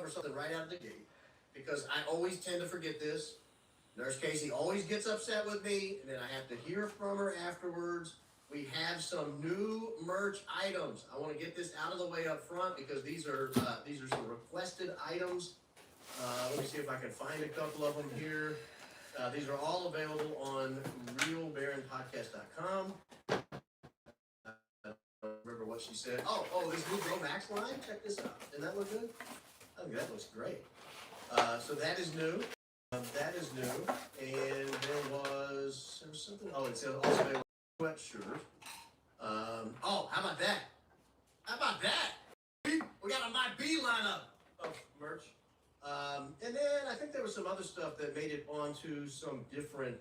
cover something right out of the gate because I always tend to forget this. Nurse Casey always gets upset with me, and then I have to hear from her afterwards. We have some new merch items. I want to get this out of the way up front because these are some requested items. Let me see if I can find a couple of them here. These are all available on realbaronpodcast.com. I don't remember what she said. Oh, this new Grow Max line. Check this out. Doesn't that look good? I think that looks great. So that is new. That is new. And there was something. Oh, it's also a sweatshirt. How about that? How about that? We got a My B lineup of merch. And then I think there was some other stuff that made it onto some different,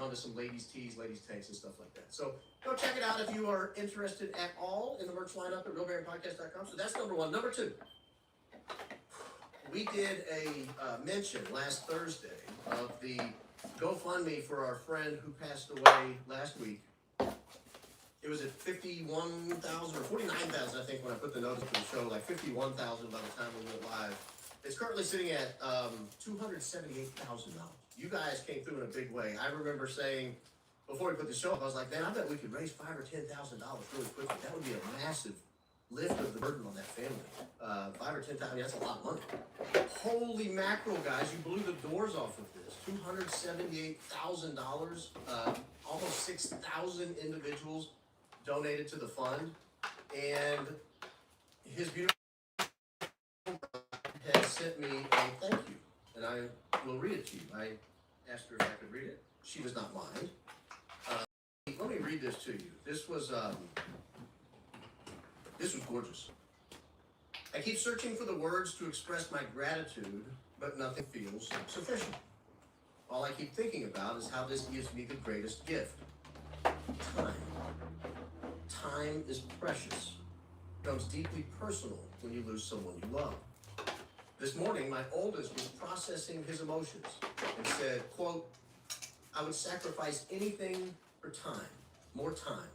onto some ladies' tees, ladies' tanks, and stuff like that. So go check it out if you are interested at all in the merch lineup at realbaronpodcast.com. So that's number one. Number two, we did a mention last Thursday of the GoFundMe for our friend who passed away last week. It was at 51,000 or 49,000, I think, when I put the notice to the show, like 51,000 by the time we went live. It's currently sitting at $278,000. You guys came through in a big way. I remember saying, before we put the show up, I was like, man, I bet we could raise $5,000 or $10,000 really quickly. That would be a massive lift of the burden on that family. $5,000 or $10,000, that's a lot of money. Holy mackerel, guys, you blew the doors off of this. $278,000, almost 6,000 individuals donated to the fund, and his beautiful has sent me a thank you, and I will read it to you. I asked her if I could read it. She does not mind. Let me read this to you. This was gorgeous. I keep searching for the words to express my gratitude, but nothing feels sufficient. All I keep thinking about is how this gives me the greatest gift. Time. Time is precious. It becomes deeply personal when you lose someone you love. This morning, my oldest was processing his emotions and said, quote, I would sacrifice anything for time, more time,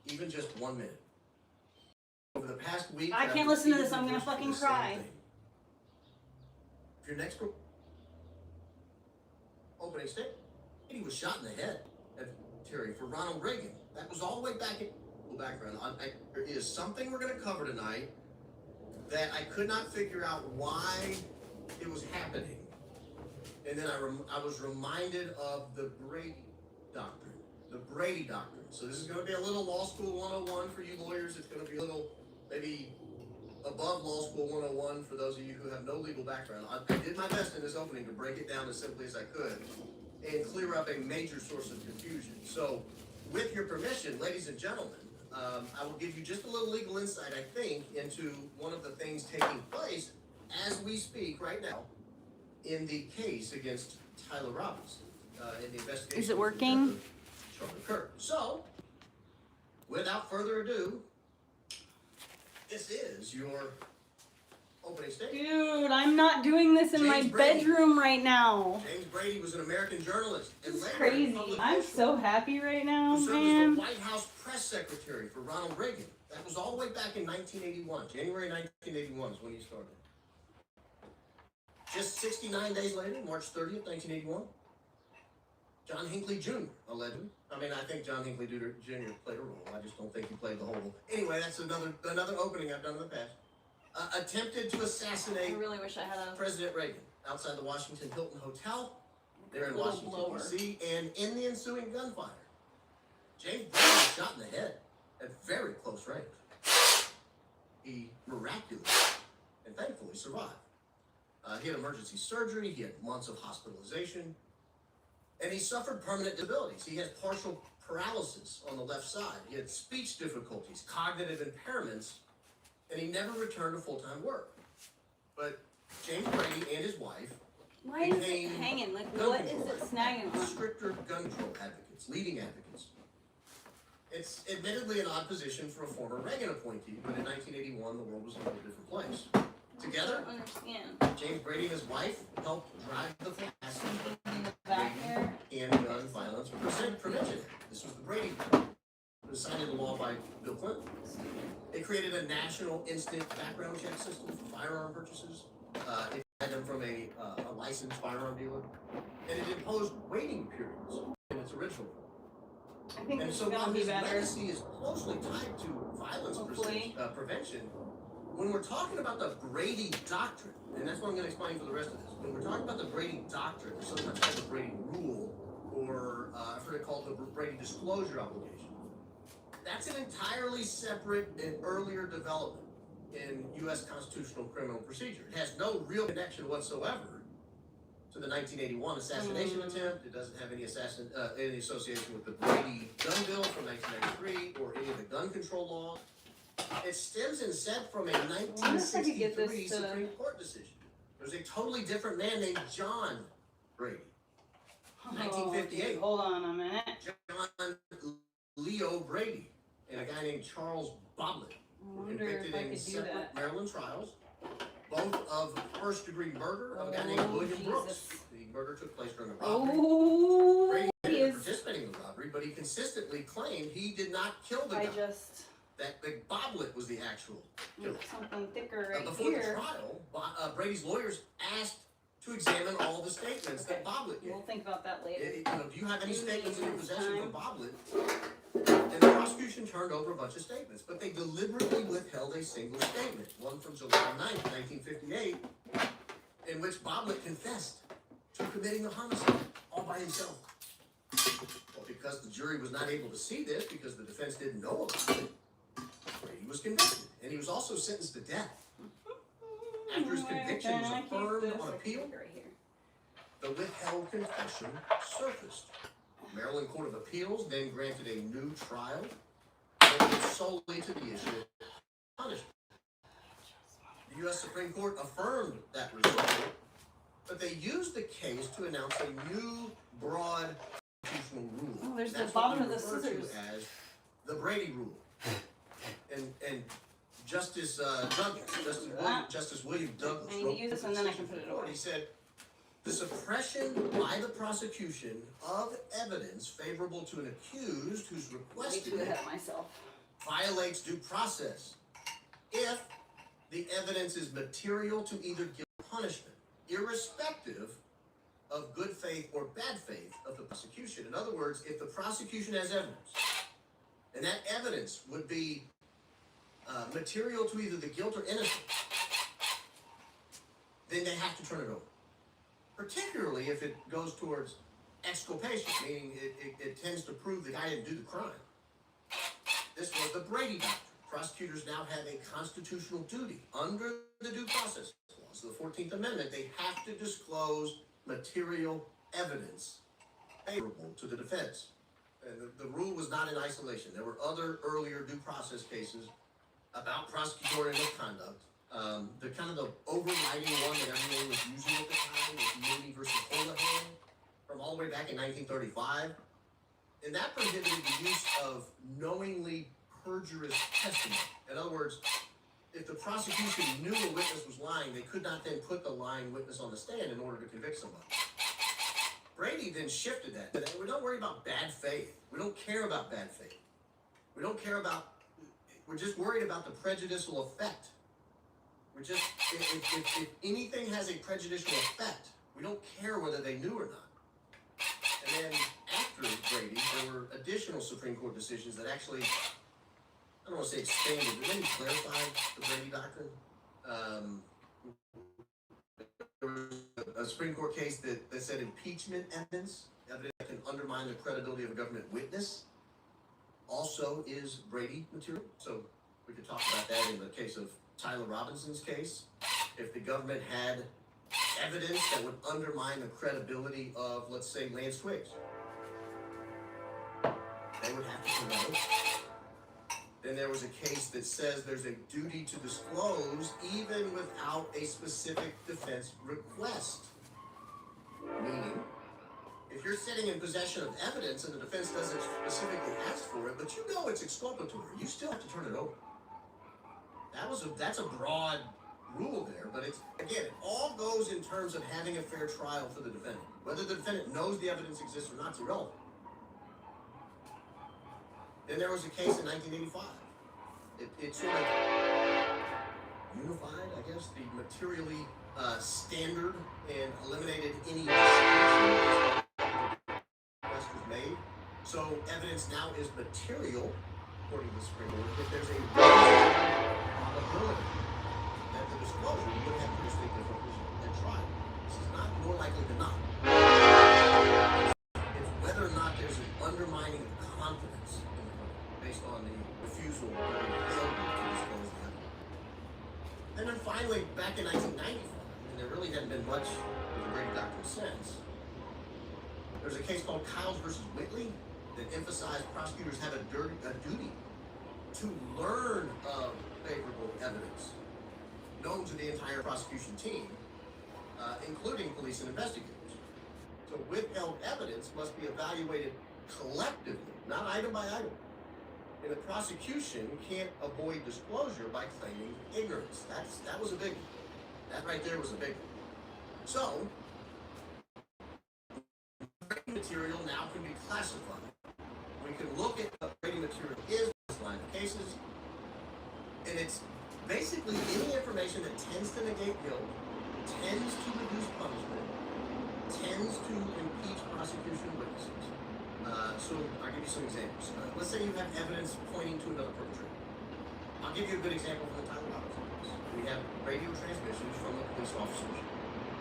even just 1 minute. Over the past week, I can't listen to this, I'm gonna fucking cry. If your next opening statement, he was shot in the head at Terry for Ronald Reagan. That was all the way back in the background. There is something we're going to cover tonight that I could not figure out why it was happening. And then I was reminded of the Brady Doctrine. The Brady Doctrine. So this is going to be a little Law School 101 for you lawyers. It's going to be a little, maybe above Law School 101 for those of you who have no legal background. I did my best in this opening to break it down as simply as I could and clear up a major source of confusion. So, with your permission, ladies and gentlemen, I will give you just a little legal insight, I think, into one of the things taking place as we speak right now in the case against Tyler Robinson in the investigation. Is it working? Charlie Kirk. So, without further ado, this is your opening statement. Dude, I'm not doing this in my bedroom right now. James Brady was an American journalist. This is crazy. I'm so happy right now, who served man. as the White House press secretary for Ronald Reagan. That was all the way back in 1981. January 1981 is when he started. Just 69 days later, March 30th, 1981, John Hinckley Jr., allegedly. I mean, I think John Hinckley Jr. played a role. I just don't think he played the whole role. Anyway, that's another opening I've done in the past. Attempted to assassinate I really wish I had President Reagan outside the Washington Hilton Hotel there in Washington, D.C., and in the ensuing gunfire. James Brady was shot in the head at very close range. He miraculously and thankfully survived. He had emergency surgery, he had months of hospitalization, and he suffered permanent disabilities. He has partial paralysis on the left side. He had speech difficulties, cognitive impairments, and he never returned to full-time work. But James Brady and his wife Why is it hanging? Like, what is it snagging on? Stricter gun control advocates, leading advocates. It's admittedly an odd position for a former Reagan appointee, but in 1981, the world was a whole different place. Together, I don't understand. James Brady and his wife helped drive the Back there. and gun violence prevention. This was the Brady Plan. It was signed into law by Bill Clinton. It created a national instant background check system for firearm purchases. It had them from a licensed firearm dealer. And it imposed waiting periods in its original form. I think And it's so while gonna be his better. legacy is closely tied to violence prevention, when we're talking about the Brady Doctrine, and that's what I'm going to explain for the rest of this, when we're talking about the Brady Doctrine, or sometimes called the Brady Rule, or I've heard it called the Brady Disclosure Obligation, that's an entirely separate and earlier development in U.S. constitutional criminal procedure. It has no real connection whatsoever to the 1981 assassination attempt. It doesn't have any association with the Brady gun bill from 1993 or any of the gun control law. It stems instead from a 1963 Supreme Court decision. There's a totally different man named John Brady. 1958. Hold on a minute. John Leo Brady and a guy named Charles Boblet were convicted in separate Maryland trials, both of first-degree murder of a guy named William Brooks. The murder took place during a robbery. Brady was participating in the robbery, but he consistently claimed he did not kill the guy. That the Boblet was the actual killer. Something thicker right before the trial, Brady's lawyers asked to examine all the statements that Boblet gave. We'll think about that later. Do you have any statements in your possession from Boblet? And the prosecution turned over a bunch of statements, but they deliberately withheld a single statement, one from July 9th, 1958, in which Boblet confessed to committing the homicide all by himself. Well, because the jury was not able to see this, because the defense didn't know about it, Brady was convicted, and he was also sentenced to death. After his conviction was affirmed on appeal, the withheld confession surfaced. The Maryland Court of Appeals then granted a new trial, limited solely to the issue of punishment. The U.S. Supreme Court affirmed that result, but they used the case to announce a new broad constitutional rule. Oh, there's That's the bottom what we of the refer scissors. to as the Brady Rule. And Justice William Douglas I need to use this and then I can put it away. He said, the suppression by the prosecution of evidence favorable to an accused who's requested it violates due process if the evidence is material to either guilt or punishment, irrespective of good faith or bad faith of the prosecution. In other words, if the prosecution has evidence, and that evidence would be material to either the guilt or innocence, then they have to turn it over. Particularly if it goes towards exculpation, meaning it tends to prove the guy didn't do the crime. This was the Brady Doctrine. Prosecutors now have a constitutional duty under the due process clause of the 14th Amendment. They have to disclose material evidence favorable to the defense. And the rule was not in isolation. There were other earlier due process cases about prosecutorial misconduct. The kind of the overriding one that everyone was using at the time was Mooney versus Holohan from all the way back in 1935. And that prohibited the use of knowingly perjurous testimony. In other words, if the prosecution knew a witness was lying, they could not then put the lying witness on the stand in order to convict somebody. Brady then shifted that. We don't worry about bad faith. We don't care about bad faith. We're just worried about the prejudicial effect. If anything has a prejudicial effect, we don't care whether they knew or not. And then after Brady, there were additional Supreme Court decisions that actually, I don't want to say expanded, but maybe clarified the Brady Doctrine. There was a Supreme Court case that said impeachment evidence that can undermine the credibility of a government witness, also is Brady material. So we could talk about that in the case of Tyler Robinson's case. If the government had evidence that would undermine the credibility of, let's say, Lance Twiggs, they would have to turn that over. Then there was a case that says there's a duty to disclose even without a specific defense request. Meaning, if you're sitting in possession of evidence and the defense doesn't specifically ask for it, but you know it's exculpatory, you still have to turn it over. That's a broad rule there, but it's, again, it all goes in terms of having a fair trial for the defendant. Whether the defendant knows the evidence exists or not is irrelevant. Then there was a case in 1985. It sort of unified, I guess, the materially standard and eliminated any distinction request was made. So evidence now is material, according to the Supreme Court, if there's a probability that the disclosure would have produced a different result at trial. This is not more likely than not. It's whether or not there's an undermining of confidence in the verdict based on the refusal or failure to disclose the evidence. And then finally, back in 1995, and there really hadn't been much with the Brady Doctrine since, there's a case called Kyles versus Whitley that emphasized prosecutors have a duty to learn of favorable evidence known to the entire prosecution team, including police and investigators. So withheld evidence must be evaluated collectively, not item by item. And the prosecution can't avoid disclosure by claiming ignorance. That was a big one. That right there was a big one. So, Brady material now can be classified. We can look at what Brady material is in this line of cases, and it's basically any information that tends to negate guilt, tends to reduce punishment, tends to impeach prosecution witnesses. So I'll give you some examples. Let's say you have evidence pointing to another perpetrator. I'll give you a good example from the Tyler Robinson case. We have radio transmissions from the police officers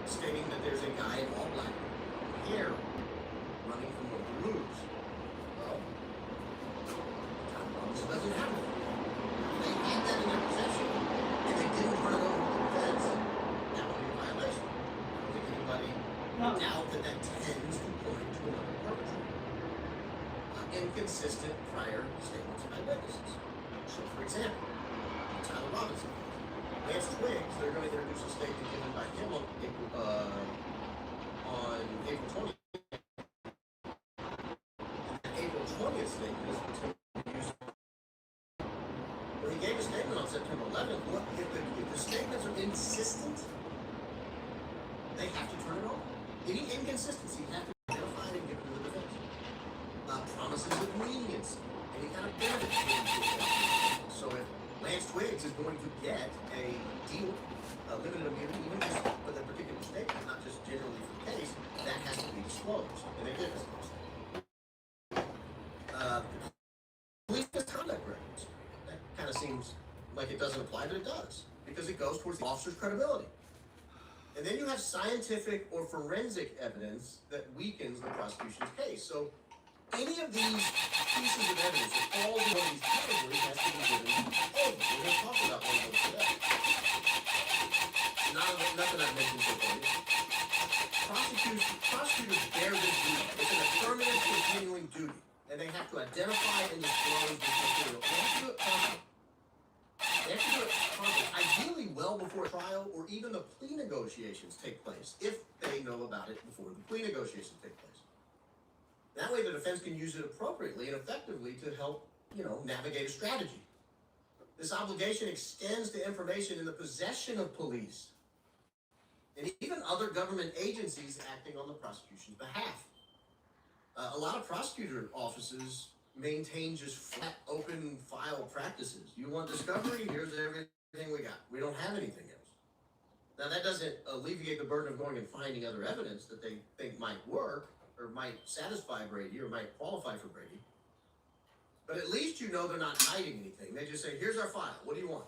stating that there's a guy in all black hair running from one of the rooms. Well, Tyler Robinson doesn't have it. They had that in their possession, and they didn't turn it over to the defense. That would be a violation. I don't think anybody would doubt that that tends to point to another perpetrator. Inconsistent prior statements by witnesses. So, for example, Tyler Robinson, Lance Twiggs, they're going to introduce a statement given by him on April 20th. And April 20th statement is used. Well, he gave a statement on September 11th. What if the statements are inconsistent? They have to turn it over. Any inconsistency have to be identified and given to the defense. Promises of leniency, any kind of benefit. So if Lance Twiggs is going to get a deal, a limited immunity, even just for that particular statement, not just generally for the case, that has to be disclosed. And they did disclose that. Police misconduct records. That kind of seems like it doesn't apply, but it does, because it goes towards the officer's credibility. And then you have scientific or forensic evidence that weakens the prosecution's case. So any of these pieces of evidence that falls in one of these categories has to be given over. We're going to talk about one of those today. Nothing I've mentioned so far. Prosecutors bear this duty. It's an affirmative continuing duty, and they have to identify and disclose this material. They have to do it promptly. Ideally well before trial or even the plea negotiations take place, if they know about it before the plea negotiations take place. That way the defense can use it appropriately and effectively to help, navigate a strategy. This obligation extends to information in the possession of police and even other government agencies acting on the prosecution's behalf. A lot of prosecutor offices maintain just flat open file practices. You want discovery? Here's everything we got. We don't have anything else. Now that doesn't alleviate the burden of going and finding other evidence that they think might work, or might satisfy Brady, or might qualify for Brady. But at least you know they're not hiding anything. They just say, here's our file, what do you want?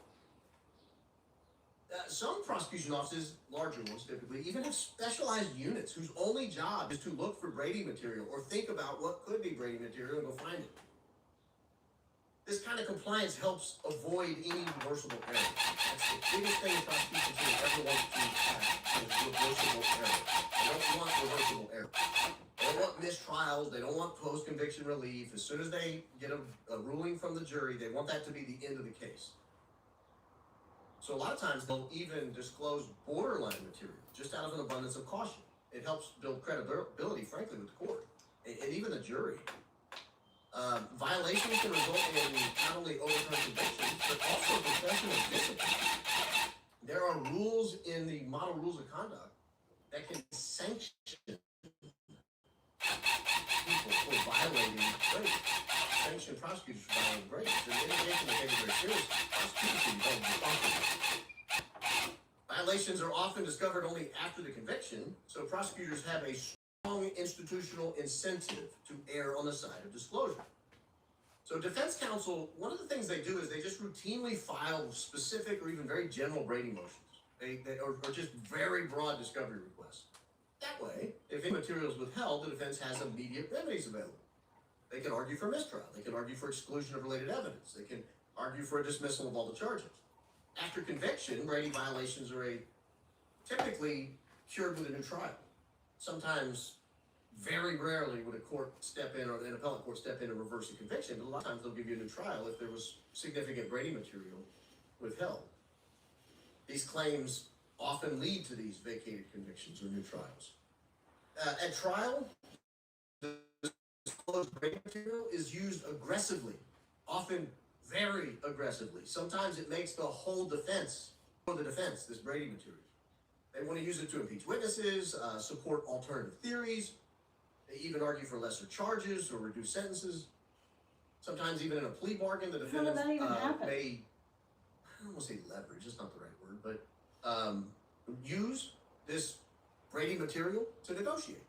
Some prosecution offices, larger ones typically, even have specialized units whose only job is to look for Brady material or think about what could be Brady material and go find it. This kind of compliance helps avoid any reversible error. That's the biggest thing the prosecution team ever wants to have, is reversible error. They don't want reversible error. They don't want mistrials. They don't want post-conviction relief. As soon as they get a ruling from the jury, they want that to be the end of the case. So a lot of times they'll even disclose borderline material just out of an abundance of caution. It helps build credibility, frankly, with the court and even the jury. Violations can result in not only overturned convictions, but also professional discipline. There are rules in the model rules of conduct that can sanction people for violating Brady. sanction prosecutors for violating Brady. It's an indication that they were very serious. Prosecutors should be held responsible. Violations are often discovered only after the conviction, so prosecutors have a strong institutional incentive to err on the side of disclosure. So defense counsel, one of the things they do is they just routinely file specific or even very general Brady motions, or just very broad discovery requests. That way, if any material is withheld, the defense has immediate remedies available. They can argue for mistrial. They can argue for exclusion of related evidence. They can argue for a dismissal of all the charges. After conviction, Brady violations are typically cured with a new trial. Sometimes, very rarely would a court step in, or an appellate court step in and reverse a conviction, but a lot of times they'll give you a new trial if there was significant Brady material withheld. These claims often lead to these vacated convictions or new trials. At trial, the disclosed Brady material is used aggressively, often very aggressively. Sometimes it makes the whole defense, for the defense, this Brady material. They want to use it to impeach witnesses, support alternative theories. They even argue for lesser charges or reduced sentences. Sometimes even in a plea bargain, the defendant may, I don't want to say leverage, that's not the right word, but use this Brady material to negotiate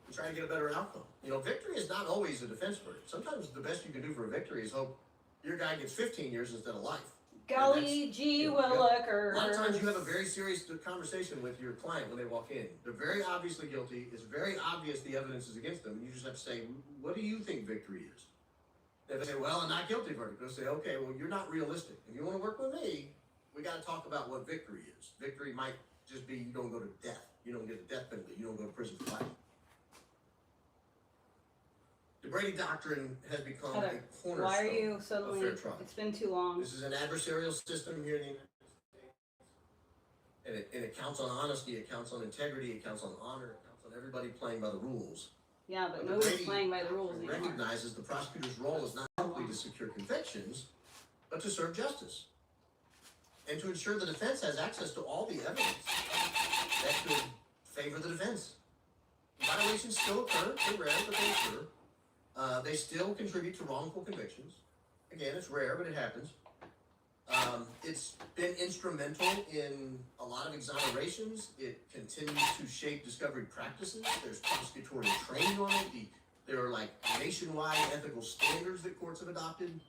and try to get a better outcome. You know, victory is not always a defense verdict. Sometimes the best you can do for a victory is hope your guy gets 15 years instead of life. Golly gee willikers. A lot of times you have a very serious conversation with your client when they walk in. They're very obviously guilty. It's very obvious the evidence is against them. And you just have to say, what do you think victory is? If they say, well, a not guilty verdict, they'll say, okay, well, you're not realistic. If you want to work with me, we got to talk about what victory is. Victory might just be you don't go to death. You don't get a death penalty. You don't go to prison for life. The Brady Doctrine has become Heather, a cornerstone why are you of suddenly, fair trial. it's been too long. This is an adversarial system here in the United States. And it counts on honesty, it counts on integrity, it counts on honor, it counts on everybody playing by the rules. Yeah, but nobody's playing by the rules anymore. Recognizes the prosecutor's role is not simply to secure convictions, but to serve justice. And to ensure the defense has access to all the evidence that could favor the defense. Violations still occur, they're rare, but they occur. They still contribute to wrongful convictions. Again, it's rare, but it happens. It's been instrumental in a lot of exonerations. It continues to shape discovery practices. There's prosecutorial training on it. There are like nationwide ethical standards that courts have adopted.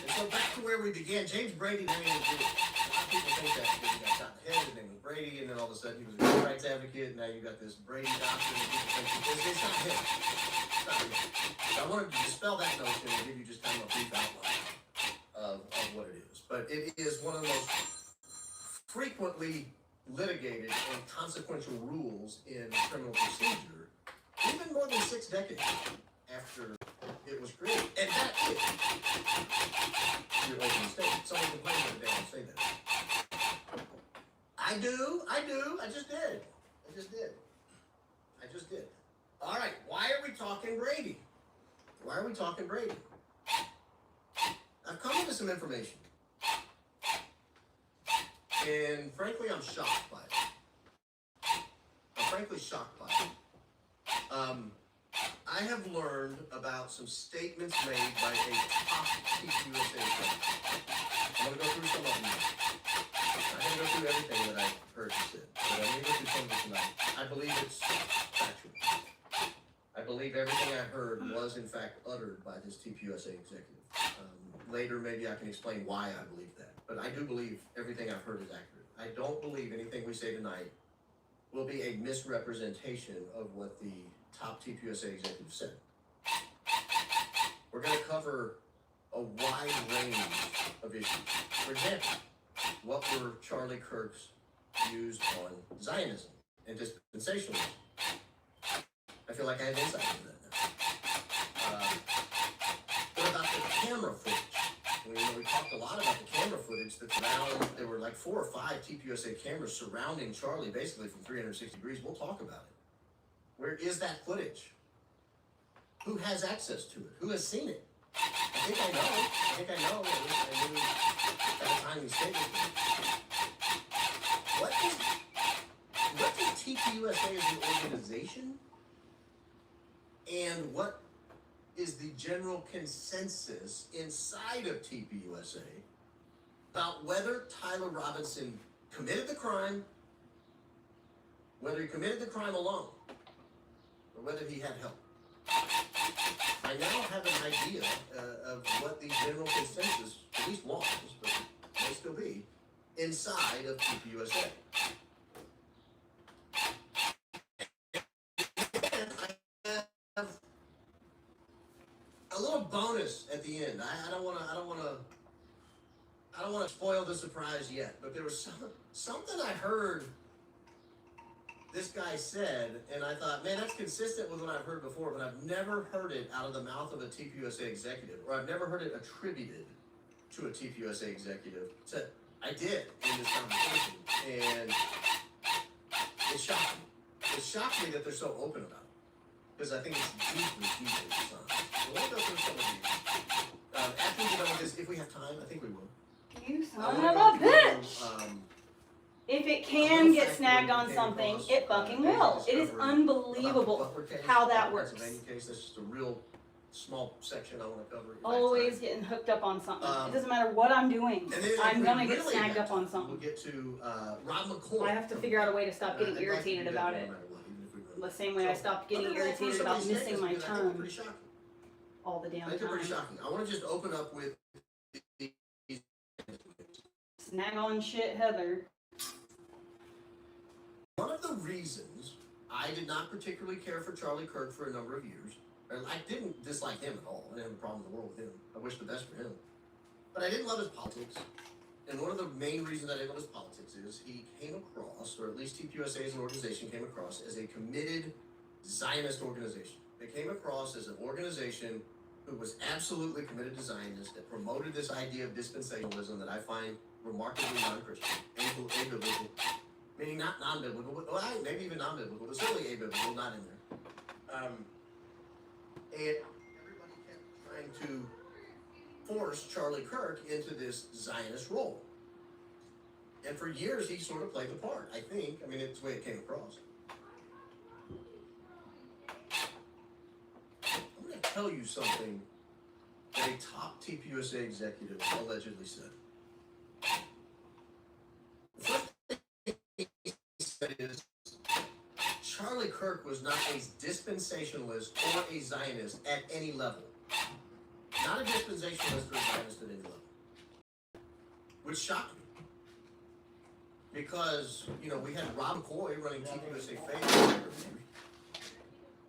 And so back to where we began, James Brady, name was a lot of people think that he got shot in the head, his name was Brady, and then all of a sudden he was a civil rights advocate, and now you got this Brady doctrine, and people think it's not him. It's not him. So I wanted to dispel that notion and give you just kind of a brief outline of what it is. But it is one of the most frequently litigated and consequential rules in criminal procedure, even more than 6 decades after it was created. And that is your opening statement. Someone complained the other day, I say that. I just did. All right, why are we talking Brady? I've come into some information. And frankly, I'm shocked by it. I have learned about some statements made by a top TPUSA attorney. I'm going to go through some of them now. I'm not going to go through everything that I've heard you said, but I'm going to go through some of it tonight. I believe it's factual. I believe everything I heard was in fact uttered by this TPUSA executive. Later, maybe I can explain why I believe that, but I do believe everything I've heard is accurate. I don't believe anything we say tonight will be a misrepresentation of what the top TPUSA executive said. We're going to cover a wide range of issues. For example, what were Charlie Kirk's views on Zionism and dispensationalism? I feel like I have insight into that now. What about the camera footage? We talked a lot about the camera footage that there were like 4 or 5 TPUSA cameras surrounding Charlie basically from 360 degrees. We'll talk about it. Where is that footage? Who has access to it? Who has seen it? I think I know. I knew at the time we stated it. What is TPUSA as an organization? And what is the general consensus inside of TPUSA about whether Tyler Robinson committed the crime, whether he committed the crime alone, or whether he had help. I now have an idea of what the general consensus, at least was, but may still be, inside of TPUSA. And I have a little bonus at the end. I don't want to spoil the surprise yet, but there was something I heard this guy said, and I thought, man, that's consistent with what I've heard before, but I've never heard it out of the mouth of a TPUSA executive, or I've never heard it attributed to a TPUSA executive. So I did in this conversation, and it shocked me. It shocked me that they're so open about it, because I think it's deeply, deeply dishonest. So let me go through some of these. After we get done with this, if we have time, I think we will. You son of a bitch! If it can get snagged on something, it fucking will. It is unbelievable how that works. Case, that's just a real small section I want to cover. Always getting hooked up on something. It doesn't matter what I'm doing. I'm gonna get snagged up on something. We'll get to Rob McCoy. I have to figure out a way to stop getting irritated about it. The same way I stopped getting irritated about missing my turn all the damn time. Pretty shocking. I want to just open up with snag on shit, Heather. One of the reasons I did not particularly care for Charlie Kirk for a number of years, and I didn't dislike him at all. I didn't have a problem in the world with him. I wish the best for him. But I didn't love his politics. And one of the main reasons I didn't love his politics is he came across, or at least TPUSA as an organization came across, as a committed Zionist organization. They came across as an organization who was absolutely committed to Zionists, that promoted this idea of dispensationalism that I find remarkably non-Christian, abiblical. Meaning not non-biblical, but well, maybe even non-biblical, but certainly abiblical, not in there. And everybody kept trying to force Charlie Kirk into this Zionist role. And for years, he sort of played the part, I think. I mean, it's the way it came across. I'm going to tell you something that a top TPUSA executive allegedly said. The first thing is, Charlie Kirk was not a dispensationalist or a Zionist at any level. Not a dispensationalist or a Zionist at any level. Which shocked me. Because, we had Rob McCoy running TPUSA Faith.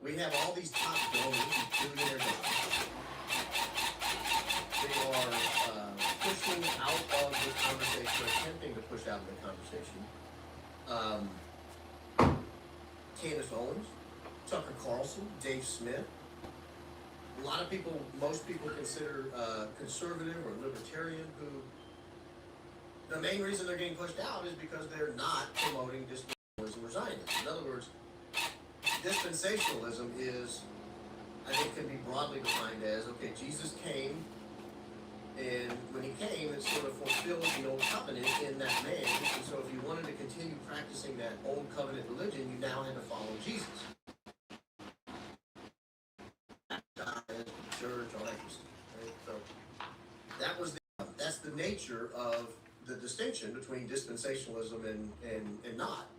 We have all these top donors doing their job. They are pushing out of the conversation, or attempting to push out of the conversation. Candace Owens, Tucker Carlson, Dave Smith. A lot of people, most people consider conservative or libertarian, who the main reason they're getting pushed out is because they're not promoting dispensationalism or Zionism. In other words, dispensationalism is, I think, can be broadly defined as, okay, Jesus came, and when he came, it sort of fulfilled the old covenant in that man. And so if you wanted to continue practicing that old covenant religion, you now had to follow Jesus. Church, all that stuff. Right? So that's the nature of the distinction between dispensationalism and not.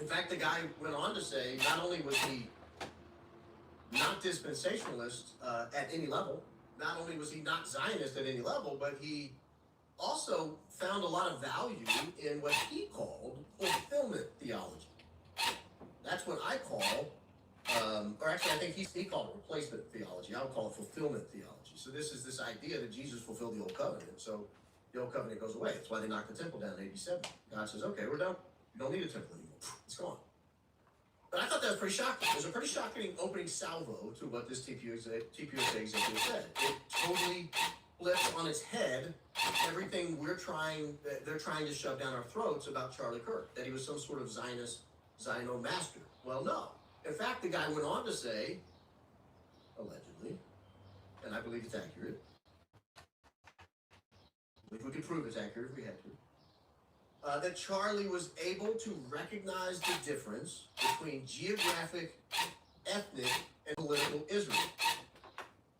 In fact, the guy went on to say, not only was he not dispensationalist at any level, not only was he not Zionist at any level, but he also found a lot of value in what he called fulfillment theology. That's what I call, or actually I think he called it replacement theology. I would call it fulfillment theology. So this is this idea that Jesus fulfilled the old covenant. So the old covenant goes away. That's why they knocked the temple down in AD 70. God says, okay, we're done. You don't need a temple anymore. It's gone. But I thought that was pretty shocking. It was a pretty shocking opening salvo to what this TPUSA executive said. It totally flipped on its head everything they're trying to shove down our throats about Charlie Kirk, that he was some sort of Ziono master. Well, no. In fact, the guy went on to say, allegedly, and I believe it's accurate, if we could prove it's accurate if we had to, that Charlie was able to recognize the difference between geographic, ethnic, and political Israel.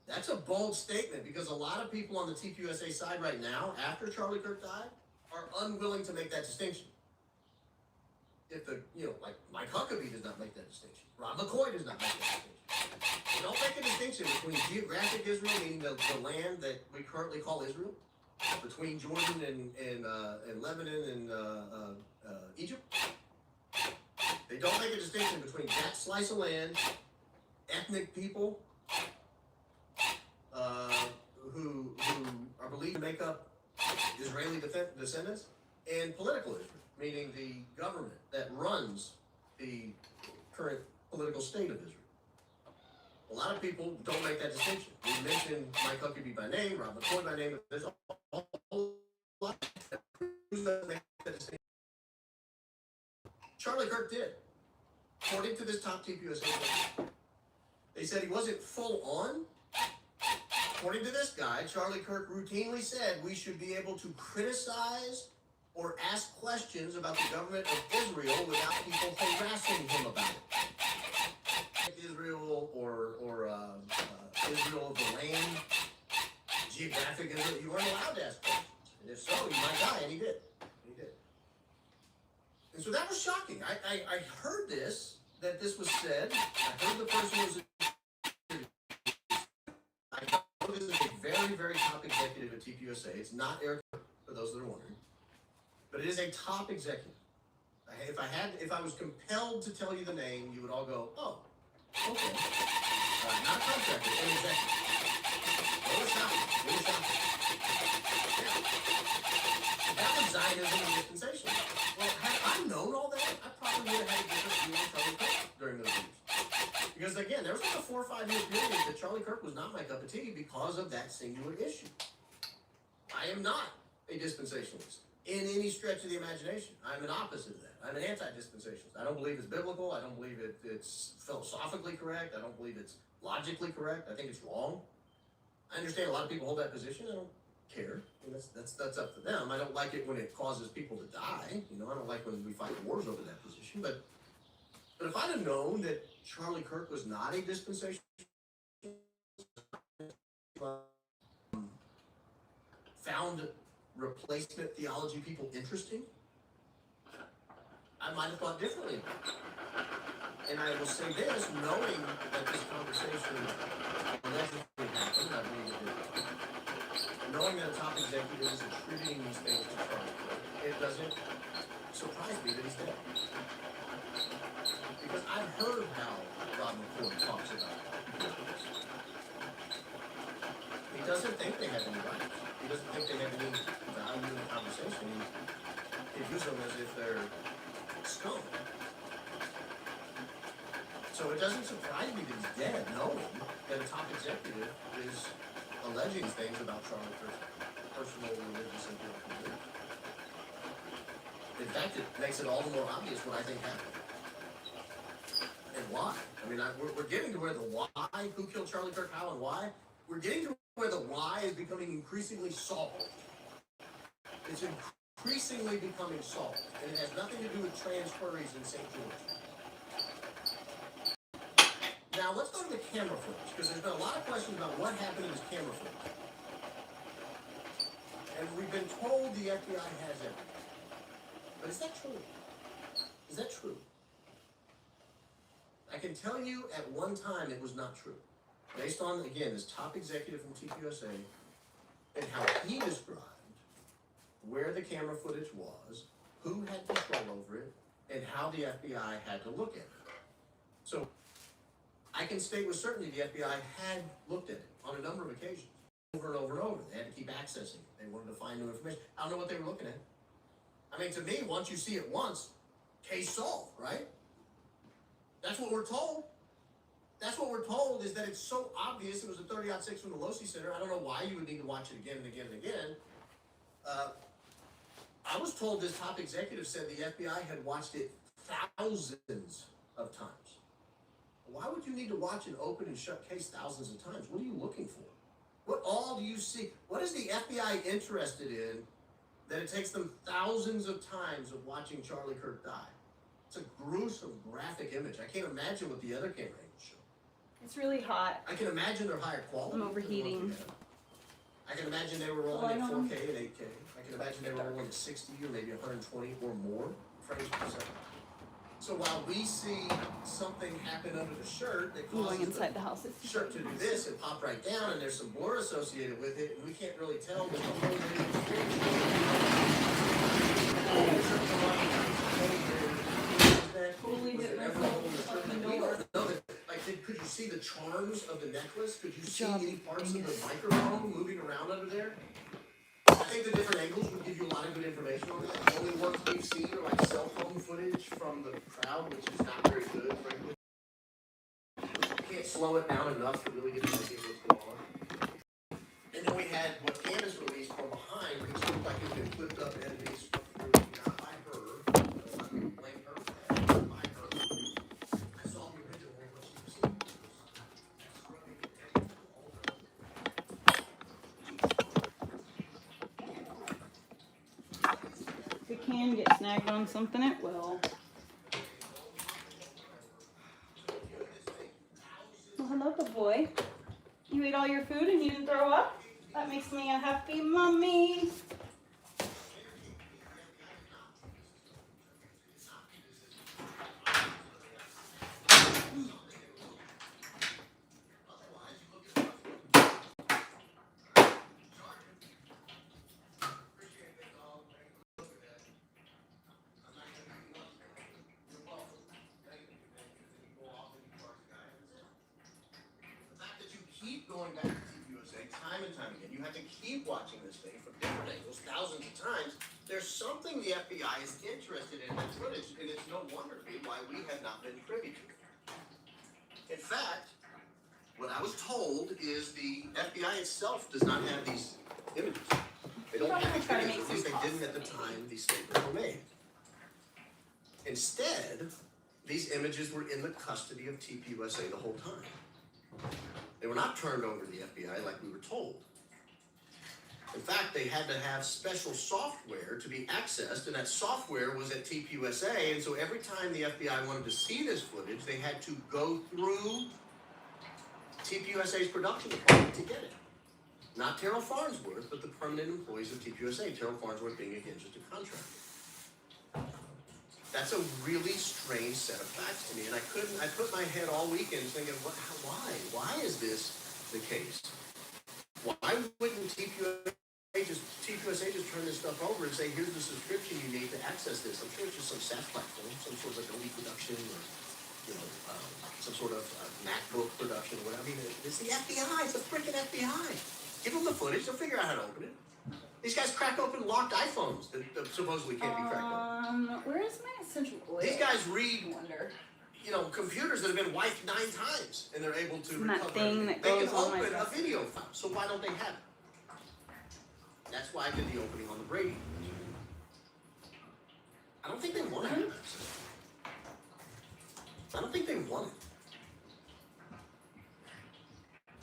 That's a bold statement because a lot of people on the TPUSA side right now, after Charlie Kirk died, are unwilling to make that distinction. If like Mike Huckabee does not make that distinction. Rob McCoy does not make that distinction. They don't make a distinction between geographic Israel, meaning the land that we currently call Israel, between Jordan and Lebanon and Egypt. They don't make a distinction between that slice of land, ethnic people who are believed to make up Israeli descendants, and political Israel, meaning the government that runs the current political state of Israel. A lot of people don't make that distinction. We mentioned Mike Huckabee by name, Rob McCoy by name, but there's a whole lot that doesn't make that distinction. Charlie Kirk did. According to this top TPUSA, they said he wasn't full on. According to this guy, Charlie Kirk routinely said we should be able to criticize or ask questions about the government of Israel without people harassing him about it. Israel or Israel of the land, geographic Israel, you weren't allowed to ask questions. And if so, you might die, and he did. And so that was shocking. I heard that this was said. I heard the person was. I know this is a very, very top executive at TPUSA. It's not Eric, for those that are wondering. But it is a top executive. If I was compelled to tell you the name, you would all go, oh, okay. Not a contractor, an executive. What was happening? That was Zionism and dispensation. Well, had I known all that, I probably would have had a different view of Charlie Kirk during those years. Because again, there was like a 4 or 5 year period that Charlie Kirk was not my cup of tea because of that singular issue. I am not a dispensationalist in any stretch of the imagination. I'm an opposite of that. I'm an anti-dispensationalist. I don't believe it's biblical. I don't believe it's philosophically correct. I don't believe it's logically correct. I think it's wrong. I understand a lot of people hold that position. I don't care. I mean, that's up to them. I don't like it when it causes people to die. I don't like when we fight wars over that position. But if I'd have known that Charlie Kirk was not a dispensationalist, found replacement theology people interesting, I might have thought differently about it. And I will say this, knowing that this conversation allegedly happened, I believe it did. Knowing that a top executive is attributing these things to Charlie Kirk, it doesn't surprise me that he's dead. Because I've heard how Rob McCoy talks about it. He doesn't think they have any rights. He doesn't think they have any value in the conversation. He views them as if they're scum. So it doesn't surprise me that he's dead, knowing that a top executive is alleging things about Charlie Kirk's personal, religious, and political beliefs. In fact, it makes it all the more obvious what I think happened. And why? I mean, we're getting to where the why, who killed Charlie Kirk, how, and why, we're getting to where the why is becoming increasingly solved. It's increasingly becoming solved, and it has nothing to do with transferees in St. George. Now, let's go to the camera footage, because there's been a lot of questions about what happened in this camera footage. And we've been told the FBI has everything. But is that true? Is that true? I can tell you at one time it was not true. Based on, again, this top executive from TPUSA and how he described where the camera footage was, who had control over it, and how the FBI had to look at it. So I can state with certainty the FBI had looked at it on a number of occasions, over and over and over. They had to keep accessing it. They wanted to find new information. I don't know what they were looking at. I mean, to me, once you see it once, case solved, right? That's what we're told. That's what we're told, is that it's so obvious. It was a 30-06 from the Losi Center. I don't know why you would need to watch it again and again and again. I was told this top executive said the FBI had watched it thousands of times. Why would you need to watch an open and shut case thousands of times? What are you looking for? What all do you see? What is the FBI interested in that it takes them thousands of times of watching Charlie Kirk die? It's a gruesome, graphic image. I can't imagine what the other camera angles show. It's really hot. I can imagine they're higher quality. I'm overheating. I can imagine they were rolling at 4K and 8K. I can imagine they were rolling at 60 or maybe 120 or more frames per second. So while we see something happen under the shirt that Going causes inside the house. It's the shirt to do this and pop right down, and there's some blur associated with it, and we can't really tell what the whole totally was hit there ever a myself hole in the up shirt? the We door. don't know that. Like, could you see the charms of the necklace? Could you see job. any parts of the microphone moving around under there? I think the different angles would give you a lot of good information on that. The only ones we've seen are like cell phone footage from the crowd, which is not very good, frankly. You can't slow it down enough to really get an idea what's going on. And then we had what Candace released from behind, which looked like it had been flipped up and had been struck through, not by her. A lot of people blame her for that, but by her. I saw the original one, what she was seeing. If it can get snagged on something, it will. Well, hello, good boy. You ate all your food and you didn't throw up? That makes me a happy mommy. Keep going back to TPUSA time and time again. You have to keep watching this thing from different angles, thousands of times. There's something the FBI is interested in that footage, and it's no wonder why we have not been privy to it. In fact, what I was told is the FBI itself does not have these images. They don't have these images, or at least they didn't at the time these statements were made. Instead, these images were in the custody of TPUSA the whole time. They were not turned over to the FBI like we were told. In fact, they had to have special software to be accessed, and that software was at TPUSA, and so every time the FBI wanted to see this footage, they had to go through TPUSA's production department to get it. Not Terrell Farnsworth, but the permanent employees of TPUSA, Terrell Farnsworth being, again, just a contractor. That's a really strange set of facts to me, and I put my head all weekend thinking, why is this the case? Why wouldn't TPUSA just turn this stuff over and say, here's the subscription you need to access this? I'm sure it's just some SaaS platform, some sort of Adobe production, or some sort of MacBook production, or whatever. I mean, it's the FBI, it's the freaking FBI. Give them the footage, they'll figure out how to open it. These guys crack open locked iPhones that supposedly can't be cracked open. Where is my essential oil? These guys read, I wonder. computers that have been wiped 9 times, and they're able to And that recover thing everything. that They goes can on my open a dresser. video file, so why don't they have it? That's why I did the opening on the Brady. I don't think they want to have access. I don't think they want it.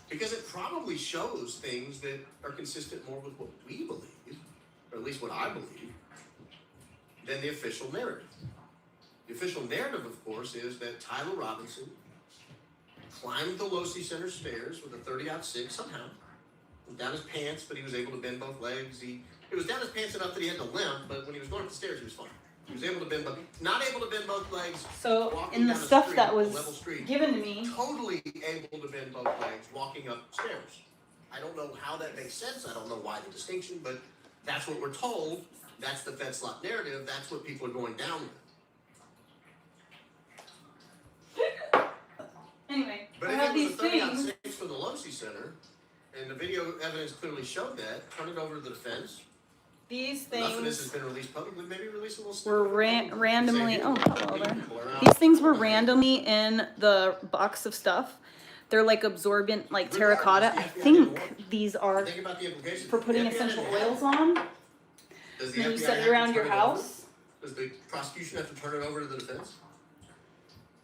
Because it probably shows things that are consistent more with what we believe, or at least what I believe, than the official narrative. The official narrative, of course, is that Tyler Robinson climbed the Losi Center stairs with a 30-06 somehow. Down his pants, but he was able to bend both legs. It was down his pants enough that he had to limp, but when he was going up the stairs, he was fine. He was able to bend, but not able to bend both legs. So in the stuff that was given to me, totally able to bend both legs walking upstairs. I don't know how that makes sense. I don't know why the distinction, but that's what we're told. That's the Fed slot narrative. That's what people are going down with. Anyway, But I if have it these was a 30 on things. 6 for the Losi Center, and the video evidence clearly showed that, turn it over to the defense. These Enough of this has things been released publicly. Maybe release a little were snippet. randomly. Say, Oh, here's hello what there. people are out. These things were randomly in the box of stuff. They're like absorbent, like terracotta. I think these are Think about the implications. for putting The FBI essential didn't have oils it. on. Does the Then you FBI set have it to around your turn it over? house. Does the prosecution have to turn it over to the defense?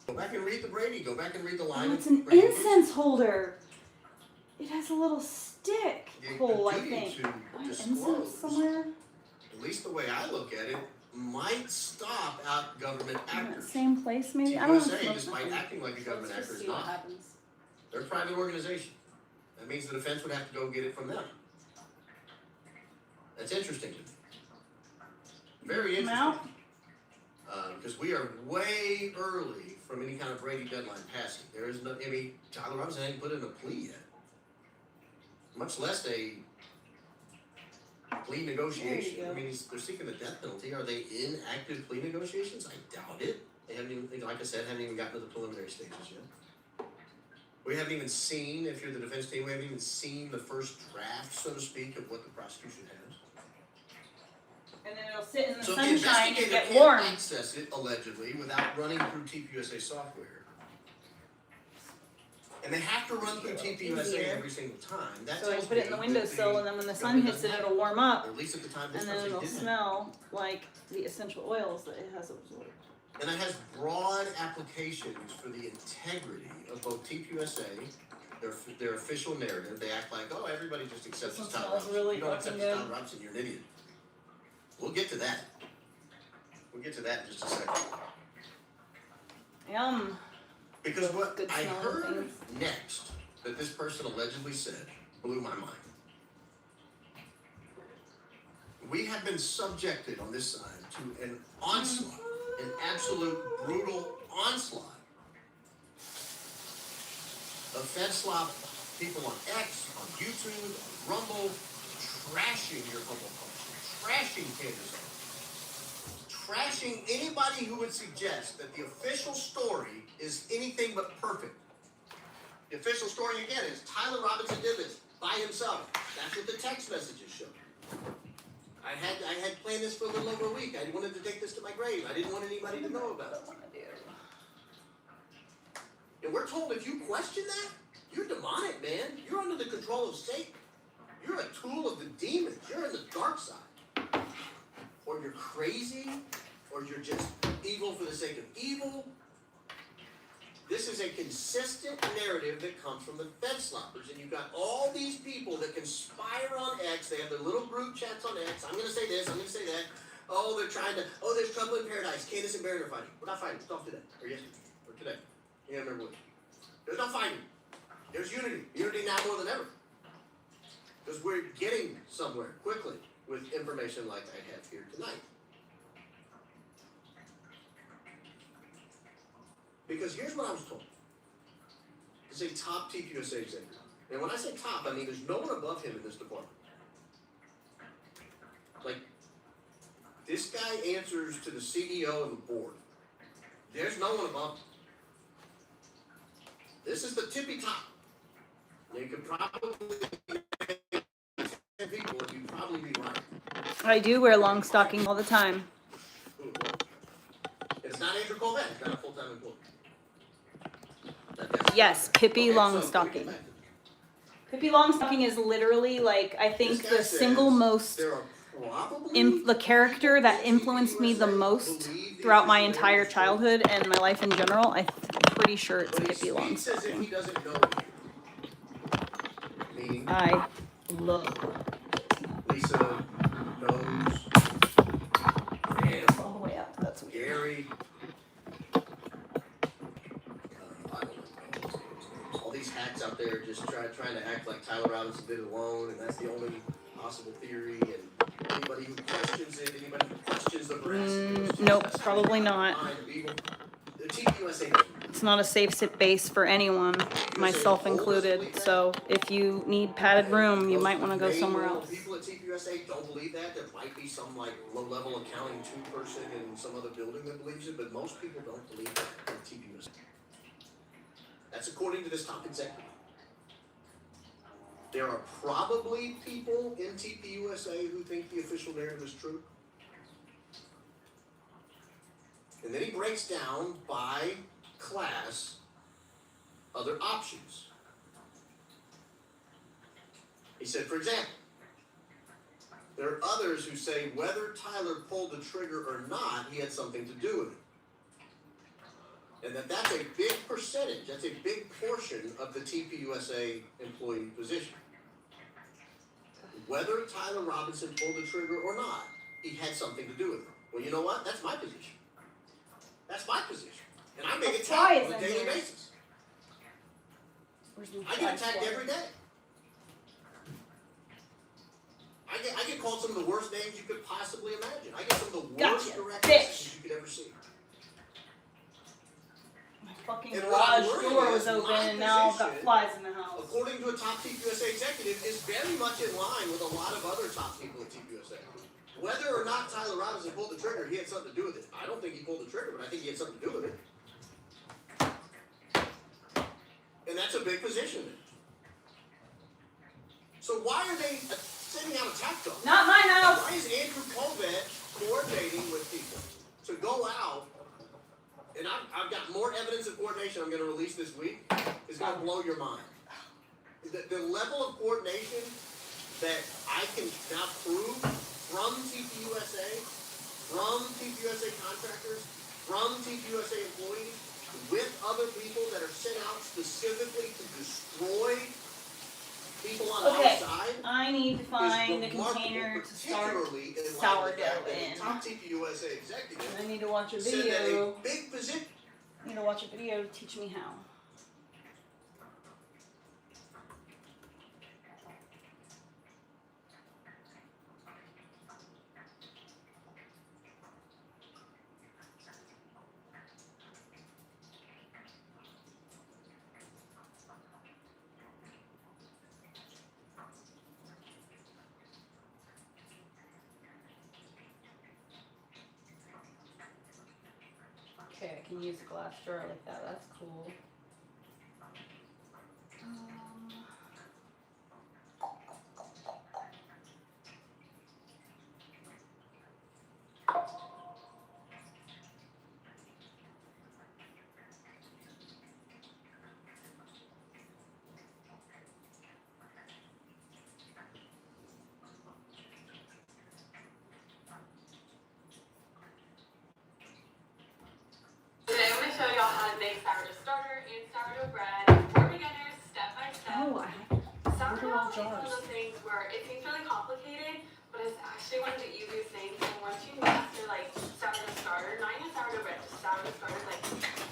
Go back and read the Brady. Go back and read the line. Oh, it's an Brady. incense holder. It has a little stick The hole, I duty think. to Do I have disclose, incense somewhere? At least the way I look at it, might stop out government In that actors. same place, maybe? I don't know. TPUSA, despite acting like a government Let's just actor, is see what not. happens. They're a private organization. That means the defense would have to go get it from them. That's interesting to me. Very interesting. Because we are way early from any kind of Brady deadline passing. There is no, I mean, Tyler Robinson hasn't put in a plea yet. Much less a plea negotiation. I mean, they're seeking the death penalty. Are they in active plea negotiations? I doubt it. They haven't even, like I said, haven't even gotten to the preliminary stages yet. We haven't even seen, if you're the defense team, we haven't even seen the first draft, so to speak, of what the prosecution has. And then it'll sit in the So sunshine the and get investigator warm. can't access it, allegedly, without running through TPUSA software. And they have to run through TPUSA every single time. That So I tells put it in me the that windowsill, and then when the sun hits it, it'll warm up, or at least at the time this and then person it'll didn't. smell like the essential oils that it has absorbed. And it has broad applications for the integrity of both TPUSA, their official narrative. They act like, oh, everybody just accepts This it's one Tyler smells Robinson. really You don't accept fucking it's good. Tyler Robinson, you're an idiot. We'll get to that. We'll get to that in just a second. Yum. Because what Good I smelling heard things. next that this person allegedly said blew my mind. We have been subjected on this side to an onslaught, an absolute brutal onslaught of FedSlop people on X, on YouTube, on Rumble, trashing your humble culture, trashing Candace Owens, trashing anybody who would suggest that the official story is anything but perfect. The official story again is Tyler Robinson did this by himself. That's what the text messages show. I had planned this for a little over a week. I wanted to take this to my grave. I didn't want anybody to know about it. And we're told if you question that, you're demonic, man. You're under the control of Satan. You're a tool of the demons. You're in the dark side. Or you're crazy, or you're just evil for the sake of evil. This is a consistent narrative that comes from the FedSloppers, and you've got all these people that conspire on X. They have their little group chats on X. I'm going to say this, I'm going to say that. Oh, they're trying to, oh, there's trouble in paradise. Candace and Barrett are fighting. We're not fighting. We're talking today, or yesterday, or today. You can't remember which. There's no fighting. There's unity. Unity now more than ever. Because we're getting somewhere quickly with information like I have here tonight. Because here's what I was told. It's a top TPUSA executive. And when I say top, I mean there's no one above him in this department. Like, this guy answers to the CEO and the board. There's no one above him. This is the tippy top. You could probably 10 people, and you'd probably be right. I do wear long stockings all the time. It's not Andrew Colvin. He's not a full-time employee. Yes, Pippi Okay, so, Longstocking. Pippi Longstocking is literally, like, I think the single most, the character that influenced me the most throughout my entire childhood and my life in general. I'm pretty sure it's Pippi Longstocking. I love Lisa knows. all the way up. That's weird. Gary. I don't know. All these hacks out there just trying to act like Tyler Robinson did it alone, and that's the only possible theory. And anybody who questions it, anybody who questions the veracity, Nope, probably not. The TPUSA. It's not a safe base for anyone, myself included. So if you need padded room, you might want to go somewhere else. People at TPUSA don't believe that. There might be some like low-level accounting 2-person in some other building that believes it, but most people don't believe that at TPUSA. That's according to this top executive. There are probably people in TPUSA who think the official narrative is true. And then he breaks down by class other options. He said, for example, there are others who say whether Tyler pulled the trigger or not, he had something to do with it. And that's a big percentage, that's a big portion of the TPUSA employee position. Whether Tyler Robinson pulled the trigger or not, he had something to do with it. Well, you know what? That's my position. That's my position. And I make it count on a daily basis. I get attacked every day. I get called some of the worst names you could possibly imagine. I get some of the worst direct messages you could ever see. My fucking garage door was open and now I've got flies in the house. According to a top Team USA executive, is very much in line with a lot of other top people at Team USA. Whether or not Tyler Robinson pulled the trigger, he had something to do with it. I don't think he pulled the trigger, but I think he had something to do with it. And that's a big position. So why are they sending out attack dogs? Not my house. Why is Andrew Colbert coordinating with people to go out? And I've got more evidence of coordination I'm going to release this week. It's going to blow your mind. The level of coordination that I can now prove from TPUSA, from TPUSA contractors, from TPUSA employees, with other people that are sent out specifically to destroy people on the outside. I need to find a container to start sourdough in. Top TPUSA executive. I need to watch a said that video. a big position. I need to watch a video to teach me how. Okay, I can use a glass jar like that. That's cool. Today I'm going to show y'all how to make sourdough starter and sourdough bread. We're beginners, step by step. Oh, Sourdough is one of those things where it seems really complicated, but it's actually one of the easiest things. And once you master like sourdough starter, not even sourdough bread, just sourdough starter, like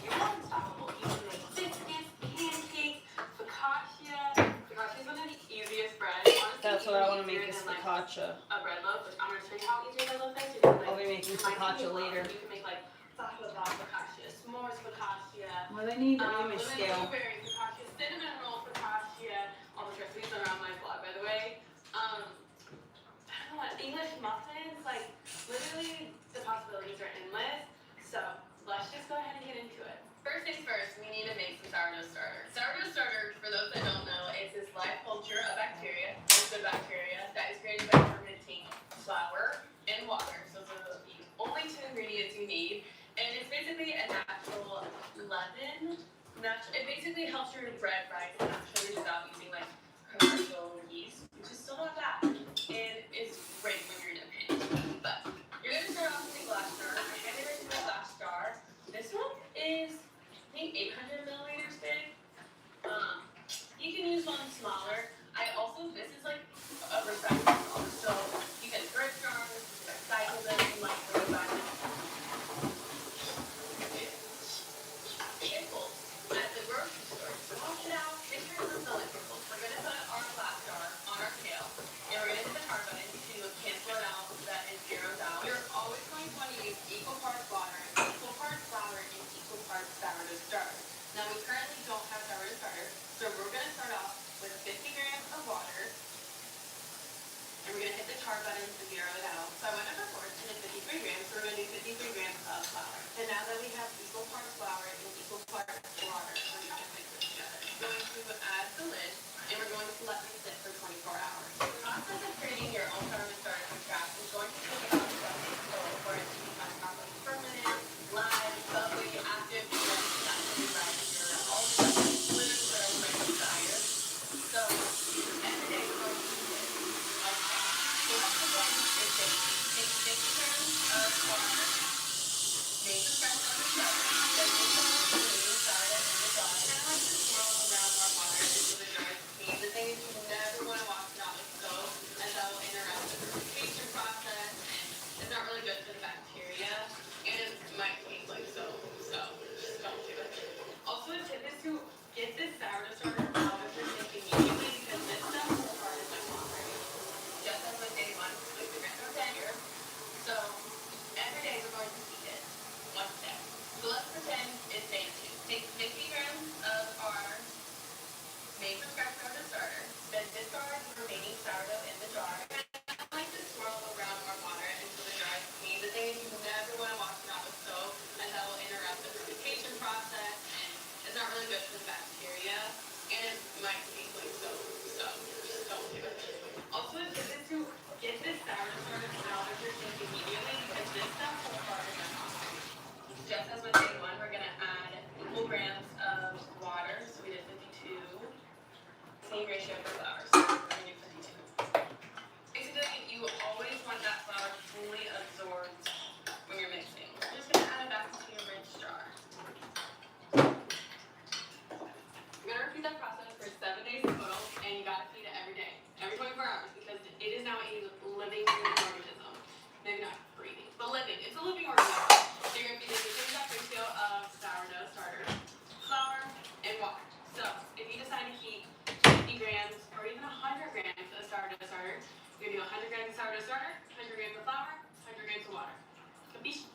you're unstoppable. You can make biscuits, pancakes, focaccia. Focaccia is one of the easiest breads. Honestly, that's what I want to make is like focaccia. a bread loaf, which I'm going to show you how easy a bread loaf is. You can, like, I'll be making focaccia later. You can make like baklava focaccia, s'mores focaccia. What do I need? I need my lemon scale. blueberry focaccia, cinnamon roll focaccia. All the recipes are on my blog, by the way. I don't know what English muffins, like literally the possibilities are endless. So let's just go ahead and get into it. First things first, we need to make some sourdough starter. Sourdough starter, for those that don't know, is this live culture of bacteria. It's good bacteria that is created by fermenting flour and water. So those are the only two ingredients you need. And it's basically a natural leaven. It basically helps your bread rise naturally without using like commercial yeast, which is still not bad. And it's great when you're in a pinch. But you're going to start off with a glass jar. I handed it to a glass jar. This one is, I think, 800 milliliters big. You can use one smaller. This is like a recycling jar. So you can thrift jars, you can recycle them, you might really buy them. Pickles at the grocery store. So wash it out, make sure it's not like pickles. We're going to put our glass jar on our scale, and we're going to hit the tar button to cancel it out so that it zeroes out. You're always going to want to use equal parts water, equal parts flour, and equal parts sourdough starter. Now we currently don't have sourdough starter, so we're going to start off with 50 grams of water, and we're going to hit the tar button to zero it out. So I went up for 4 and 53 grams, so we're going to do 53 grams of flour. And now that we have equal parts flour and equal parts water, we're going to mix it together. We're going to add the lid, and we're going to let them sit for 24 hours. The process of creating your own sourdough starter from scratch is going to take about 7 days total for it to become properly fermented, live, bubbly, active, and ready to naturally rise in your all the literally whatever makes you tired. So every day we're going to do this. So what we're going to do is take 50 grams of water, make the fresh sourdough starter, then we put the remaining sourdough in the jar. Kind of like to swirl around our water until the jar is clean. The thing is, you never want to wash it out with soap, as that will interrupt the fermentation process and is day 2. Take 50 grams of our made from scratch sourdough starter, then discard the remaining sourdough in the jar. I like to swirl around our water until it dries clean. The thing is, you never want to wash it out with soap, and that will interrupt the fermentation process, and it's not really good for the bacteria, and it might taste like soap, so just don't do it. Also, it's good to get this sourdough starter out of your sink immediately, because this stuff will harden them off. Just as with day 1, we're going to add equal grams of water, so we did 52. Same ratio for flour, so we're going to do 52. Basically, you always want that flour fully absorbed when you're mixing. We're just going to add it back into your rinse jar. You're going to repeat that process for 7 days total, and you got to feed it every day, every 24 hours, because it is now a living organism. Maybe not breathing, but living. It's a living organism. So you're going to feed it the exact ratio of sourdough starter, flour, and water. So if you decide to keep 50 grams or even 100 grams of sourdough starter, you're going to do 100 grams of sourdough starter, 100 grams of flour, 100 grams of water. Capiche?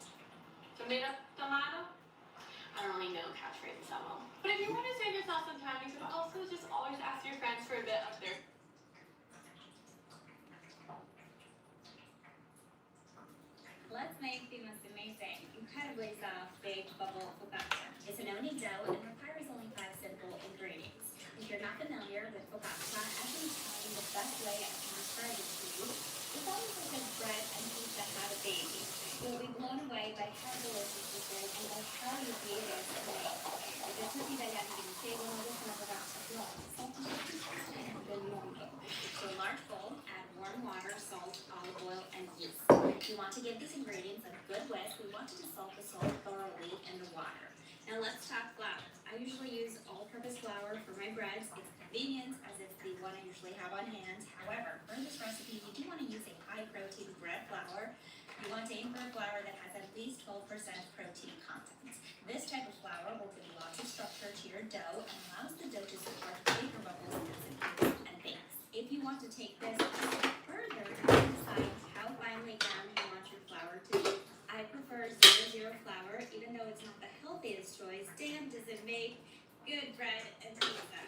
Tomato? I don't really know catchphrases that well. But if you want to save yourself some time, you could also just always ask your friends for a bit of their. Let's make the most amazing, incredibly soft, baked bubble focaccia. It's an oni dough and requires only 5 simple ingredients. If you're not familiar with focaccia, as I'm telling you the best way I can describe it to you, it's almost like a bread and pizza had a baby. You'll be blown away by how delicious this is and by how easy it is to make. If it's not italiano di seguono, questa è una focaccia So a large bowl, add warm water, salt, olive oil, and yeast. You want to give these ingredients a good whisk. We want to dissolve the salt thoroughly in the water. Now let's talk flour. I usually use all-purpose flour for my breads. It's convenient as it's the one I usually have on hand. However, for this recipe, you do want to use a high-protein bread flour. You want to aim for a flour that has at least 12% protein content. This type of flour will give lots of structure to your dough and allows the dough to support vapor bubbles as it cooks and bakes. If you want to take this a step further, you can decide how finely ground you want your flour to be. I prefer 0-0 flour, even though it's not the healthiest choice. Damn, does it make good bread and pizza.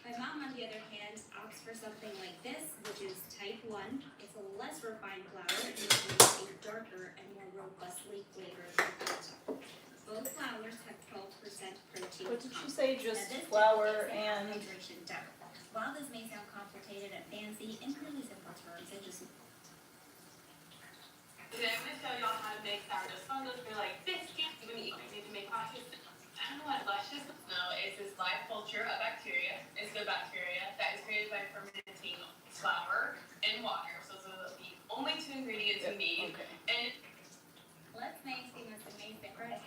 My mom, on the other hand, opts for something like this, which is type 1. It's a less refined flour and it gives a darker and more robustly flavored focaccia. Both flours have 12% protein. What did you say? Just flour and hydration dough. While this may sound complicated and fancy, in really simple terms, it just. Today I'm going to show y'all how to make sourdough sponges. They're like biscuits. You're going to eat. You need to make luscious. I don't know what luscious. No, it's this live culture of bacteria. It's good bacteria that is created by fermenting flour and water. So those are the only 2 ingredients you need. Okay. And let's make the most amazing bread.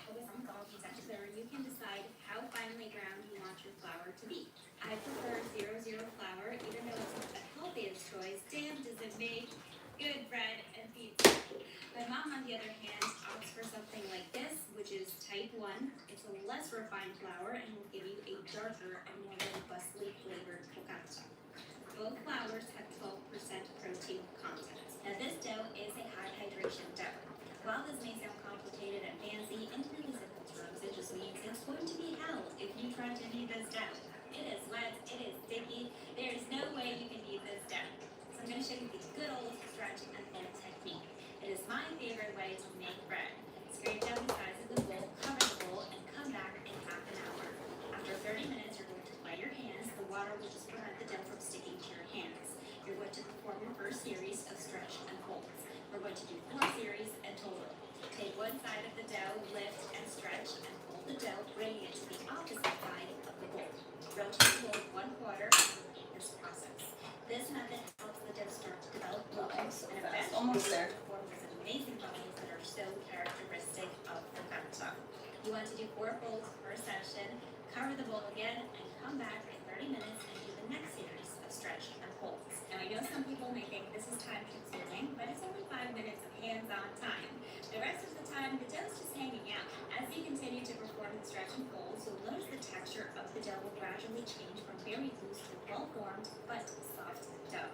You can decide how finely ground you want your flour to be. I prefer 0-0 flour, even though it's not the healthiest choice. Damn, does it make good bread and pizza. My mom, on the other hand, opts for something like this, which is type 1. It's a less refined flour and will give you a darker and more robustly flavored focaccia. Both flours have 12% protein content. Now this dough is a high hydration dough. While this may sound complicated and fancy, in really simple terms, it just means it's going to be hell if you try to knead this dough. It is wet, it is sticky, there is no way you can knead this dough. So I'm going to show you the good old stretch and fold technique. It is my favorite way to make bread. Scrape down the sides of the bowl, cover the bowl, and come back in half an hour. After 30 minutes, you're going to wet your hands. The water will just prevent the dough from sticking to your hands. You're going to perform your first series of stretch and folds. We're going to do 4 series in total. Take one side of the dough, lift and stretch, and fold the dough, bringing it to the opposite side of the bowl. Rotate the bowl 1/4 this process. This method helps the dough start to develop bubbles and eventually almost there. form those amazing bubbles that are so characteristic of focaccia. You want to do 4 folds per session, cover the bowl again, and come back in 30 minutes and do the next series of stretch and folds. Now I know some people may think this is time consuming, but it's only 5 minutes of hands-on time. The rest of the time, the dough's just hanging out. As you continue to perform the stretch and folds, you'll notice the texture of the dough will gradually change from very loose to well-formed, but soft dough.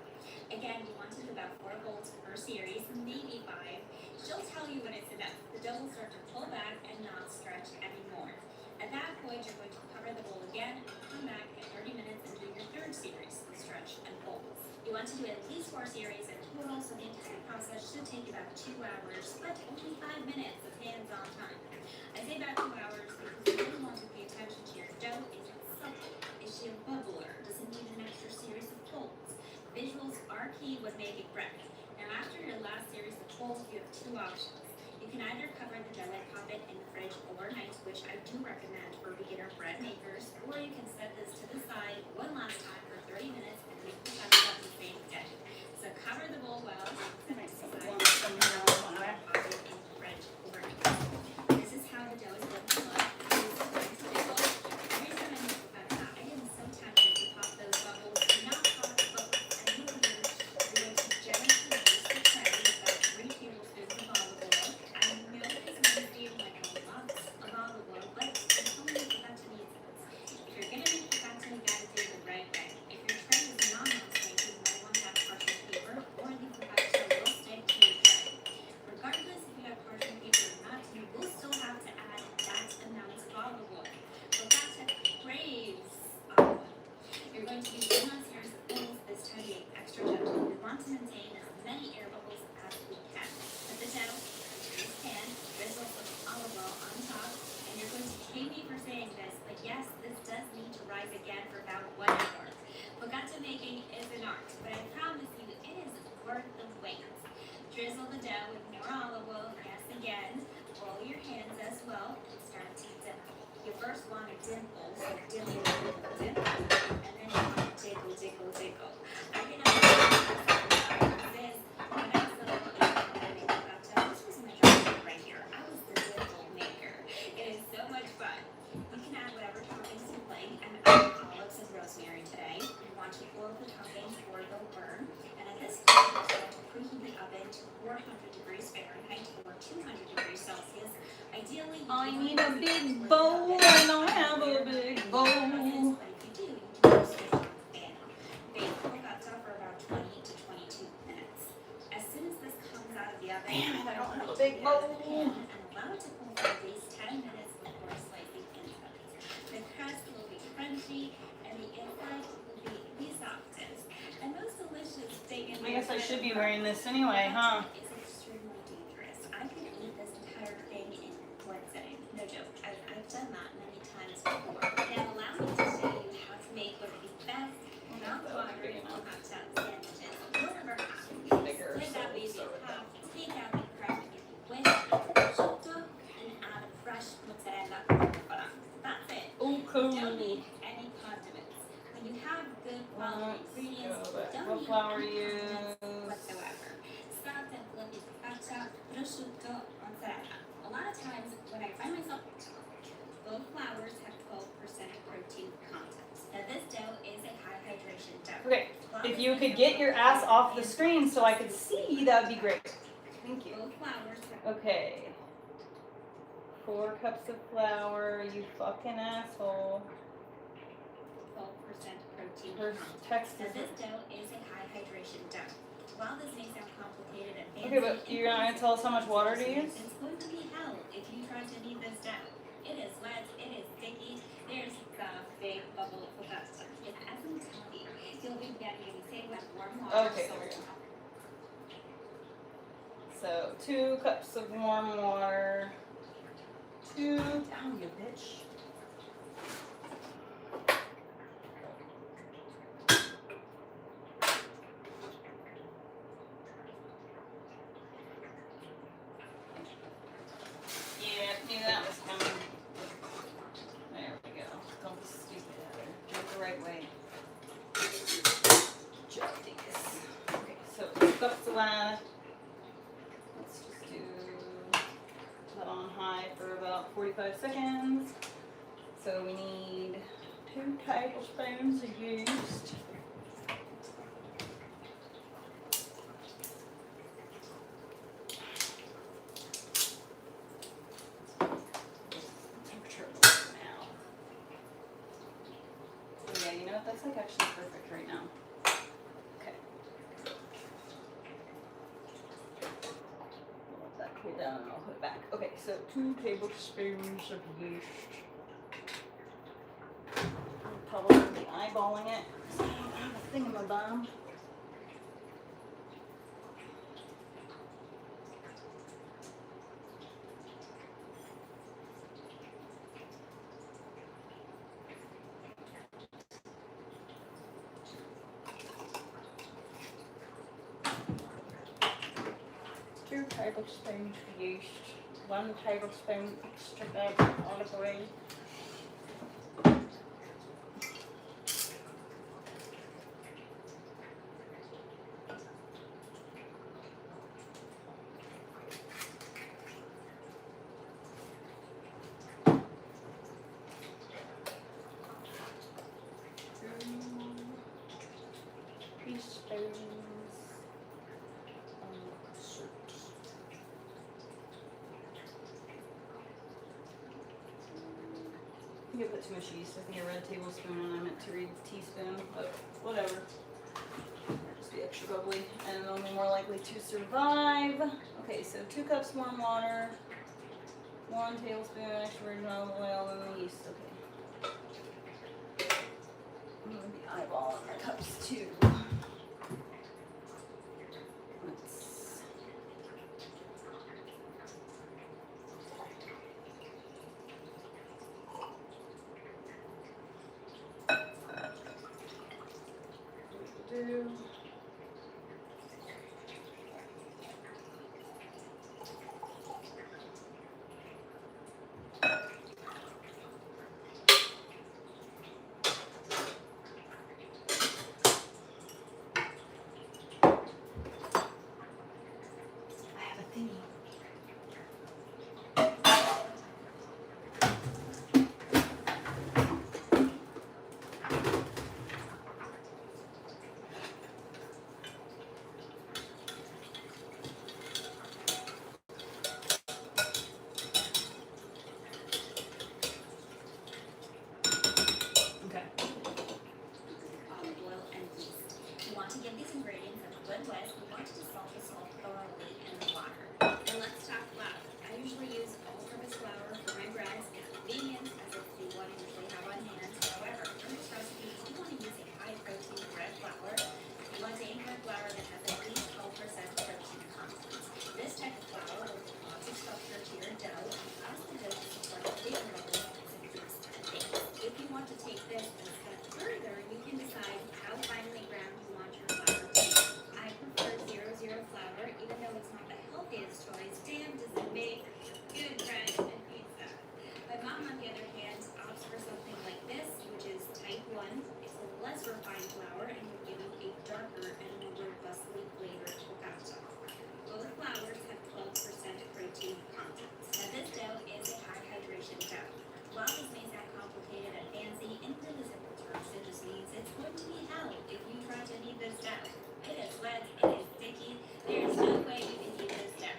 Again, you want to do about 4 folds per series, maybe 5. She'll tell you when it's enough. The dough will start to pull back and not stretch anymore. At that want to do at least 4 series in total, so the entire process should take about 2 hours, but only 5 minutes of hands-on time. I say about 2 hours because you really want to pay attention to your dough. Is it supple? Is she a bubbler? Does it need an extra series of folds? Visuals are key when making bread. Now after your last series of folds, you have 2 options. You can either cover the dough and pop it in the fridge overnight, which I do recommend for beginner bread makers, or you can set this to the side one last time for 30 minutes and make the dough the same day. So cover the bowl well, set it to the side, and then pop it in the fridge overnight. This is how the dough is going to look. Every time I make the feta, I am so tempted to pop those bubbles, not pop the bubbles. And you're going to gently use the tray with about 3 tablespoons of olive oil. I know this may seem like a lot of olive oil, but I'm telling you that to needs it. If you're going to make the feta, you gotta do it the right way. If your tray is not non-stick, you might want to have parchment paper, or the feta will stick to your tray. Regardless if you have parchment paper or not, you will still have to add that amount of olive oil. Feta craves olive oil. You're going to be doing on series of folds, this time being extra gentle. We want to maintain as many air bubbles as we can. Put the dough into this pan, drizzle some olive oil on top, and you're going to hate me for saying this, but yes, this does need to rise again for about 1 hour. Focaccia making is an art, but I promise you it is worth the wait. Drizzle the dough with more olive oil, yes again. Roll your hands as well and start to dip. You first want to dimple, so dimple, dimple, dimple, and then you want to jiggle, jiggle, jiggle. I can this, when I was little, this was my job right here. I was the dimple maker. It is so much fun. You can add whatever toppings you like. I'm adding olives and rosemary today. You want to oil the toppings or they'll burn. And at this point, preheat the oven to 400 degrees Fahrenheit or 200 degrees Celsius. Ideally, I need a big bowl. I don't have a big bowl. but if you do, you can switch on the fan. Bake focaccia for about 20 to 22 minutes. As soon as this comes out of the oven, Damn it, I don't have a put big it out of the bowl. pan and allow it to cool for at least 10 minutes before slicing into it. The crust will be crunchy and the inside will be the softest and most delicious bacon. I guess I should be wearing this anyway, huh? It's extremely dangerous. I could eat this entire thing in one sitting. No joke. I've done that many times before. Now allow me to show you how to make one of the best mouth-watering focaccia sandwiches you'll ever have. Split that baby in half, take out the crust with prosciutto, and add fresh mozzarella for That's it. Oh, Don't need any condiments. When you have good quality ingredients, don't What need flour any you condiments use? whatsoever. Salt and fluffy focaccia, prosciutto, mozzarella. A lot of times when I find myself, both flours have 12% protein content. Now this dough is a high hydration dough. Okay, if you could get your ass off the screen so I could see, that would be great. Thank you. Both flours have Okay. 4 cups of flour, you fucking asshole. 12% protein Her content. text Now is. this dough is a high hydration dough. While this may sound complicated and fancy, Okay, but you're not gonna tell us how much water to use? it's going to be hell if you try to knead this dough. It is wet, it is sticky, there's the big bubble of focaccia. It's as I'm telling you, you'll be getting the same with warm water. Okay, there we go. So 2 cups of warm water. 2. Down, you bitch. Yeah, knew that was coming. There we go. Don't be stupid, Heather. Do it the right way. Justice. Okay, so 2 cups of that. Let's just do that on high for about 45 seconds. So we need 2 tablespoons of yeast. Temperature now. Yeah, you know what? That's like actually perfect right now. Okay. Let that cool down and I'll put it back. Okay, so 2 tablespoons of yeast. I'm probably gonna be eyeballing it because I don't have a thing in my bum. tablespoons yeast, 1 tablespoon extra virgin olive oil. Teaspoons of salt. I think I put too much yeast. I think I read tablespoon and I meant to read teaspoon, but whatever. Just be extra bubbly and they'll be more likely to survive. Okay, so 2 cups warm water, 1 tablespoon extra virgin olive oil, and the yeast. Okay. I'm gonna be eyeballing my cups too. Do. I have a thingy. Okay. Olive oil and yeast. You want to give these ingredients a good whisk. You want to dissolve the salt thoroughly in the water. And let's talk flour. I usually use all-purpose flour for my breads. It's convenient as it's the one I usually have on hand. However, for this recipe, you want to use a high-protein bread flour. You want to aim for a flour that has at least 12% protein content. This type of flour will give lots of structure to your dough and allows the dough to support the flavor levels as it keeps cooking. If you want to take this a step further, you can decide how finely ground you want your flour to be. I prefer 00 flour, even though it's not the healthiest choice. Damn, does it make good bread and pizza. My mom, on the other hand, opts for something like this, which is type 1. It's a less refined flour and will give you a darker and more robustly flavored focaccia. Both flours have 12% protein content. Now this dough is a high hydration dough. While this may sound complicated and fancy, in really simple terms, it just means it's going to be hell if you try to knead this dough. It is wet, it is sticky, there is no way you can knead this dough.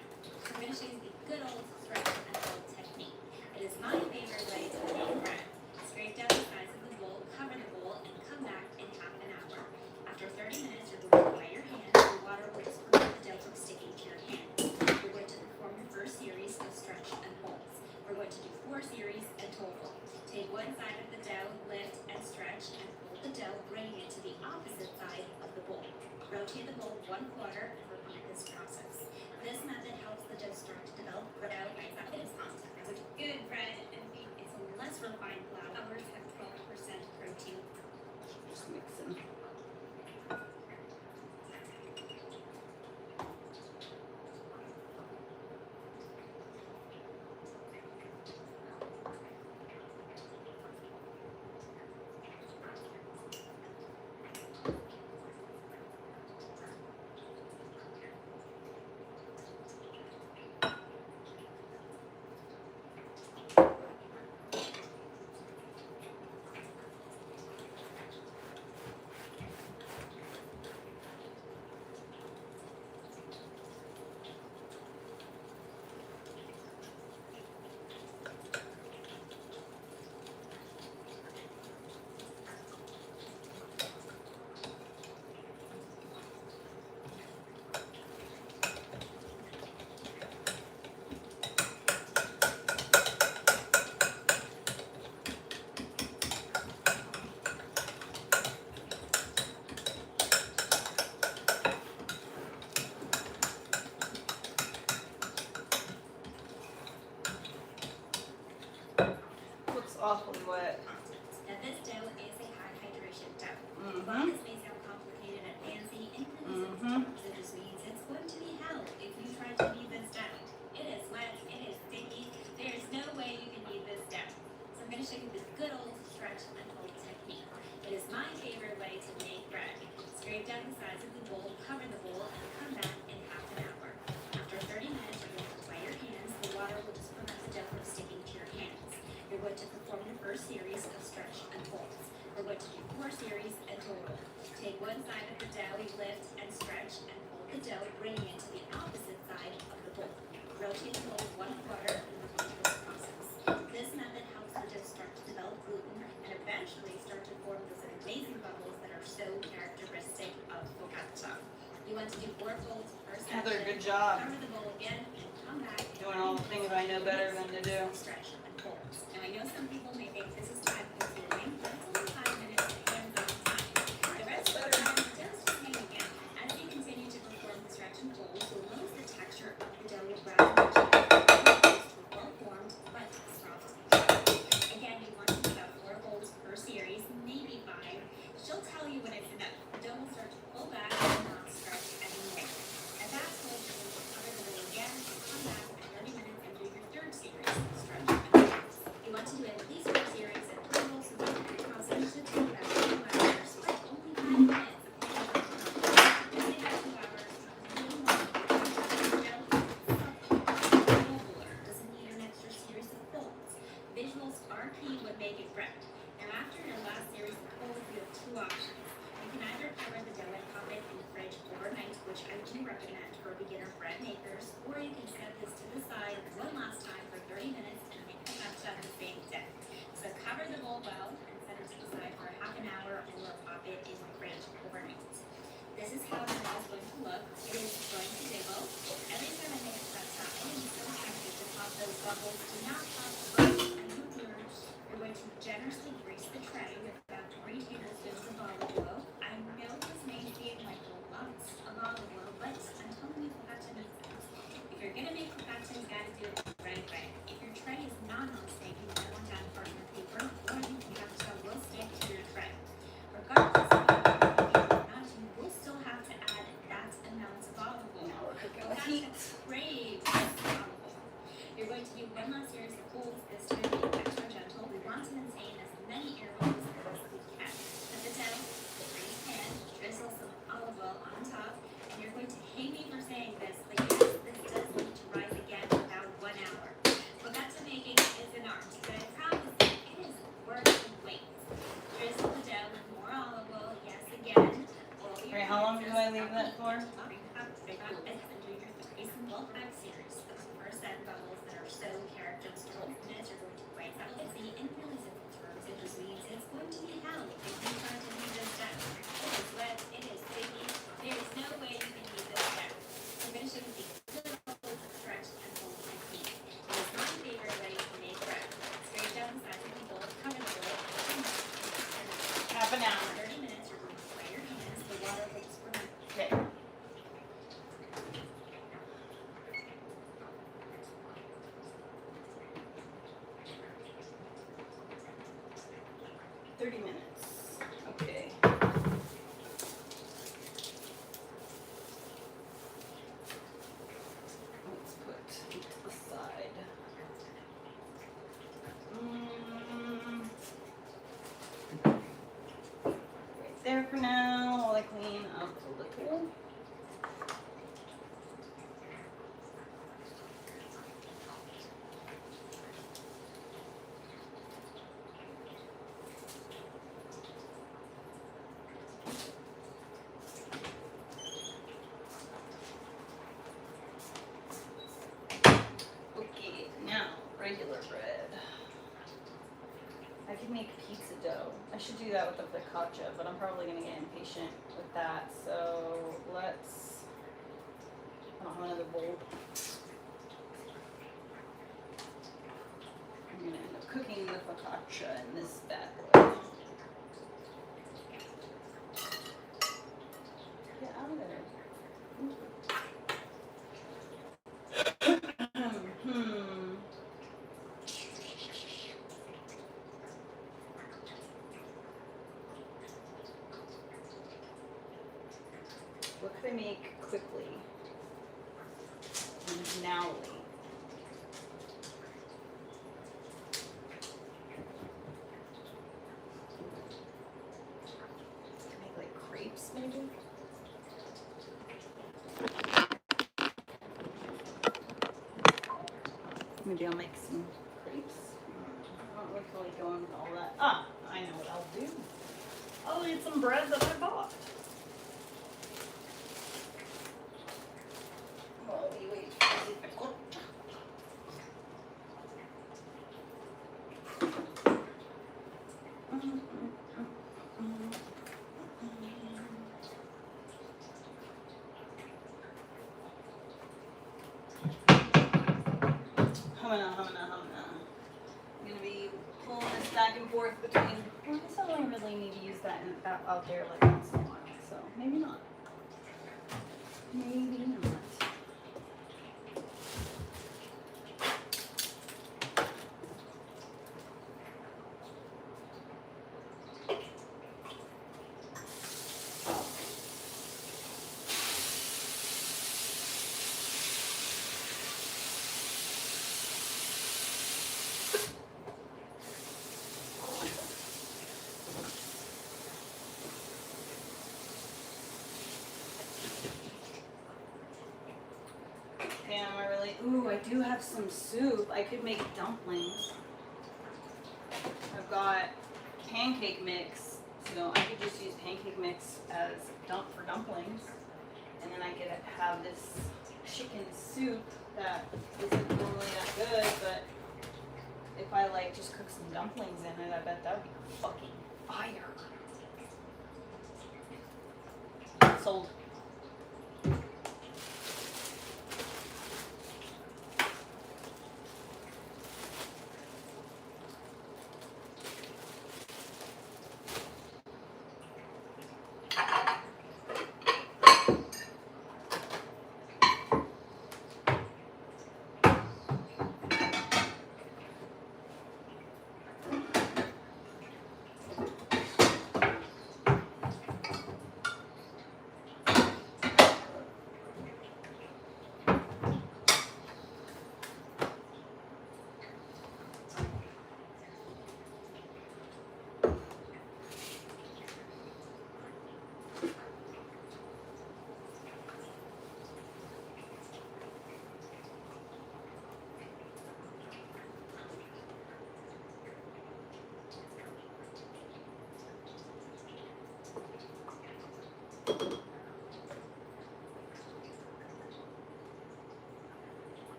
We're going to use the good old stretch and fold technique. It is my favorite way to make bread. Scrape down the sides of the bowl, cover the bowl, and come back in half an hour. After 30 minutes, you're going to dry your hands. The water will just prevent the dough from sticking to your hands. You're going to perform your first series of stretch and folds. We're going to do 4 series in total. Take one side of the dough, lift and stretch, and fold the dough, bringing it to the opposite side of the bowl. Rotate the bowl 1/4 and repeat this process. This method helps the dough start to develop dough that is content. So good bread and wheat is a less refined flour. Ours have 12% protein. Just mix them. Looks awfully wet. Now this dough is a high hydration dough. Mm-hmm. While this may sound complicated and fancy, in really simple terms, it just means it's going to be hell if you try to knead this going to perform the first series of stretch and folds. We're going to do 4 series in total. Take one side of the dough, lift and stretch and fold the dough, bringing it to the opposite side of the bowl. Rotate the mold 1/4 and repeat this process. This method helps the dough start to develop gluten and eventually start to form those amazing bubbles that are so characteristic of focaccia. You want to do 4 folds per section. Heather, good job. Cover the bowl again and come back. Doing all the things I know better than to do. Stretch and folds. Now I know some people may think this is time consuming, but it's only 5 minutes of hands-on time. The rest of the time, just hang again. As you continue to perform the stretch and folds, you'll notice the texture of the dough will gradually change. Well formed, but soft. Again, you want to do about 4 folds per series, maybe 5. She'll tell you when it's enough. The dough will start to pull back and not stretch anymore. At that point, you will cover the dough again, come back at 30 minutes and do your 3rd series, stretch and folds. You want to do at least 4 series in total, so that your process should take about 2 hours, but only 5 minutes. Just take about 2 hours, a little more. Doesn't need an extra series of folds. Visuals are key when making bread. Now after your last series of folds, you have 2 options. You can either cover the dough and pop it in the fridge overnight, which I do recommend for beginner bread makers, or you can set this to the side one last time for 30 minutes and make focaccia the same day. So cover the bowl well and set it to the side for half an hour or pop it in the fridge overnight. This is how the dough is going to look. It is going to jiggle. Every time I make focaccia, I am so tempted to pop those bubbles. Do not pop the bubbles. I know yours. You're going to generously grease the tray with about 3 tablespoons of olive oil. I know this may seem like lots of olive oil, but I'm telling you focaccia needs sense. If you're gonna make focaccia, you gotta do it the right way. If your tray is not non-stick, you might want to add parchment paper, or you can have the will stick to your tray. Regardless of how you make it or not, you will still have to add that amount of olive oil. Now we're cooking with heat. Craves olive oil. You're going to do one last series of folds, this time being extra gentle. We want to maintain as many air bubbles as we can. Put the dough, grease pan, drizzle some olive oil on top, and you're going to hate me for saying this, but yes, this does need to rise again for about 1 hour. Focaccia making is an art, but I promise you, it is worth the wait. Drizzle the dough with more olive oil, yes again. Wait, how long do I leave that for? Big on bits and do your 3 simple 5 series. Those first set bubbles that are so characteristic of this, you're going to write that with the in really simple terms. It just means it's going to be hell if you try to leave this down. It is wet, it is sticky, there is no way you can leave this down. So finishing with the good old stretch and fold technique. It is my favorite way to make bread. Straight down the sides of the bowl, cover the bowl, Half an hour. 30 minutes, you're going to dry your hands, the water will just run. Okay. Okay. Let's put it to the side. Right there for now while I clean up a little. Okay, now regular bread. I could make pizza dough. I should do that with the focaccia, but I'm probably gonna get impatient with that. So let's. I don't have another bowl. I'm gonna end up cooking the focaccia in this bad boy. Get out of there. What could I make quickly and nowly? Make like crepes maybe? Maybe I'll make some crepes. I don't really feel like going with all that. Ah, I know what I'll do. I'll eat some bread that I bought. While we wait for the pickle. Humana. I'm gonna be pulling this back and forth between. Well, I guess I don't really need to use that out there like once in a while, so maybe not. Maybe not. Damn, I really. Ooh, I do have some soup. I could make dumplings. I've got pancake mix, so I could just use pancake mix as for dumplings, and then I could have this chicken soup that isn't normally that good, but if I like just cook some dumplings in it, I bet that would be fucking fire. Sold.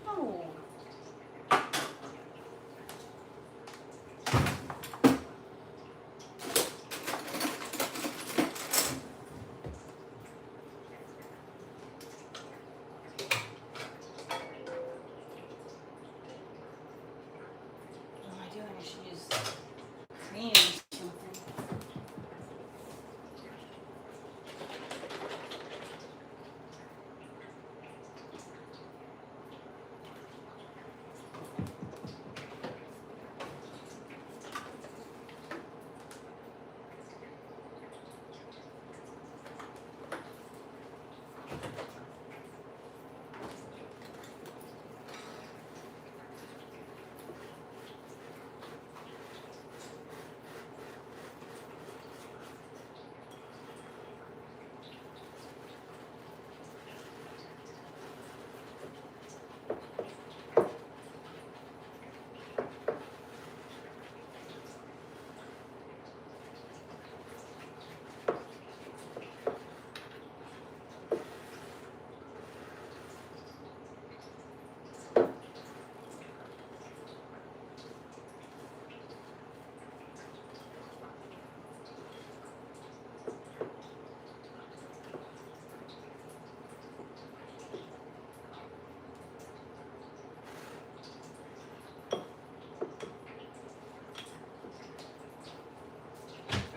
No. What am I doing? I should use cream or something.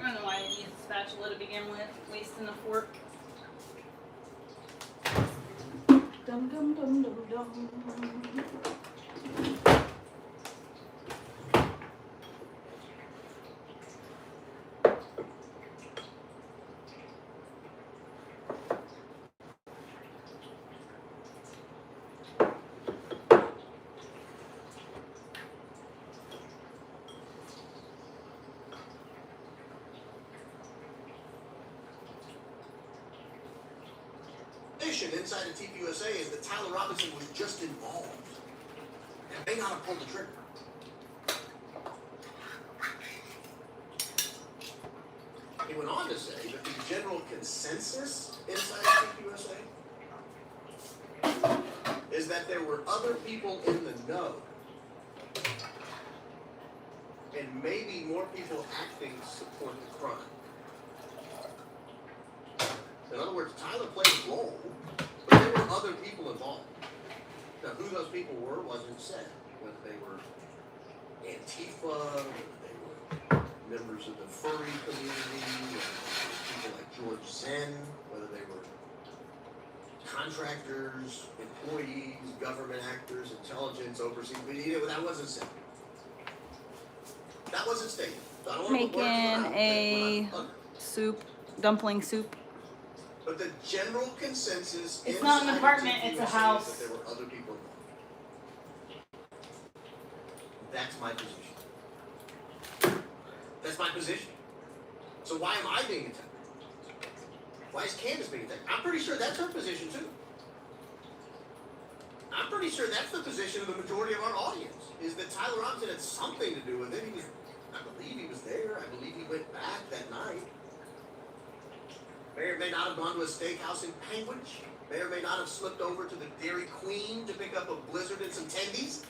I don't know why I didn't use the spatula to begin with, wasting the fork. Dum dum dum dum dum. This suspicion inside of TPUSA is that Tyler Robinson was just involved and may not have pulled the trigger. He went on to say that the general consensus inside of TPUSA is that there were other people in the know, and maybe more people acting to support the crime. In other words, Tyler played a role, but there were other people involved. Now, who those people were wasn't said. Whether they were Antifa, whether they were members of the furry community, whether they were people like George Zen, whether they were contractors, employees, government actors, intelligence, overseas, that wasn't said. That wasn't stated. So I don't want to put words in Making my mouth, a we're not soup, dumpling soup. But the general consensus It's not an inside of apartment, TPUSA it's a is house. that there were other people involved. That's my position. That's my position. So why am I being attacked? Why is Candace being attacked? I'm pretty sure that's her position too. I'm pretty sure that's the position of the majority of our audience, is that Tyler Robinson had something to do with it. I believe he was there. I believe he went back that night. May or may not have gone to a steakhouse in Penguich. May or may not have slipped over to the Dairy Queen to pick up a Blizzard and some tendies.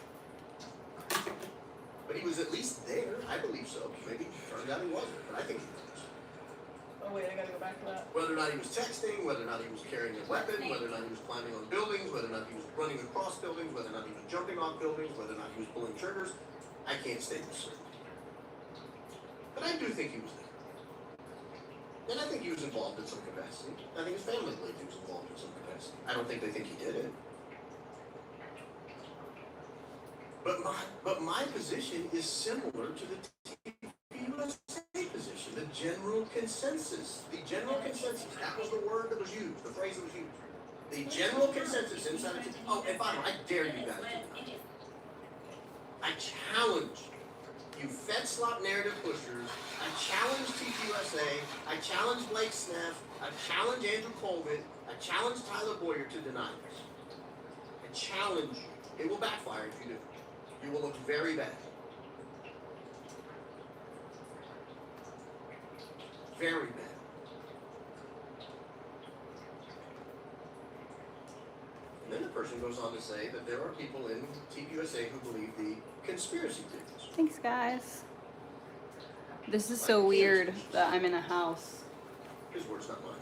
But he was at least there. I believe so. Maybe it turned out he wasn't, but I think he was. Oh wait, I gotta go back to that. Whether or not he was texting, whether or not he was carrying a weapon, whether or not he was climbing on buildings, whether or not he was running across buildings, whether or not he was jumping off buildings, whether or not he was pulling triggers, I can't state with certainty. But I do think he was there. And I think he was involved in some capacity. I think his family believed he was involved in some capacity. I don't think they think he did it. But my position is similar to the TPUSA position, the general consensus. The general consensus, that was the word that was used, the phrase that was used. The general consensus inside of TPUSA. Oh, and by the way, I dare you guys to do that. I challenge you Fed slop narrative pushers. I challenge TPUSA. I challenge Blake Sneff. I challenge Andrew Colvin. I challenge Tyler Boyer to deny this. I challenge you. It will backfire if you do. You will look very bad. Very bad. And then the person goes on to say that there are people in TPUSA who believe the conspiracy theories. Thanks, guys. This is so weird that I'm in a house. His words, not mine.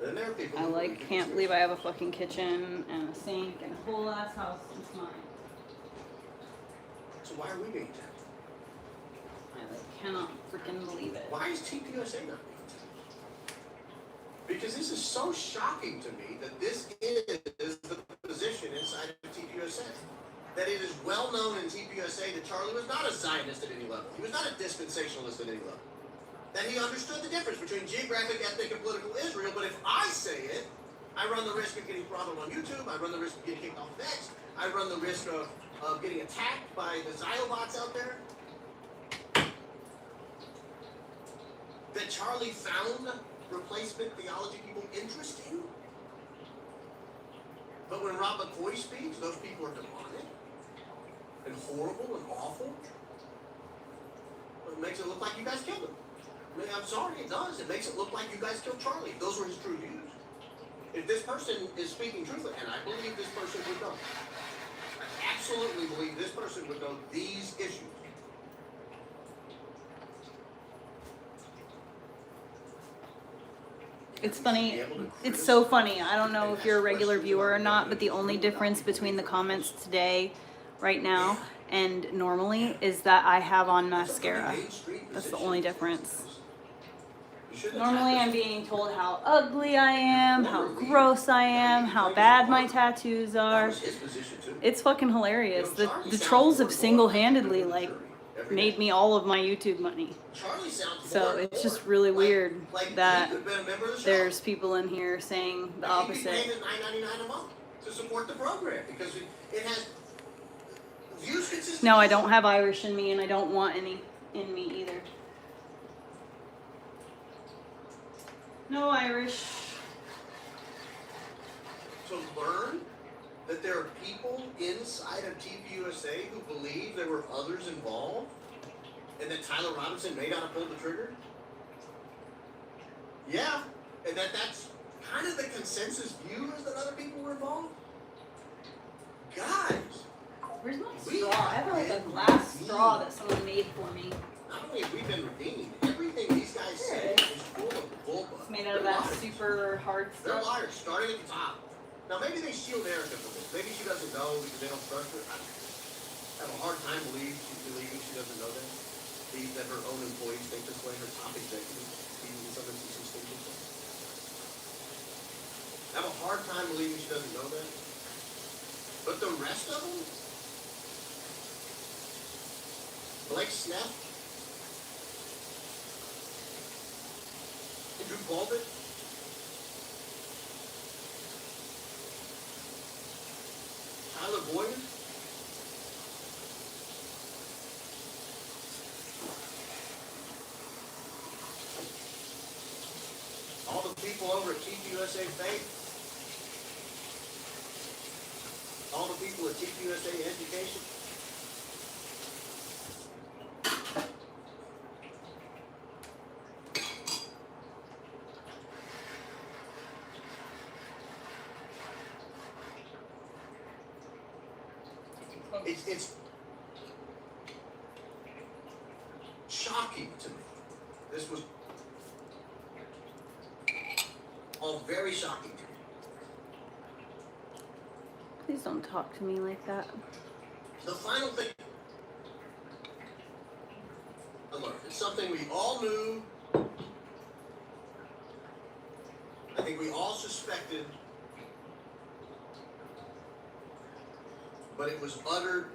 Then there are people I who like can't believe I have a fucking kitchen and a sink and a whole ass house. It's mine. So why are we being attacked? I cannot freaking believe it. Why is TPUSA not being attacked? Because this is so shocking to me that this is the position inside of TPUSA. That it is well known in TPUSA that Charlie was not a Zionist at any level. He was not a dispensationalist at any level. That he understood the difference between geographic, ethnic, and political Israel, but if I say it, I run the risk of getting throttled on YouTube, I run the risk of getting kicked off of X, I run the risk of getting attacked by the Ziobots out there. That Charlie found replacement theology people interesting. But when Rob McCoy speaks, those people are demonic and horrible and awful. It makes it look like you guys killed him. I mean, I'm sorry, it does. It makes it look like you guys killed Charlie. If those were his true views. If this person is speaking truthfully, and I believe this person would know, I absolutely believe this person would know these issues. It's funny. It's so funny. I don't know if you're a regular viewer or not, but the only difference between the comments today, right now, and normally is that I have on mascara. That's the only difference. Normally I'm being told how ugly I am, how gross I am, how bad my tattoos are. It's fucking hilarious. The trolls have single-handedly, like, made me all of my YouTube money. So it's just really weird that there's people in here saying the opposite. $9.99 a month to support the program because it has views consistently. No, I don't have Irish in me, and I don't want any in me either. No Irish. to learn that there are people inside of TPUSA who believe there were others involved and that Tyler Robinson may not have pulled the trigger? Yeah, and that's kind of the consensus view is that other people were involved? Guys, Where's my we straw? I have like a have glass been straw that someone made for me. not only have we been redeemed, everything these guys say is full of bullshit. It's made out of that super hard They're stuff. liars, starting at the top. Now maybe they shield Erica from this. Maybe she doesn't know because they don't trust her. I have a hard time believing she doesn't know that. That her own employees think this way, her top executives, even some instances think this way. I have a hard time believing she doesn't know that. But the rest of them, Blake Sneff, Andrew Baldwin, Tyler Boyd, all the people over at TPUSA Faith, all the people at TPUSA Education. It's shocking to me. This was all very shocking to me. Please don't talk to me like that. The final thing I learned is something we all knew. I think we all suspected, but it was uttered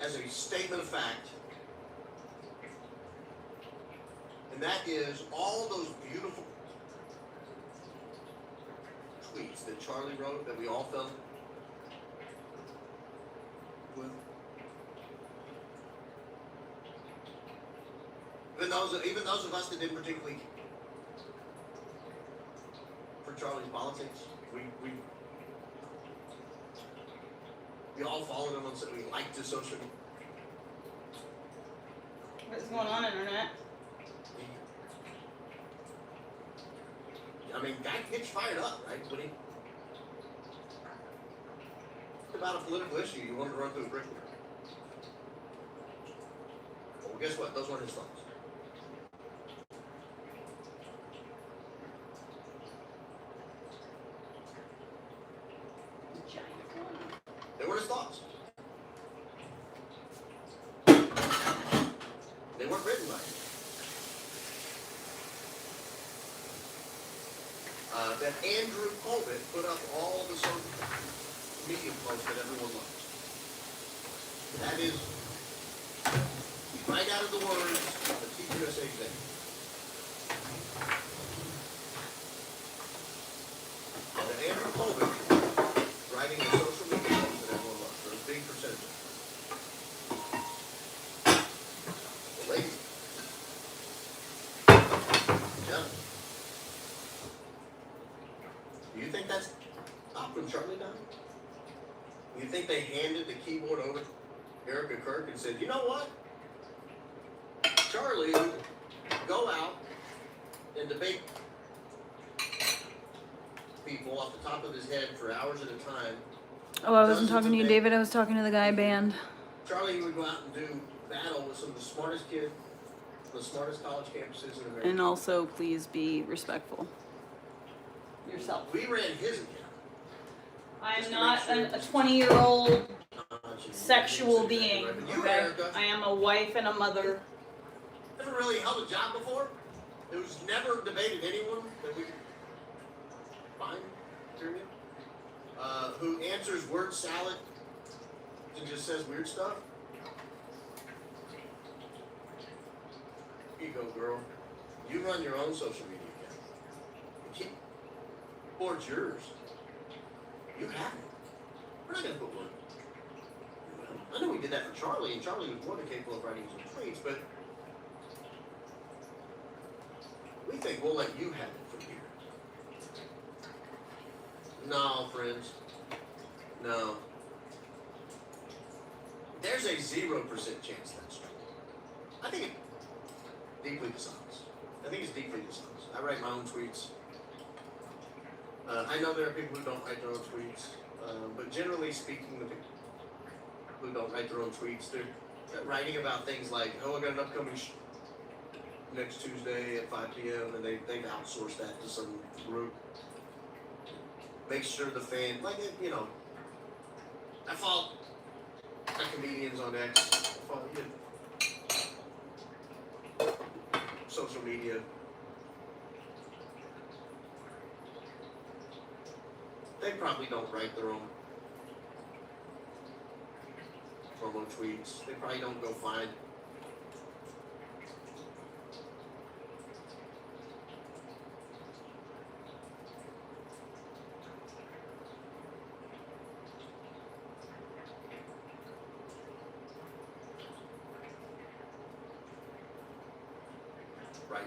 as a statement of fact. And that is all those beautiful tweets that Charlie wrote that we all felt with. Even those of us that didn't particularly for Charlie's politics, we all followed him on so we liked his social media. What's going on, internet? I mean, guy gets fired up, right? When he about a political issue, you wanted to run through a brick wall. Well, guess what? Those weren't his thoughts. They weren't his thoughts. They weren't written by him. That Andrew Colvin put up all the social media posts that everyone loves. That is right out of the words of the TPUSA executive. That Andrew Colvin writing a social media post that everyone loves. There's a big percentage of it. Well, ladies, gentlemen, do you think that's up when Charlie died? You think they handed the keyboard over to Erica Kirk and said, you know what? Charlie would go out and debate people off the top of his head for hours at a time. Oh, I wasn't talking to you, David. I was talking to the guy band. Charlie would go out and do battle with some of the smartest kids, the smartest college campuses in America. And also, please be respectful. Yourself. We ran his account. I am not a 20-year-old sexual being, okay? I am a wife and a mother. Never really held a job before. It was never debated anyone that we could find, period. Who answers word salad and just says weird stuff. Here you go, girl. You run your own social media account. The keyboard's yours. You have it. We're not going to put one. I know we did that for Charlie, and Charlie was more than capable of writing some tweets, but we think we'll let you have it from here. No, friends. No. There's a 0% chance that's true. I think it's deeply dishonest. I think it's deeply dishonest. I write my own tweets. I know there are people who don't write their own tweets, but generally speaking, the people who don't write their own tweets, they're writing about things like, oh, I got an upcoming next Tuesday at 5 p.m. and they've outsourced that to some group. Make sure the fan, like, you know, I follow my comedians on X, I follow, you know, social media. They probably don't write their own tweets. They probably don't go find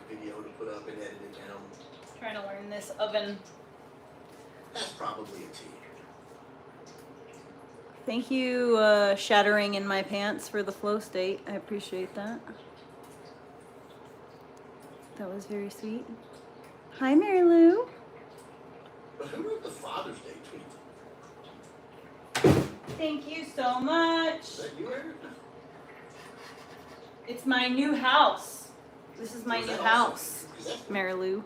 video to put up and edit it down. Trying to learn this oven. That's probably a T. Thank you, shattering in my pants for the flow state. I appreciate that. That was very sweet. Hi, Mary Lou. But who wrote the Father's Day tweet? Thank you so much. Is that you, Eric? It's my new house. This is my new house, Mary Lou.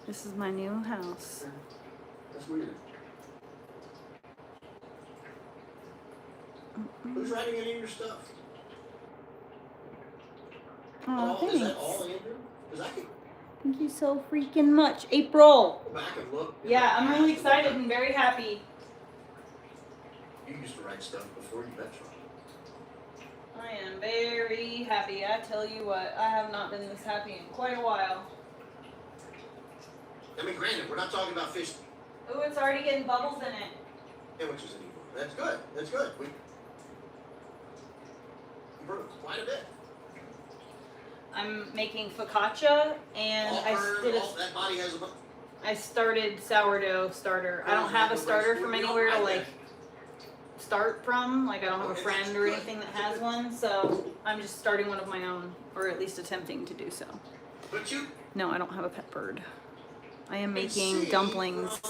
This is my new house. That's weird. Who's writing any of your stuff? Oh, Is that thanks. all Andrew? Because I could Thank you so freaking much. April. go back and look. Yeah, I'm really excited and very happy. You used to write stuff before you met Trump. I am very happy. I tell you what, I have not been this happy in quite a while. I mean, granted, we're not talking about fish. Oh, it's already getting bubbles in it. Yeah, which isn't evil. That's good. That's good. We improved quite a bit. I'm making focaccia and That body has a. I started sourdough starter. I don't have a starter from anywhere to like start from. Like I don't have a friend or anything that has one, so I'm just starting one of my own, or at least attempting to do so. But you. No, I don't have a pet bird. I am making dumplings.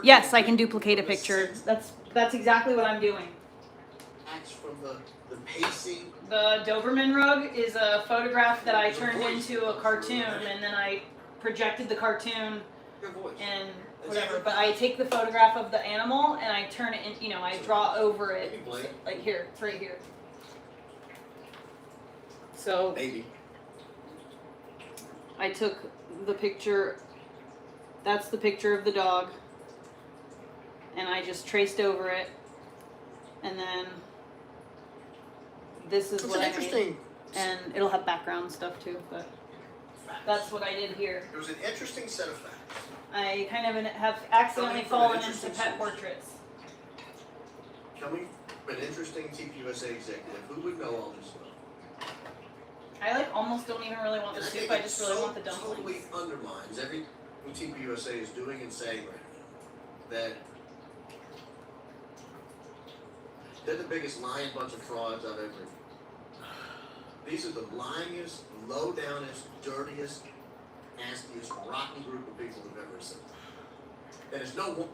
Yes, I can duplicate a picture. That's exactly what I'm doing. From the pacing. The Doberman rug is a photograph that I turned into a cartoon, and then I projected the cartoon and whatever. But I take the photograph of the animal and I turn it in, you know, I draw over it. Like here, it's right here. So Maybe. I took the picture, that's the picture of the dog, and I just traced over it, and then this is what I made. And it'll have background stuff too, but that's what I did here. It was an interesting set of facts. I kind of have accidentally fallen into pet portraits. Coming from an interesting TPUSA executive, who would know all this stuff? I like almost don't even really want the soup, I just really want the dumplings. Totally undermines everything TPUSA is doing and saying right now. That they're the biggest lying bunch of frauds I've ever. These are the lyingest, low downest, dirtiest, nastiest, rotten group of people I've ever seen. And it's no wonder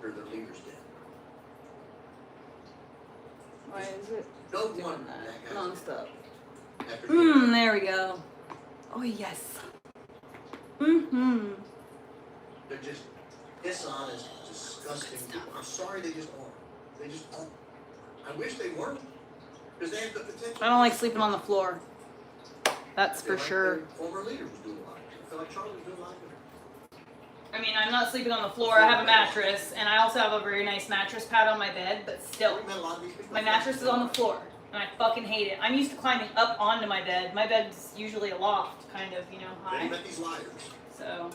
their leaders dead. Why is it No doing wonder that that guy's non-stop? after There we go. Oh yes. Mm-hmm. They're just dishonest, disgusting people. I'm sorry they just are. They just are. I wish they weren't. Because they have the potential. I don't like sleeping on the floor. That's for sure. Their former leader was doing a lot. I feel like Charlie was doing a lot better. I mean, I'm not sleeping on the floor. I have a mattress, and I also have a very nice mattress pad on my bed, but still, We met a lot of these people. my mattress is on the floor, and I fucking hate it. I'm used to climbing up onto my bed. My bed's usually a loft, kind of, you know, Then high. you met these liars. So,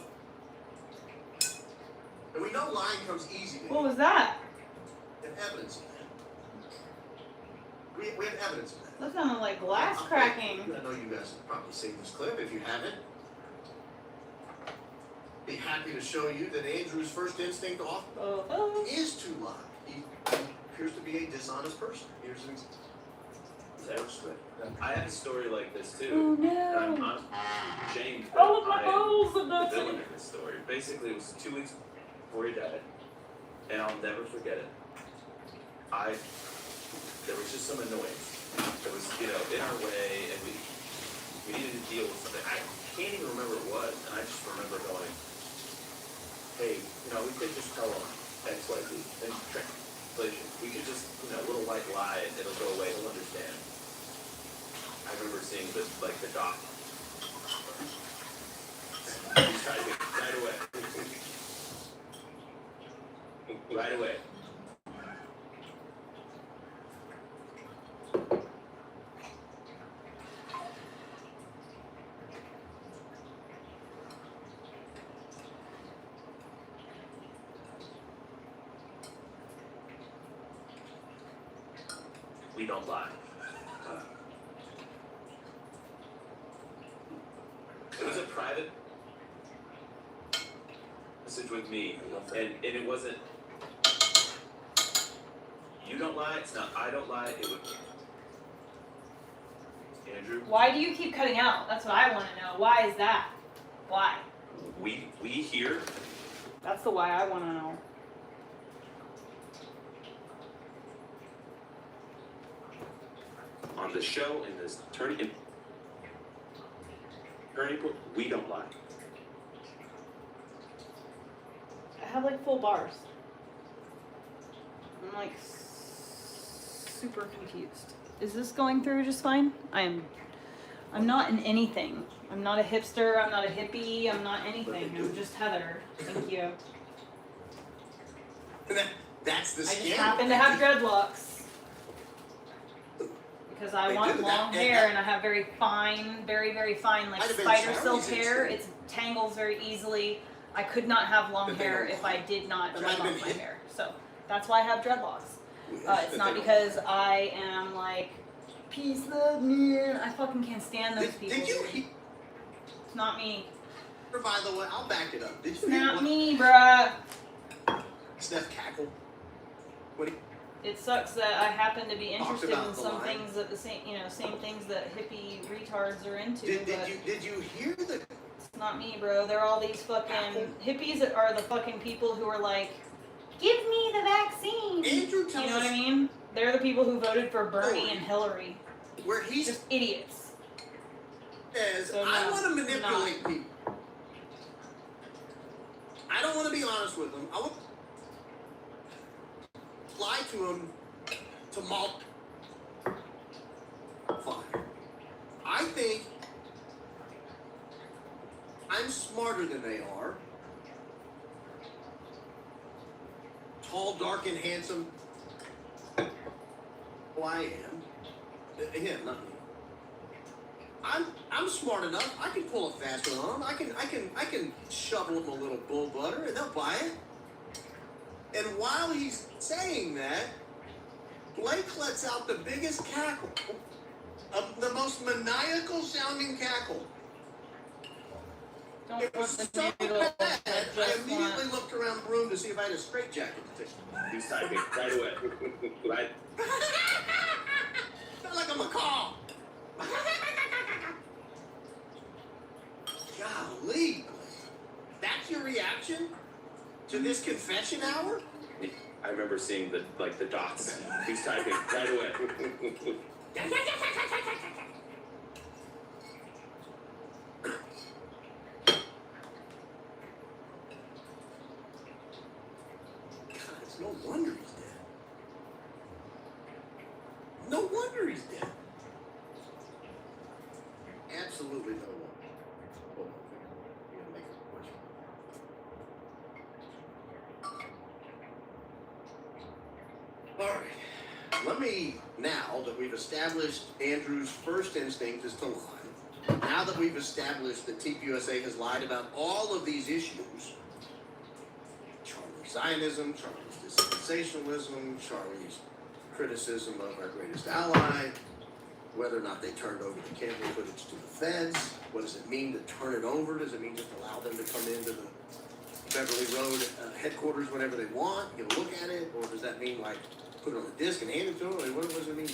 And we know lying comes easy to what was that? We have evidence of that. We have evidence of that. That sounded like glass cracking. I know you guys have probably seen this clip. If you haven't, be happy to show you that Andrew's first instinct is to lie. He appears to be a dishonest person. Here's an I have a story like this too. Oh And I'm no. ashamed that All of my I balls are am the melting. villain in this story. Basically, it was 2 weeks before he died, and I'll never forget it. There was just some annoyance. It was, in our way, and we needed to deal with something. I can't even remember what it was, and I just remember going, hey, we could just tell them X, Y, Z. And translation, we could just, a little white lie, and it'll go away, he'll understand. I remember seeing the doc. He's typing right away. Right away. We don't lie. It was a private message with me, and it wasn't, you don't lie, it's not I don't lie, it would, Andrew, Why do you keep cutting out? That's what I want to know. Why is that? Why? we here, That's the why I want to know. on the show, in this turning point, we don't lie. I have like full bars. I'm like super confused. Is this going through just fine? I'm not in anything. I'm not a hipster, I'm not a hippie, I'm not anything. I'm just Heather. Thank you. That's the I scam. just happen to have dreadlocks. Because I want long hair and I have very fine, very, very fine, like spider silk hair. It tangles very easily. I could not have long hair if I did not dreadlock my hair. So that's why I have dreadlocks. It's not because I am like, peace, love, man. I fucking can't stand those people. Did you hear? It's not me. By the way, I'll back it up. Did you It's hear not what me, bruh. Steph cackled? What It sucks that I happen to be interested about in the some line. things that same things that hippie retards are into. did but you hear the? it's not me, bro. They're all these fucking hippies that are the fucking people who are like, give me the vaccine. Andrew tells You know what us I mean? They're the people who voted for Bernie and Hillary. where he Just idiots. says, So I no, want to I'm manipulate people. I don't want to be honest with them. I want to lie to them to multiply. I think I'm smarter than they are. Tall, dark, and handsome. Oh, I am. Again, not me. I'm smart enough. I can pull a fast one on them. I can shovel them a little bull butter, and they'll buy it. And while he's saying that, Blake lets out the biggest cackle, the most maniacal sounding cackle. Don't It was want so the noodle. bad, I Just immediately want... looked around the room to see if I had a straitjacket to take. He's typing right away. Right. Felt like a macaw. Golly, that's your reaction to this confession hour? I remember seeing the dots. He's typing right away. God, it's no wonder he's dead. No wonder he's dead. Absolutely no wonder. Hold on, you gotta make a question. All right. Let me, now that we've established Andrew's first instinct is to lie, now that we've established that TPUSA has lied about all of these issues, Charlie's Zionism, Charlie's dispensationalism, Charlie's criticism of our greatest ally, whether or not they turned over the camera footage to the feds. What does it mean to turn it over? Does it mean just allow them to come into the Beverly Road headquarters whenever they want, get a look at it? Or does that mean like put it on a disc and hand it to them? Like, what does it mean?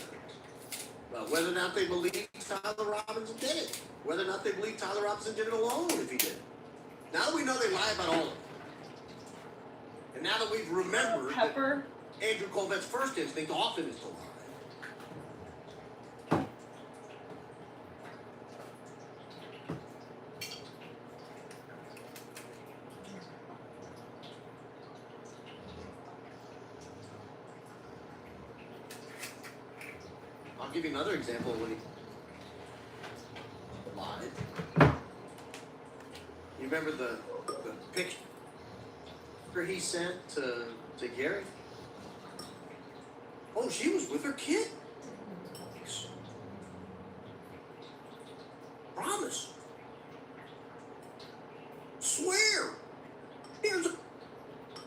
Whether or not they believe Tyler Robinson did it. Whether or not they believe Tyler Robinson did it alone if he did. Now that we know they lie about all of it. And now that we've remembered Pepper. that Andrew Colvette's first instinct often is to lie. I'll give you another example of when he lied. You remember the picture he sent to Gary? Oh, she was with her kid. Promise. Swear. Here's a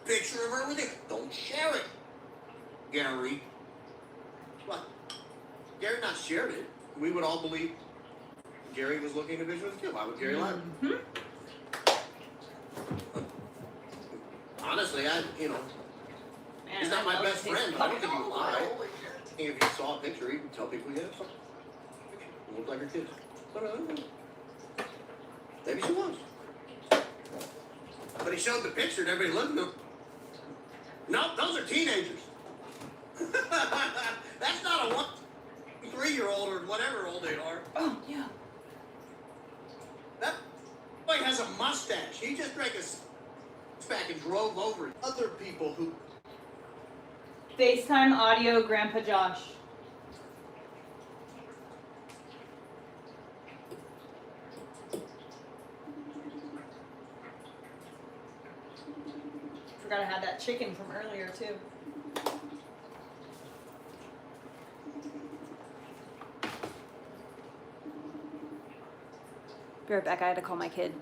picture of her with it. Don't share it, Gary. What? Gary not shared it. We would all believe Gary was looking at a picture with his kid. Why would Gary lie? Mhm. Honestly, he's Man, not I my love best his friend. I don't think he puppy. would lie. If you saw a picture, he would tell people, yeah, it's it looked like her kids. Maybe she was. But he showed the picture and everybody looked at him. No, those are teenagers. That's not a 3-year-old or whatever old they are. Oh, yeah. That boy has a mustache. He just drank a back and drove over other people who. FaceTime audio, Grandpa Josh. Forgot I had that chicken from earlier too. Be right back, I had to call my kid.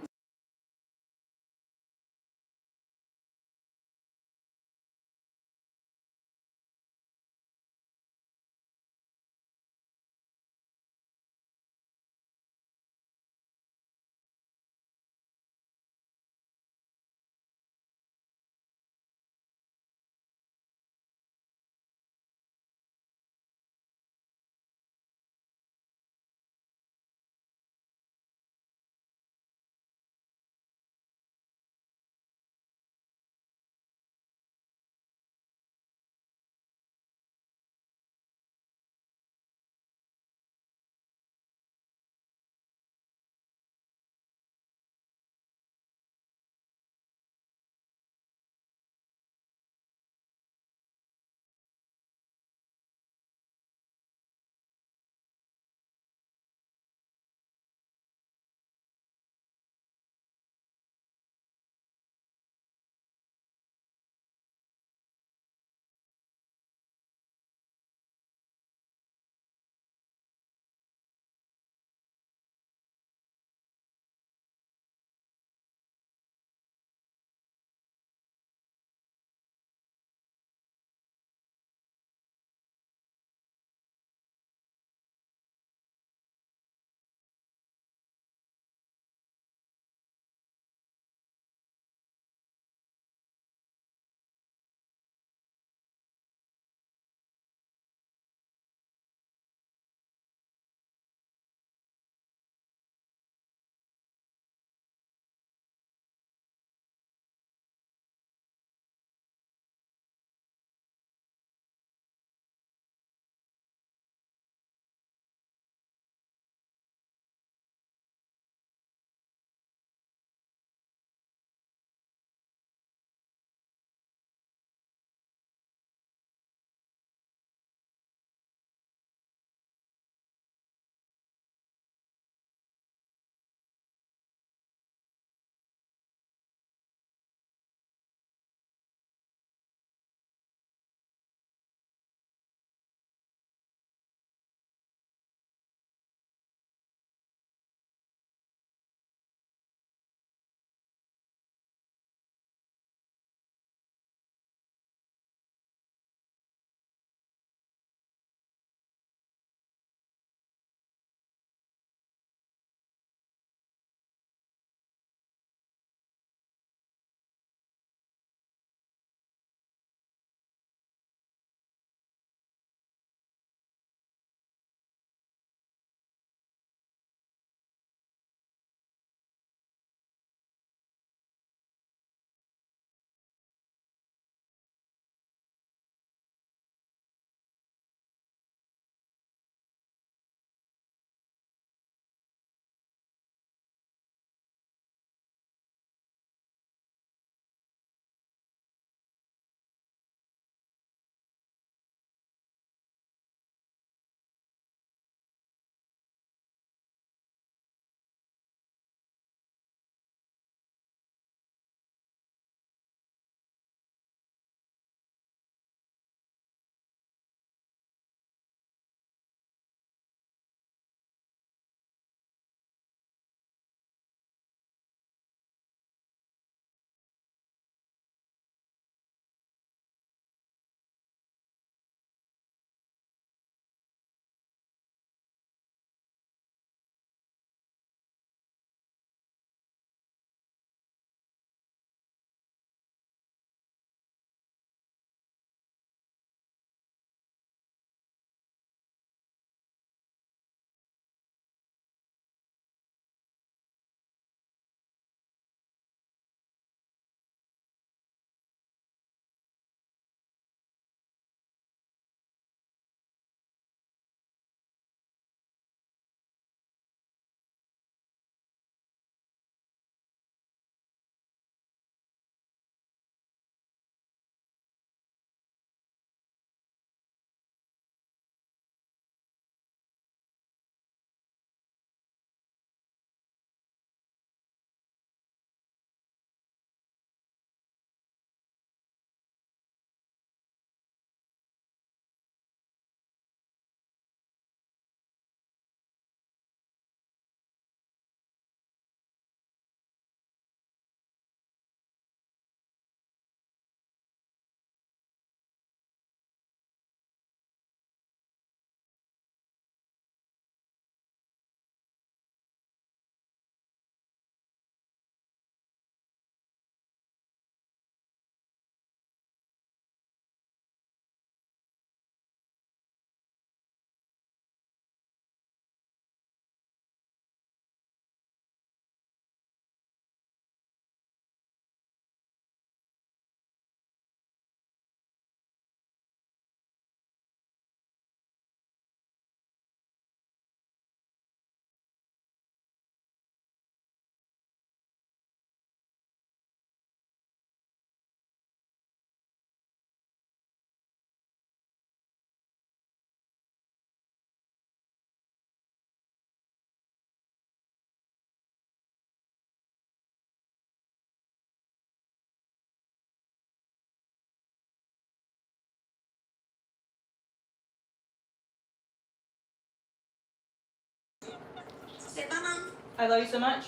I love you so much.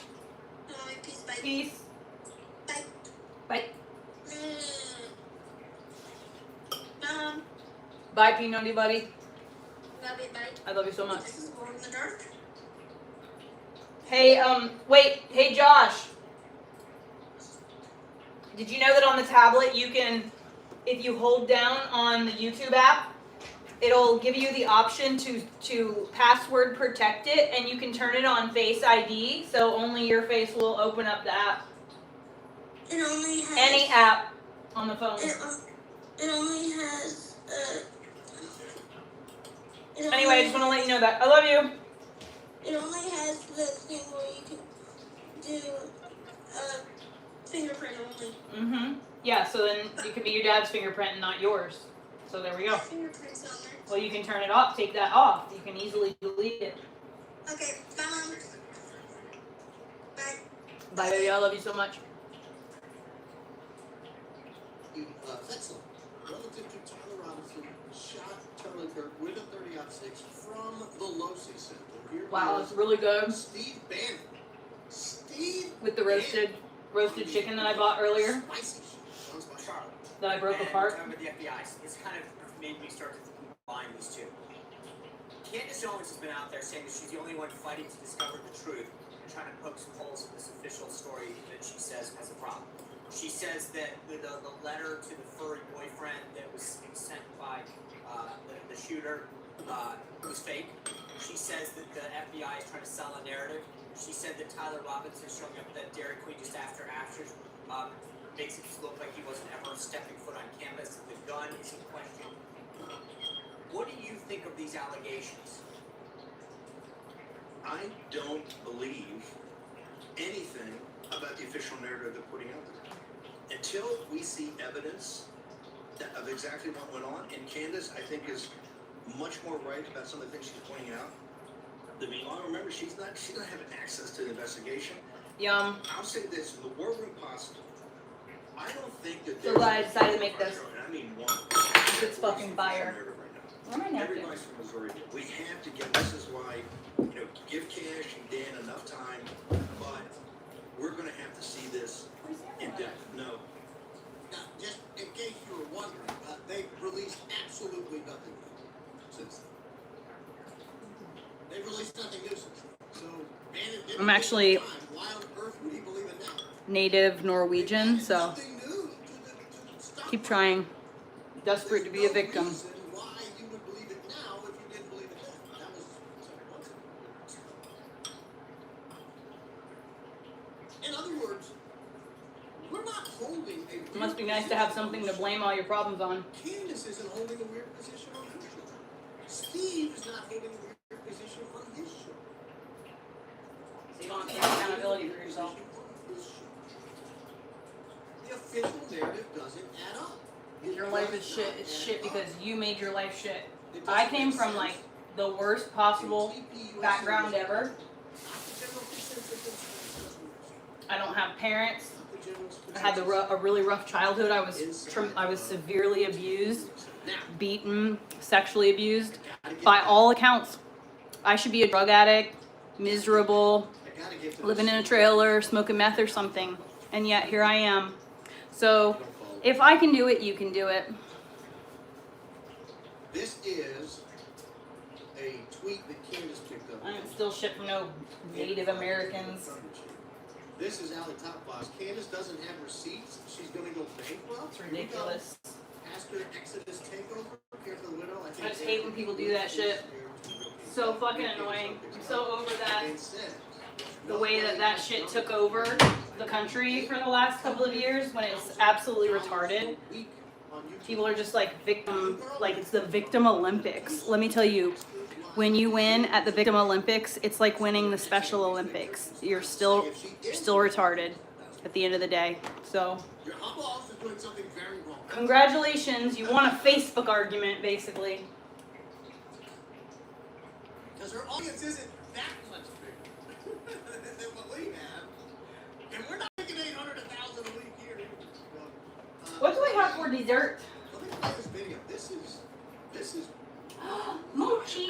Peace, bye. Peace. Bye. Bye. Mom. Bye, Pinoti buddy. Love you, bye. I love you so much. This is glow in the dark. Hey, wait. Hey, Josh. Did you know that on the tablet you can, if you hold down on the YouTube app, it'll give you the option to password protect it, and you can turn it on Face ID, so only your face will open up the app. It only has Any app on the phone. It only has Anyway, I just want to let you know that. I love you. It only has the thing where you can do fingerprint only. Mm-hmm. Yeah, so then it could be your dad's fingerprint and not yours. So there we go. Fingerprints on there. Well, you can turn it off, take that off. You can easily delete it. Okay, bye, Mom. Bye. Bye, baby. I love you so much. Excellent. Relative to Tyler Robinson, shot Charlie Kirk with a 30-06 from the Losi Center. Here Wow, is it's really good. Steve Bannon. Steve With the roasted chicken that I bought earlier, Spicy shit. Sounds like Charlotte. that I broke And apart. With the FBI, it's kind of made me start to combine these two. Candace Owens has been out there saying that she's the only one fighting to discover the truth and trying to poke some holes in this official story that she says has a problem. She says that the letter to the furry boyfriend that was sent by the shooter was fake. She says that the FBI is trying to sell a narrative. She said that Tyler Robinson showing up at Dairy Queen just after Asher's makes it look like he wasn't ever stepping foot on campus. The gun is in question. What do you think of these allegations? I don't believe anything about the official narrative they're putting out there. Until we see evidence of exactly what went on, and Candace, I think, is much more right about some of the things she's pointing out. The meanwhile, remember, she's not having access to the investigation. Yum. I'll say this: in the war room possible. I don't think that So glad I decided to make this. And I mean one. It's fucking fire. Where am I napkin? Everybody's from Missouri. We have to get. This is why, give Cash and Dan enough time, but we're going to have to see this in depth. No. Now, just in case you were wondering, they've released absolutely nothing new since then. They've released nothing new since then. So, Bannon didn't I'm actually take the time. Why on earth would he believe it now? native Norwegian, so Nothing new to stop keep it. trying. Desperate to be a victim. There's no reason why you would believe it now if you didn't believe it then. That was months ago. In other words, we're not holding a It must be nice to have something to blame all your problems on. Candace isn't holding a weird position on her show. Steve is not holding a weird position on his show. So you don't take accountability for yourself. The official narrative doesn't add up. Your life is shit. It's shit because you made your life shit. I came from like the worst possible background ever. I don't have parents. I had a really rough childhood. I was severely abused, beaten, sexually abused. By all accounts, I should be a drug addict, miserable, living in a trailer, smoking meth or something. And yet here I am. So if I can do it, you can do it. This is a tweet that Candace picked up. I ain't still shit from no Native Americans. This is Allie Top Boss. Candace doesn't have receipts. She's going to go bankrupt. It's ridiculous. Pastor Exodus takeover. Care for the widow. I just hate when people do that shit. So fucking annoying. I'm so over that. The way that shit took over the country for the last couple of years, when it's absolutely retarded. People are just like victim, like it's the victim Olympics. Let me tell you, when you win at the victim Olympics, it's like winning the Special Olympics. You're still retarded at the end of the day. So congratulations, you won a Facebook argument basically. Because her audience isn't that much bigger than what we have. And we're not making 800, 1,000 a week here. What do I have for dessert? Let me play this video. This is Mochi!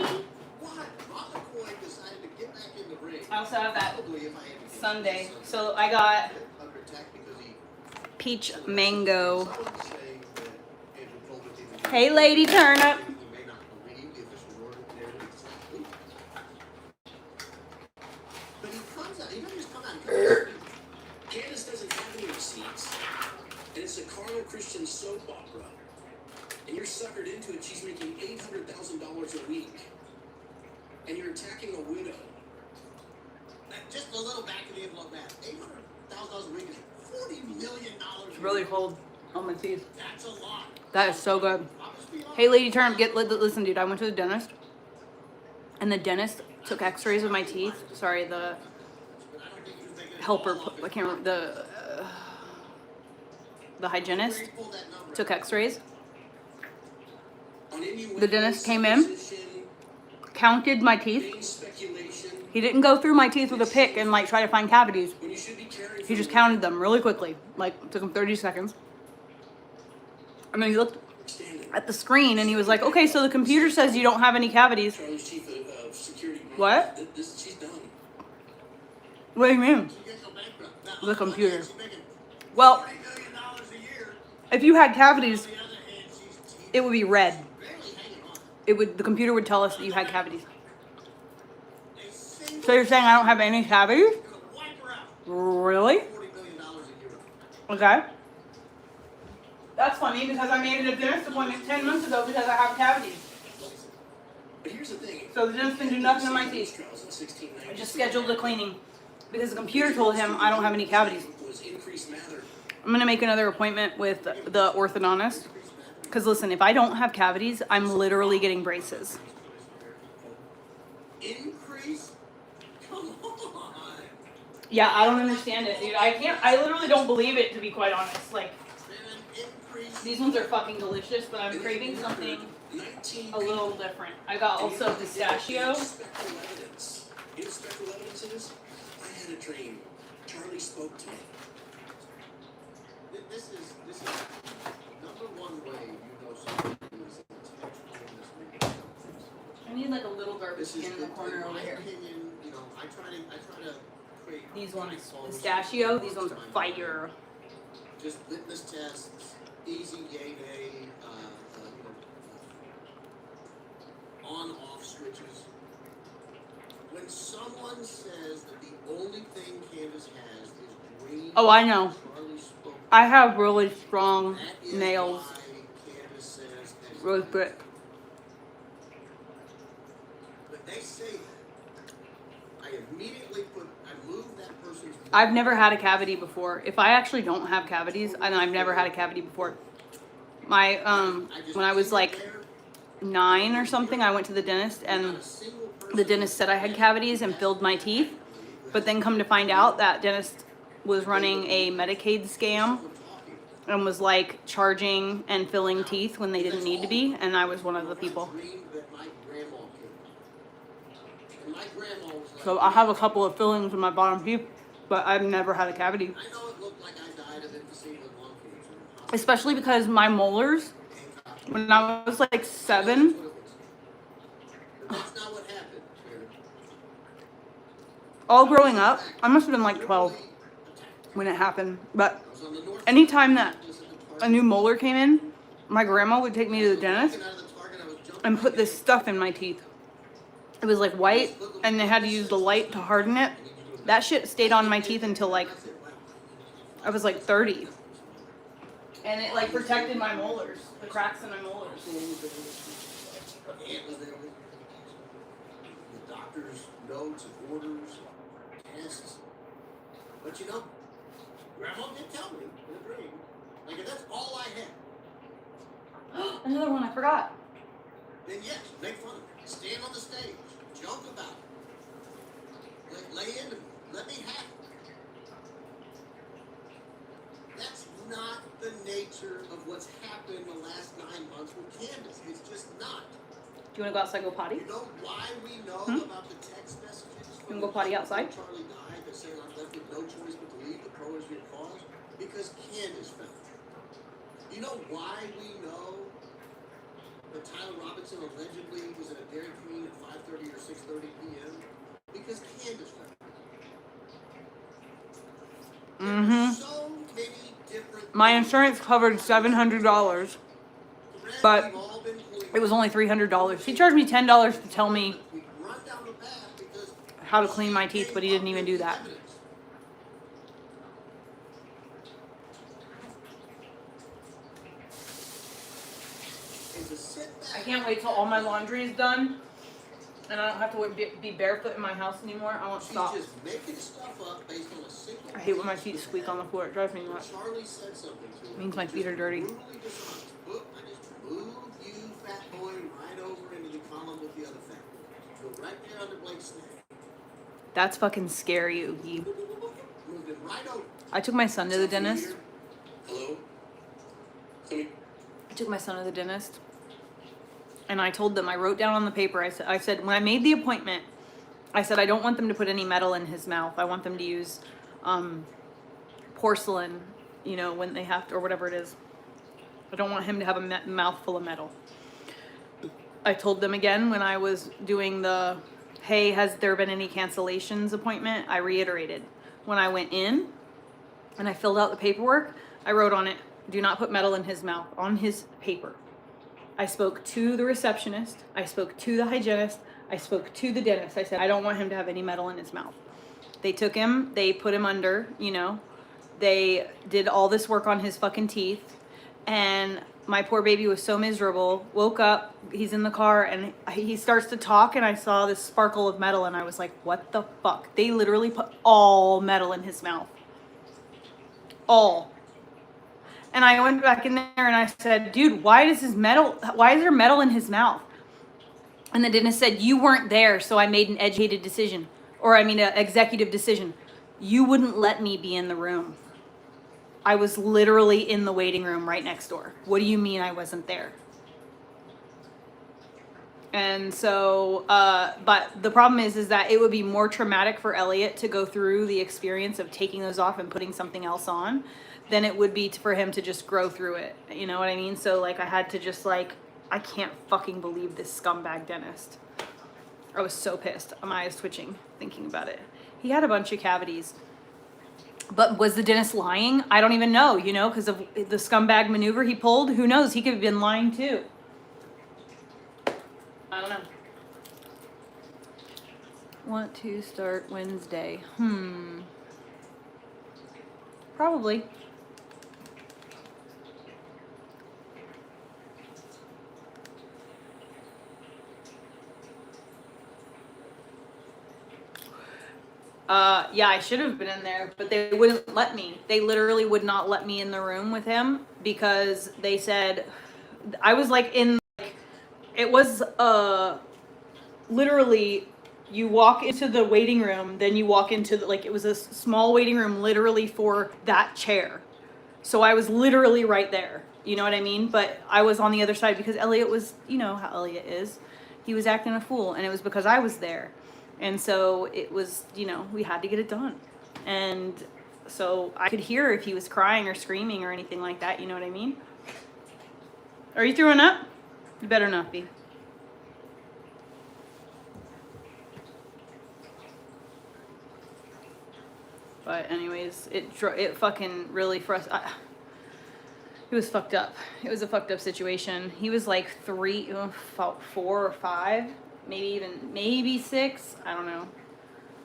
What? Ron McCoy decided to get back in the ring. I also have that Probably if I had to guess, Sunday. Sunday. So I got Under attack because he peach mango. Someone was saying that Andrew Coleman didn't Hey, Lady Turnip. He may not believe the official word there exactly. But he comes out, he doesn't just come out and comes out. Candace doesn't have any receipts, and it's a carnal Christian soap opera. And you're suckered into it. She's making $800,000 a week, and you're attacking a widow. Just a little back of the envelope math. $800,000 a week is $40 million. It's really cold on my teeth. That's a lot. That is so good. I'll just be honest. Hey, Lady Turnip, listen, dude. I went to the dentist, and the dentist took X-rays of my teeth. Sorry, the But I don't think he was making it helper. all off I can't remember the hygienist He pulled that number took out. X-rays. On innuendo, The dentist came in, supposition, counted my teeth. vain speculation, He didn't go through my teeth with a pick and like try to find cavities. when you should be caring He for just the counted them really quickly. Like took him 30 seconds. And then he looked standing. at the screen and he was like, "Okay, so the computer says you don't have any cavities." Charlie's chief of security. What? She's done. What do you mean? You get so bankrupt. Now, The on one computer. hand, she's making Well, $40 million a year. if you had cavities, On the other hand, she's it would be red. barely hanging on. The computer would tell us that you had cavities. A single So you're saying I don't have any cavities? could wipe her out. Really? $40 million a year. Okay. That's funny because I made a dentist appointment 10 months ago because I have cavities. But here's the thing. So the dentist can do nothing to my teeth. I just scheduled a cleaning because the computer told him I don't have any cavities. Was increased matter. I'm gonna make another appointment with the orthodontist. Cause listen, if I don't have cavities, I'm literally getting braces. Increase? Come on. Yeah, I don't understand it, dude. I literally don't believe it, to be quite honest. Like, Man, increase. these ones are fucking delicious, but I'm craving something 19 a little different. I got also pistachio. Spectral evidence. You know what spectral evidence is? I had a dream. Charlie spoke to me. This is number one way you know something is intentional. I need like a little garbage This is can in the corner over my here. opinion, you know, I try to create These ones, protocols pistachio, these that ones are work my fire. mind. Just litmus tests, easy yay nay, on-off switches. When someone says that the only thing Candace has is green, Oh, I know. Charlie spoke. I have really strong That is nails. why Candace says that. Rose brick. But they say that. I immediately moved that person's. I've never had a cavity before. If I actually don't have cavities, and I've never had a cavity before. My when I was like 9 or something, I went to the dentist and the dentist said I had cavities and filled my teeth. But then come to find out that dentist was running a Medicaid scam and was like charging and filling teeth when they didn't need to be, and I was one of the people. So I have a couple of fillings in my bottom teeth, but I've never had a cavity. I know it looked like I died of emphysema and lung cancer. Especially because my molars, when I was like 7, But that's not what happened. all growing up, I must have been like 12 when it happened. But anytime that a new molar came in, my grandma would take me to the dentist and put this stuff in my teeth. It was like white, and they had to use the light to harden it. That shit stayed on my teeth until like I was like 30. And it like protected my molars, the cracks in my molars. The doctor's notes and orders, tests. But you know, Grandma did tell me in a dream, like if that's all I had, Another one I forgot. then yes, make fun of it. Stand on the stage, joke about it. Lay into me. Let me have it. That's not the nature of what's happened the last 9 months with Candace. It's just not. Do you want to go outside and go potty? You know why we know about the text messages You wanna go potty outside? Charlie died that saying I'm left with no choice but to leave the pro is your cause? Because Candace found it. You know why we know that Tyler Robinson allegedly was at a Dairy Queen at 5:30 or 6:30 p.m.? Because Candace found it. Mm-hmm. So many different My things. insurance covered $700, but it was only $300. He charged me $10 to tell me how to clean my teeth, but he didn't even do that. I can't wait till all my laundry is done and I don't have to be barefoot in my house anymore. I won't stop. I hate when my feet squeak on the floor. It drives me nuts. It means my feet are dirty. That's fucking scary, Oogie. I took my son to the dentist. Hello? I took my son to the dentist. And I told them, I wrote down on the paper, I said, when I made the appointment, I said, I don't want them to put any metal in his mouth. I want them to use porcelain, you know, when they have to, or whatever it is. I don't want him to have a mouth full of metal. I told them again when I was doing the, hey, has there been any cancellations appointment? I reiterated. When I went in and I filled out the paperwork, I wrote on it, do not put metal in his mouth, on his paper. I spoke to the receptionist, I spoke to the hygienist, I spoke to the dentist. I said, I don't want him to have any metal in his mouth. They took him, they put him under, you know, they did all this work on his fucking teeth, and my poor baby was so miserable, woke up, he's in the car, and he starts to talk, and I saw this sparkle of metal, and I was like, what the fuck? They literally put all metal in his mouth. All. And I went back in there and I said, dude, why is there metal in his mouth? And the dentist said, you weren't there, so I made an educated decision. Or I mean, an executive decision. You wouldn't let me be in the room. I was literally in the waiting room right next door. What do you mean I wasn't there? And so, but the problem is that it would be more traumatic for Elliot to go through the experience of taking those off and putting something else on than it would be for him to just grow through it. You know what I mean? So like I had to just like, I can't fucking believe this scumbag dentist. I was so pissed. My eyes twitching thinking about it. He had a bunch of cavities. But was the dentist lying? I don't even know, you know, because of the scumbag maneuver he pulled. Who knows? He could have been lying too. I don't know. Want to start Wednesday? Probably. Yeah, I should have been in there, but they wouldn't let me. They literally would not let me in the room with him because they said, I was like it was, literally, you walk into the waiting room, then you walk into it was a small waiting room literally for that chair. So I was literally right there. You know what I mean? But I was on the other side because Elliot was, you know how Elliot is. He was acting a fool, and it was because I was there. And so it was, you know, we had to get it done. And so I could hear if he was crying or screaming or anything like that, you know what I mean? Are you throwing up? You better not be. But anyways, it fucking really it was fucked up. It was a fucked up situation. He was like 4 or 5, maybe 6. I don't know.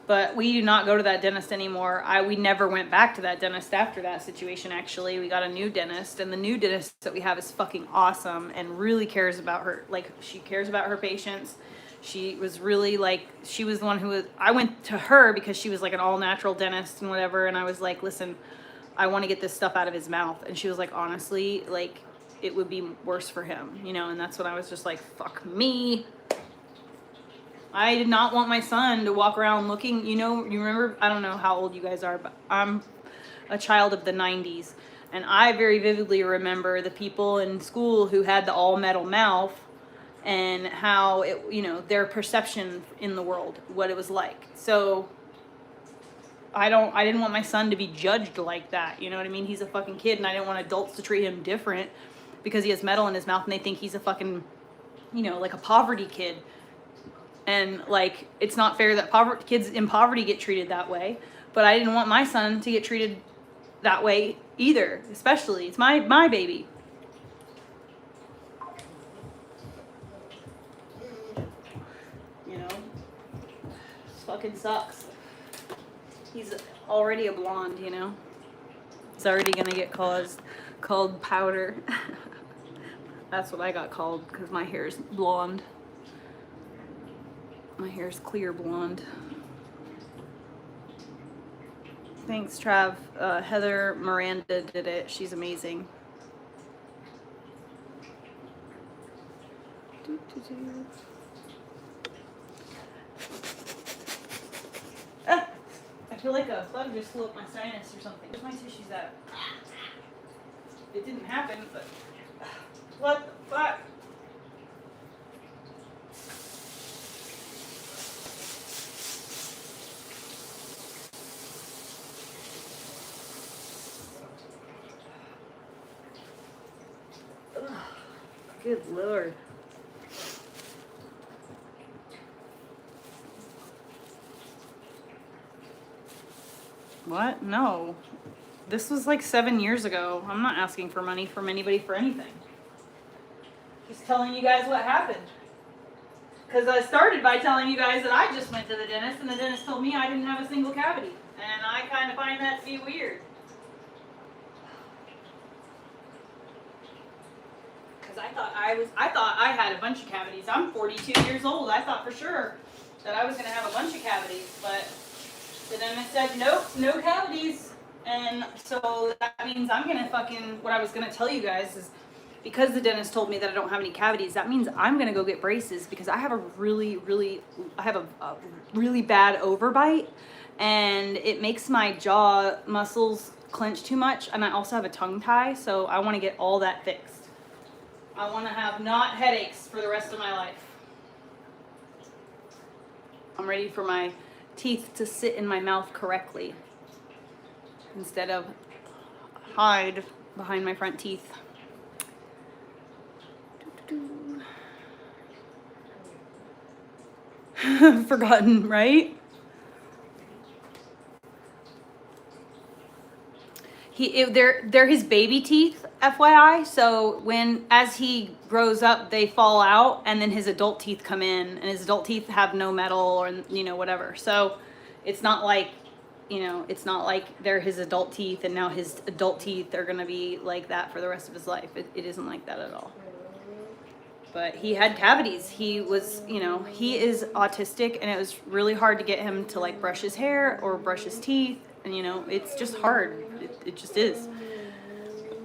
But we do not go to that dentist anymore. We never went back to that dentist after that situation, actually. We got a new dentist, and the new dentist that we have is fucking awesome and really cares about her. Like, she cares about her patients. She was really like, she was the one I went to her because she was like an all-natural dentist and whatever, and I was like, listen, I want to get this stuff out of his mouth. And she was like, honestly, like, it would be worse for him, you know? And that's when I was just like, fuck me. I did not want my son to walk around looking, you know, you remember, I don't know how old you guys are, but I'm a child of the 90s. And I very vividly remember the people in school who had the all-metal mouth and how it, you know, their perception in the world, what it was like. So I didn't want my son to be judged like that, you know what I mean? He's a fucking kid, and I didn't want adults to treat him different because he has metal in his mouth and they think he's a fucking you know, like a poverty kid. And like, it's not fair that kids in poverty get treated that way. But I didn't want my son to get treated that way either. Especially, it's my baby. You know, this fucking sucks. He's already a blonde, you know. He's already gonna get called powder. That's what I got called because my hair is blonde. My hair is clear blonde. Thanks, Trav. Heather Miranda did it. She's amazing. Ah, I feel like a bug just flew up my sinus or something. Where's my tissues at? It didn't happen, but what the fuck? Ugh, good Lord. What? No. This was like 7 years ago. I'm not asking for money from anybody for anything. Just telling you guys what happened. Because I started by telling you guys that I just went to the dentist and the dentist told me I didn't have a single cavity. And I kind of find that to be weird. Because I thought I had a bunch of cavities. I'm 42 years old. I thought for sure that I was going to have a bunch of cavities. But the dentist said, nope, no cavities. And so that means I'm going to what I was going to tell you guys is, because the dentist told me that I don't have any cavities, that means I'm going to go get braces because I have a really bad overbite and it makes my jaw muscles clench too much, and I also have a tongue tie, so I want to get all that fixed. I want to have not headaches for the rest of my life. I'm ready for my teeth to sit in my mouth correctly instead of hide behind my front teeth. Forgotten, right? They're his baby teeth, FYI. So as he grows up, they fall out, and then his adult teeth come in, and his adult teeth have no metal or whatever. So it's not like they're his adult teeth, and now his adult teeth are gonna be like that for the rest of his life. It isn't like that at all. But he had cavities. He was, he is autistic, and it was really hard to get him to like brush his hair or brush his teeth. And it's just hard. It just is.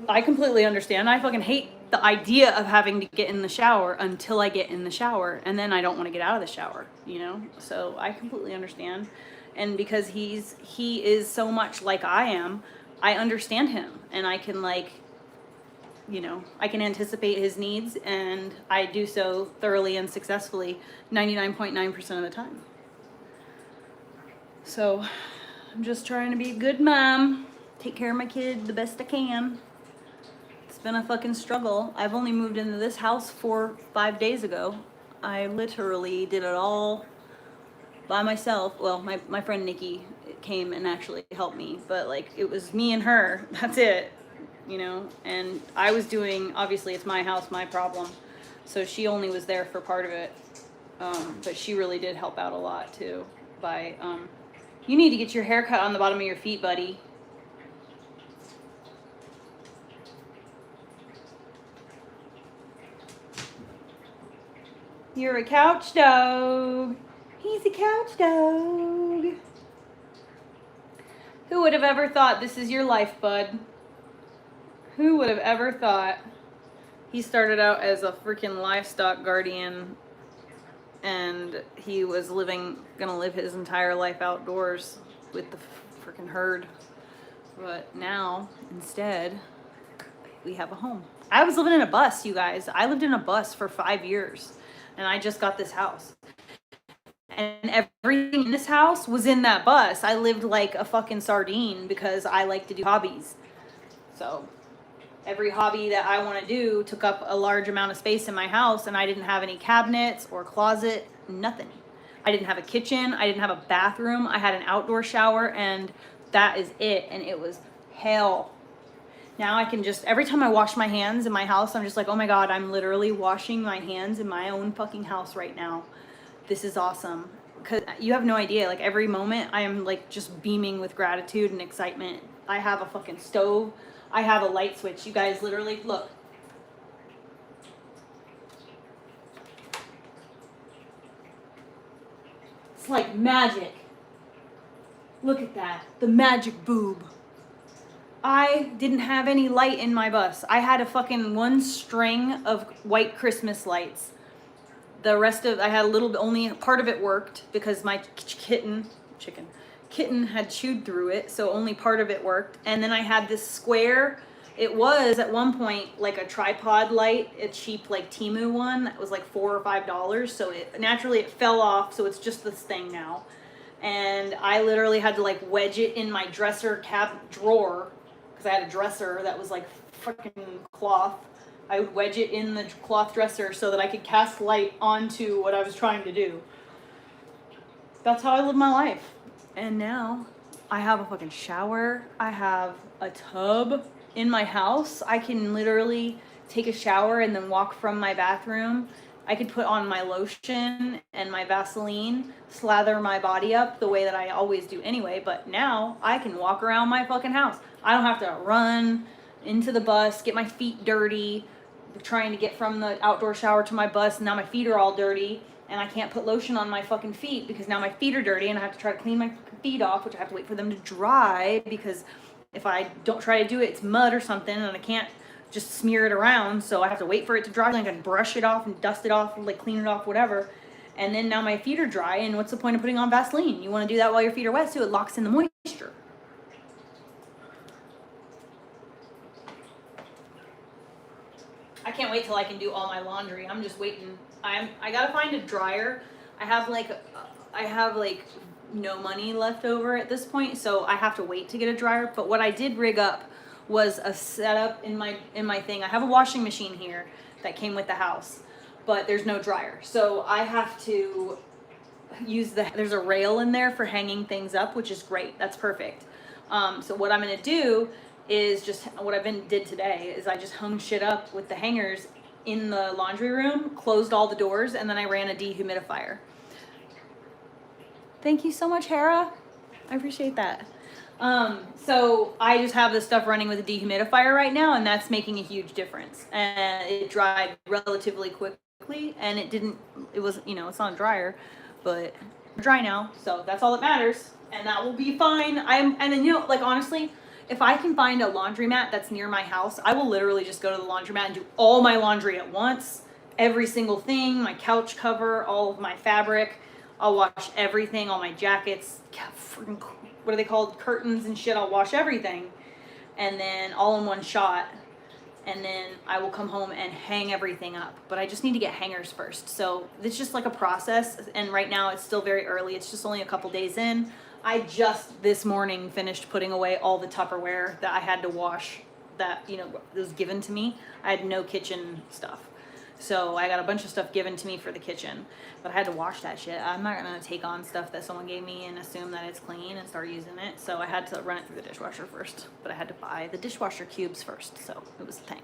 I completely understand. I fucking hate the idea of having to get in the shower until I get in the shower, and then I don't want to get out of the shower, So I completely understand. And because he is so much like I am, I understand him, and I can I can anticipate his needs, and I do so thoroughly and successfully 99.9% of the time. So I'm just trying to be a good mom, take care of my kid the best I can. It's been a fucking struggle. I've only moved into this house 5 days ago. I literally did it all by myself. Well, my friend Nikki came and actually helped me, but it was me and her. That's it. And I was obviously it's my house, my problem. So she only was there for part of it. But she really did help out a lot too by, you need to get your hair cut on the bottom of your feet, buddy. You're a couch dog. He's a couch dog. Who would have ever thought this is your life, bud? Who would have ever thought? He started out as a freaking livestock guardian, and he was gonna live his entire life outdoors with the freaking herd. But now, instead, we have a home. I was living in a bus, you guys. I lived in a bus for 5 years, and I just got this house. And everything in this house was in that bus. I lived like a fucking sardine because I like to do hobbies. So Every hobby that I want to do took up a large amount of space in my house, and I didn't have any cabinets or closet, nothing. I didn't have a kitchen, I didn't have a bathroom, I had an outdoor shower, and that is it, and it was hell. Now I can just, every time I wash my hands in my house, I'm just like, oh my God, I'm literally washing my hands in my own fucking house right now. This is awesome. Because you have no idea, like every moment I am like just beaming with gratitude and excitement. I have a fucking stove. I have a light switch. You guys literally, look. It's like magic. Look at that. The magic boob. I didn't have any light in my bus. I had a fucking one string of white Christmas lights. The rest of, I had a little bit, only part of it worked because my kitten had chewed through it, so only part of it worked. And then I had this square, it was at one point like a tripod light, a cheap like Temu one that was like $4 or $5, so it naturally it fell off, so it's just this thing now. And I literally had to like wedge it in my dresser drawer, because I had a dresser that was like freaking cloth. I would wedge it in the cloth dresser so that I could cast light onto what I was trying to do. That's how I live my life. And now I have a fucking shower. I have a tub in my house. I can literally take a shower and then walk from my bathroom. I could put on my lotion and my Vaseline, slather my body up the way that I always do anyway, but now I can walk around my fucking house. I don't have to run into the bus, get my feet dirty, trying to get from the outdoor shower to my bus, and now my feet are all dirty, and I can't put lotion on my fucking feet because now my feet are dirty, and I have to try to clean my feet off, which I have to wait for them to dry, because if I don't try to do it, it's mud or something, and I can't just smear it around, so I have to wait for it to dry, and I can brush it off and dust it off, and like clean it off, whatever. And then now my feet are dry, and what's the point of putting on Vaseline? You want to do that while your feet are wet so it locks in the moisture. I can't wait till I can do all my laundry. I'm just waiting. I gotta find a dryer. I have like no money left over at this point, so I have to wait to get a dryer. But what I did rig up was a setup in my thing. I have a washing machine here that came with the house, but there's no dryer. So I have to use there's a rail in there for hanging things up, which is great. That's perfect. So what I'm gonna do is just what did today is I just hung shit up with the hangers in the laundry room, closed all the doors, and then I ran a dehumidifier. Thank you so much, Hera. I appreciate that. So I just have this stuff running with a dehumidifier right now, and that's making a huge difference. And it dried relatively quickly, and it was, it's not a dryer, but we're dry now, so that's all that matters, and that will be fine. And then, like honestly, if I can find a laundromat that's near my house, I will literally just go to the laundromat and do all my laundry at once. Every single thing, my couch cover, all of my fabric. I'll wash everything, all my jackets, what are they called? Curtains and shit. I'll wash everything. And then all in one shot. And then I will come home and hang everything up. But I just need to get hangers first. So it's just like a process. And right now it's still very early. It's just only a couple days in. I just this morning finished putting away all the Tupperware that I had to wash that, was given to me. I had no kitchen stuff. So I got a bunch of stuff given to me for the kitchen, but I had to wash that shit. I'm not gonna take on stuff that someone gave me and assume that it's clean and start using it. So I had to run it through the dishwasher first, but I had to buy the dishwasher cubes first. So it was a thing.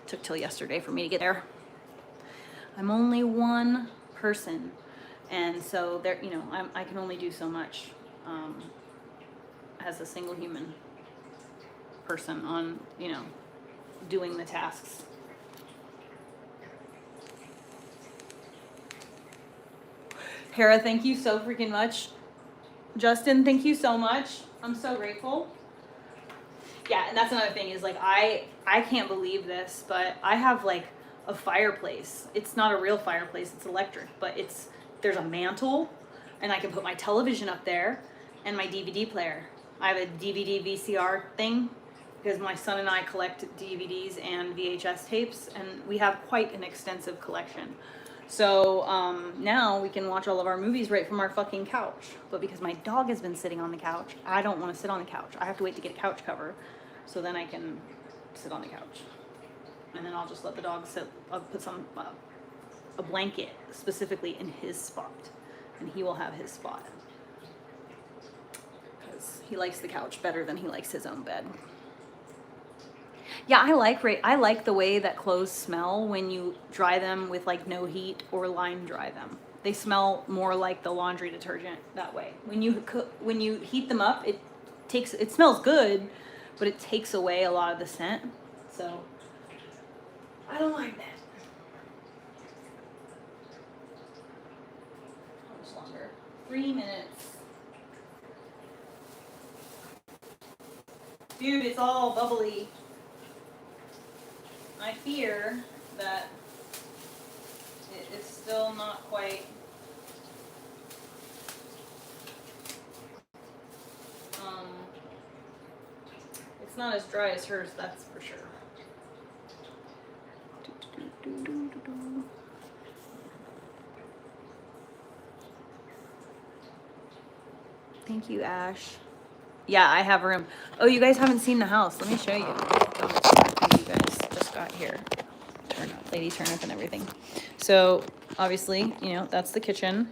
It took till yesterday for me to get there. I'm only one person. And so there, I can only do so much as a single human person on, doing the tasks. Hera, thank you so freaking much. Justin, thank you so much. I'm so grateful. Yeah, and that's another thing is like I can't believe this, but I have like a fireplace. It's not a real fireplace, it's electric, but there's a mantle, and I can put my television up there and my DVD player. I have a DVD VCR thing because my son and I collect DVDs and VHS tapes, and we have quite an extensive collection. So now we can watch all of our movies right from our fucking couch. But because my dog has been sitting on the couch, I don't want to sit on the couch. I have to wait to get a couch cover so then I can sit on the couch. And then I'll just let the dog sit. I'll put a blanket specifically in his spot, and he will have his spot because he likes the couch better than he likes his own bed. Yeah, I like the way that clothes smell when you dry them with like no heat or line dry them. They smell more like the laundry detergent that way. When you heat them up, it smells good, but it takes away a lot of the scent. So I don't like that. How much longer? 3 minutes. Dude, it's all bubbly. I fear that it's still not quite it's not as dry as hers, that's for sure. Thank you, Ash. Yeah, I have room. Oh, you guys haven't seen the house. Let me show you. You guys just got here. Lady turnip and everything. So obviously, you know, that's the kitchen,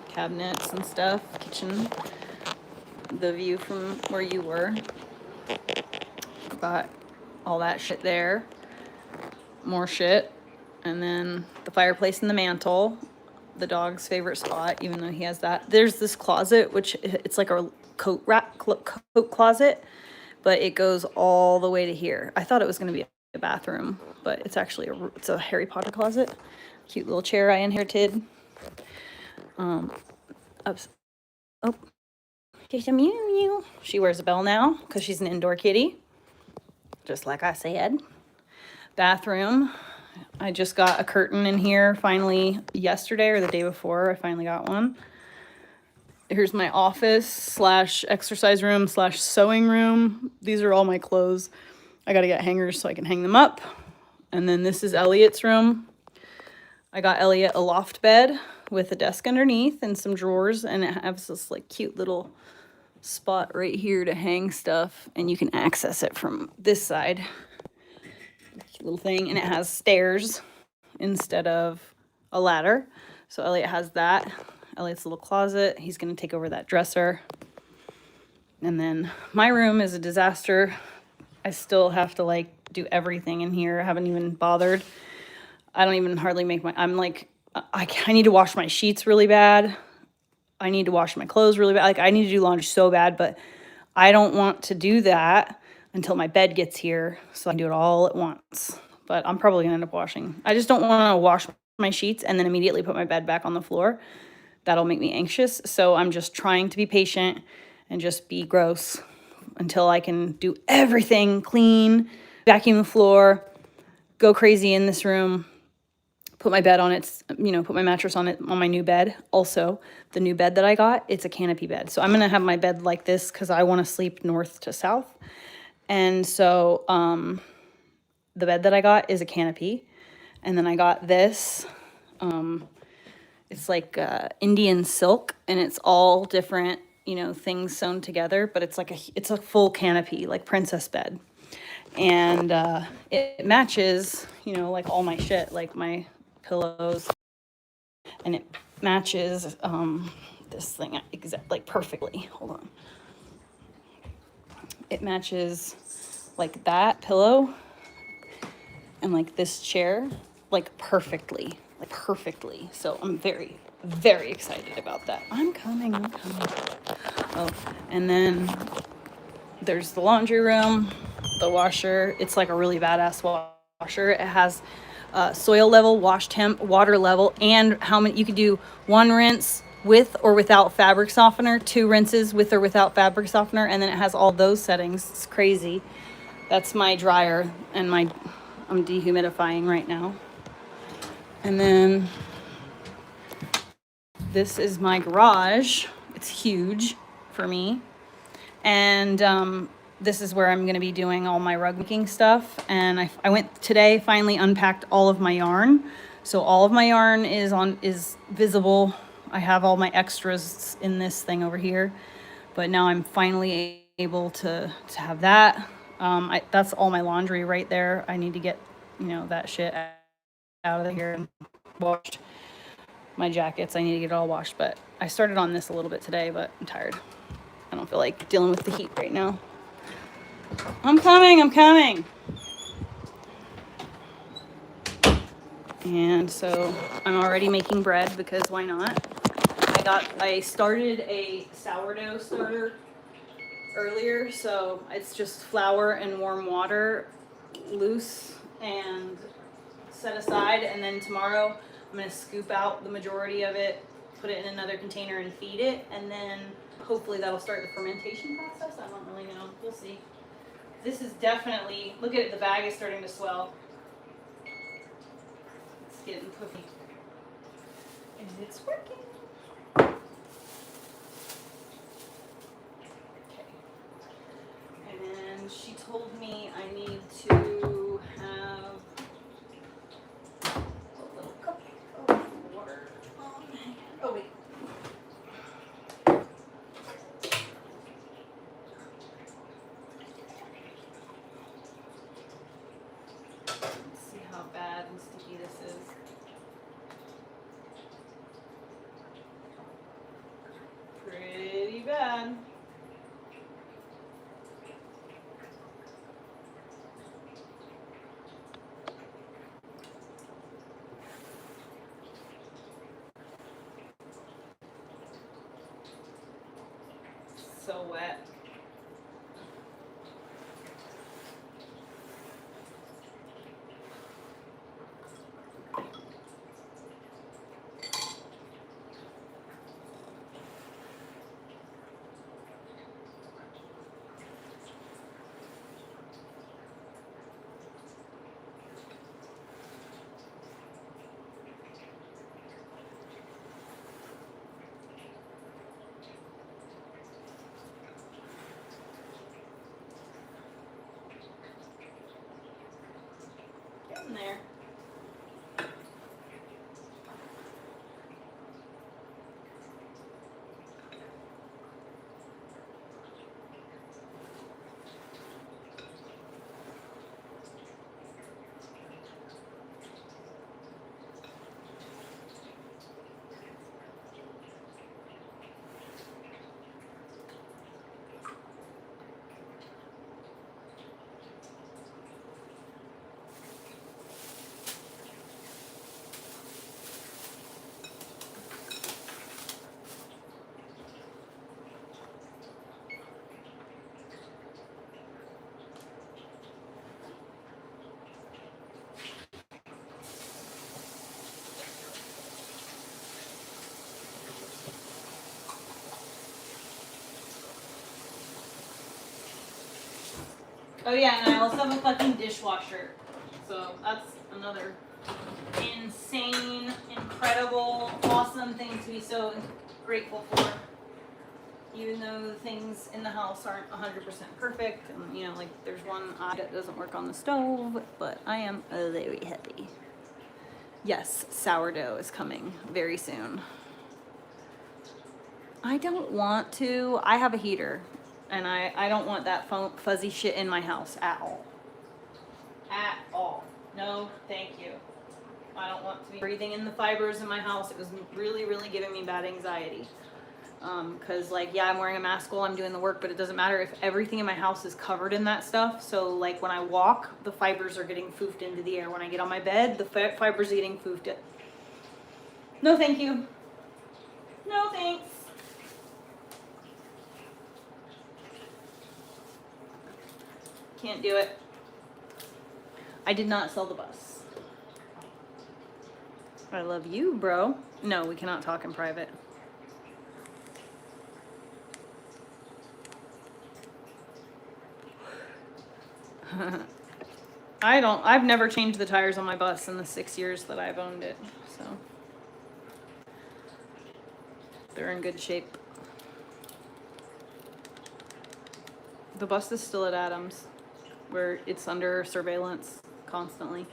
cabinets and stuff, kitchen, the view from where you were, got all that shit there, more shit, and then the fireplace and the mantle, the dog's favorite spot, even though he has that. There's this closet, which it's like a coat closet, but it goes all the way to here. I thought it was going to be a bathroom, but it's actually it's a Harry Potter closet. Cute little chair I inherited. Oh, she's a mew mew. She wears a bell now because she's an indoor kitty, just like I said. Bathroom. I just got a curtain in here finally yesterday or the day before. I finally got one. Here's my office / exercise / sewing room. These are all my clothes. I got to get hangers so I can hang them up. And then this is Elliot's room. I got Elliot a loft bed with a desk underneath and some drawers, and it has this like cute little spot right here to hang stuff, and you can access it from this side. Cute little thing, and it has stairs instead of a ladder. So Elliot has that. Elliot's little closet. He's going to take over that dresser. And then my room is a disaster. I still have to like do everything in here. I haven't even bothered. I don't even hardly make I'm like, I need to wash my sheets really bad. I need to wash my clothes really bad. Like I need to do laundry so bad, but I don't want to do that until my bed gets here so I can do it all at once. But I'm probably gonna end up washing. I just don't want to wash my sheets and then immediately put my bed back on the floor. That'll make me anxious. So I'm just trying to be patient and just be gross until I can do everything, clean, vacuum the floor, go crazy in this room, put my bed on it, put my mattress on it, on my new bed. Also, the new bed that I got, it's a canopy bed. So I'm going to have my bed like this because I want to sleep north to south. And so the bed that I got is a canopy. And then I got this. It's like Indian silk, and it's all different, things sewn together, but it's a full canopy, like princess bed. And it matches, like all my shit, like my pillows, and it matches this thing like perfectly. Hold on. It matches like that pillow and like this chair, like perfectly. So I'm very, very excited about that. I'm coming. Oh, and then there's the laundry room, the washer. It's like a really badass washer. It has soil level, wash temp, water level, and how many you could do: 1 rinse with or without fabric softener, 2 rinses with or without fabric softener, and then it has all those settings. It's crazy. That's my dryer, and I'm dehumidifying right now. And then this is my garage. It's huge for me. And this is where I'm going to be doing all my rug making stuff. And I went today, finally unpacked all of my yarn. So all of my yarn is visible. I have all my extras in this thing over here. But now I'm finally able to have that. That's all my laundry right there. I need to get, you know, that shit out of here and washed. My jackets, I need to get it all washed, but I started on this a little bit today, but I'm tired. I don't feel like dealing with the heat right now. I'm coming. And so I'm already making bread because why not? I started a sourdough starter earlier, so it's just flour and warm water, loose and set aside, and then tomorrow I'm gonna scoop out the majority of it, put it in another container and feed it, and then hopefully that'll start the fermentation process. I don't really know, we'll see. This is definitely, look at it, the bag is starting to swell. It's getting puffy. And it's working. Okay. And she told me I need to have a little cup of water on hand. Oh wait. Let's see how bad and sticky this is. Pretty bad. So wet. Getting there. Oh yeah, and I also have a fucking dishwasher. So that's another insane, incredible, awesome thing to be so grateful for. Even though the things in the house aren't 100% perfect, and you know, like there's one eye that doesn't work on the stove, but I am very happy. Yes, sourdough is coming very soon. I don't want to. I have a heater, and I don't want that fuzzy shit in my house at all. At all. No, thank you. I don't want to be breathing in the fibers in my house. It was really, really giving me bad anxiety. Cause like, yeah, I'm wearing a mask while I'm doing the work, but it doesn't matter if everything in my house is covered in that stuff. So like when I walk, the fibers are getting foofed into the air. When I get on my bed, the fibers are getting foofed in. No, thank you. No, thanks. Can't do it. I did not sell the bus. I love you, bro. No, we cannot talk in private. I've never changed the tires on my bus in the 6 years that I've owned it, so. They're in good shape. The bus is still at Adams, where it's under surveillance constantly.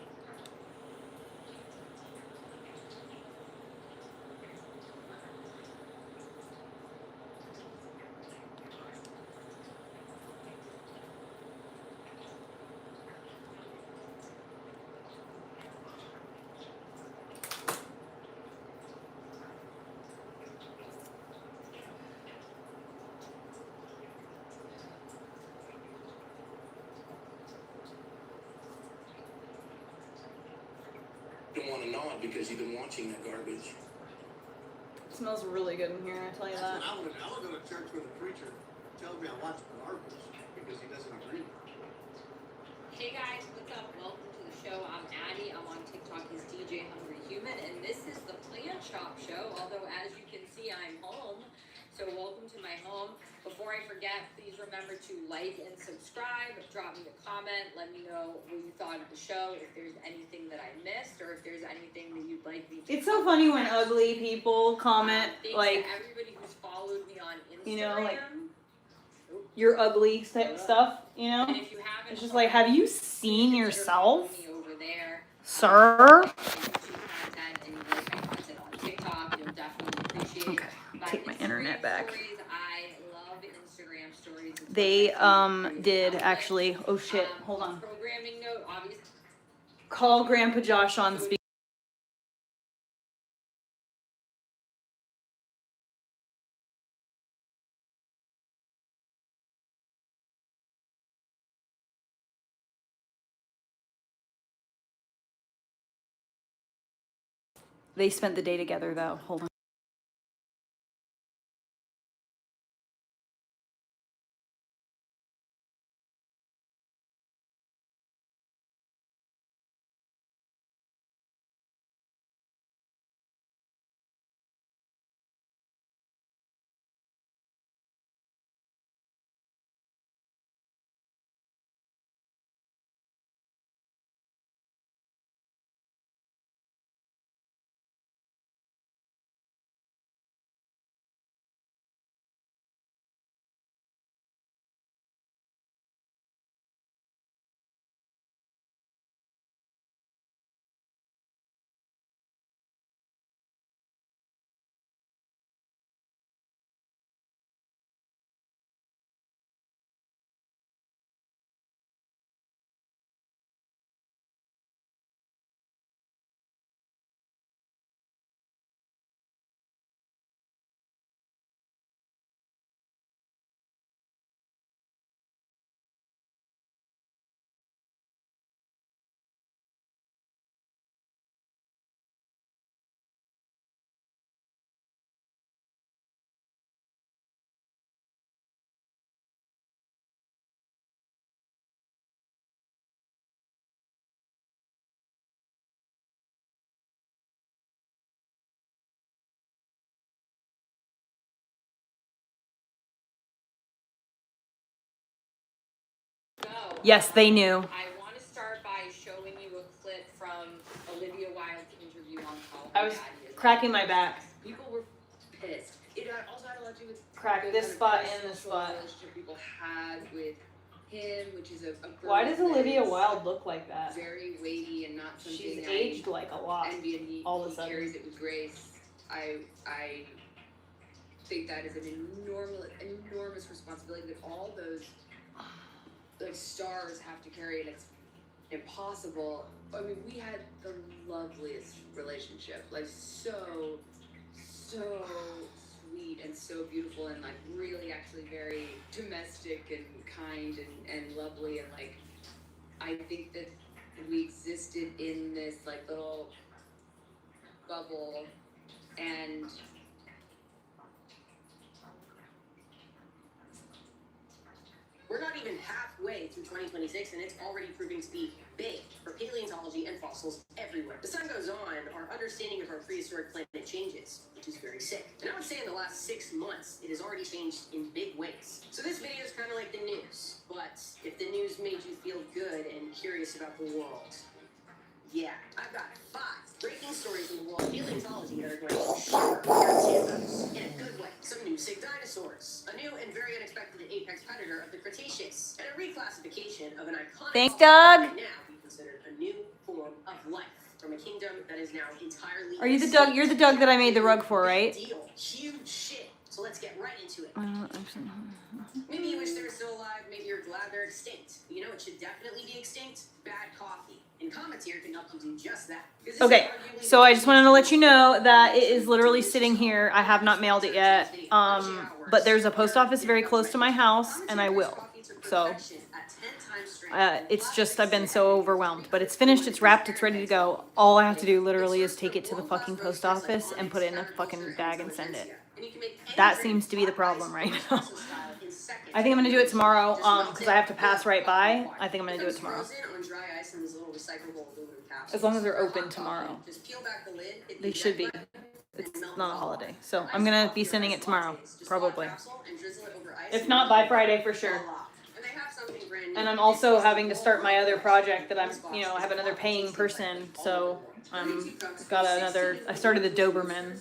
God because you've been watching that garbage. It smells really good in here, I tell you That's that. what I would go to church where the preacher tells me I watch garbage because he doesn't agree. Hey guys, what's up? Welcome to the show. I'm Addie. I'm on TikTok as DJ Hungry Human, and this is the Plant Shop Show. Although, as you can see, I'm home. So, welcome to my home. Before I forget, please remember to like and subscribe. Drop me a comment. Let me know what you thought of the show. If there's anything that I missed, or if there's anything that you'd like me to. It's so funny when ugly people comment, Thanks like, to everybody who's followed me on Instagram. you know, like, your ugly stuff, you know? And if you haven't, It's just like, have you seen yourself, me over there. sir? Okay, take my internet back. Stories, I love Instagram stories. It's They what I do did outlet. actually, oh shit, hold on. Programming note, obviously. Call Grandpa Josh on speaker. They spent the day together though, hold on. Yes, they knew. I want to start by showing you a clip from Olivia Wilde's interview on Call I Her was Daddy. cracking my back. People were pissed. It also had a lot to do with Crack the this kind of spot and personal this spot. relationship people had with him, which is a Why does Olivia that is Wilde look like that? very weighty and not something She's I aged like a lot. envy, and he all of a sudden. carries it with grace. I think that is an enormous responsibility that all those like stars have to carry, and it's impossible. I mean, we had the loveliest relationship, like so sweet and so beautiful, and like really actually very domestic and kind and lovely, and like I think that we existed in this like little bubble, and we're not even halfway through 2026, and it's already proving to be big for paleontology and fossils everywhere. The sun goes on, our understanding of our prehistoric planet changes, which is very sick. And I would say in the last 6 months, it has already changed in big ways. So this video is kind of like the news, but if the news made you feel good and curious about the world, yeah, I've got 5 breaking stories in the world of paleontology that are going to shock your tempers in a good way. Some new sick dinosaurs, a new and very unexpected apex predator of the Cretaceous, and a reclassification of an iconic Thanks, Doug. that now be considered a new form of life from a kingdom that is now entirely. Are you the Doug? You're the Doug that I made the rug for, right? Deal. Huge shit. So let's get right into it. Actually, Maybe you wish they were still alive. Maybe you're glad they're extinct. But you know it should definitely be extinct? Bad coffee. And comments here can help you do just that. okay, so I just wanted to let you know that it is literally sitting here. I have not mailed it yet. But there's a post office very close to my house, and I will. So it's just, I've been so overwhelmed, but it's finished, it's wrapped, it's ready to go. All I have to do literally is take it to the fucking post office and put it in a fucking bag and send it. That seems to be the problem right now. I think I'm gonna do it tomorrow, because I have to pass right by. I think I'm gonna do it tomorrow. As long as they're open tomorrow. They should be. It's not a holiday. So I'm gonna be sending it tomorrow, probably. If not by Friday, for sure. And I'm also having to start my other project that I'm, you know, I have another paying person, so got another, I started the Doberman.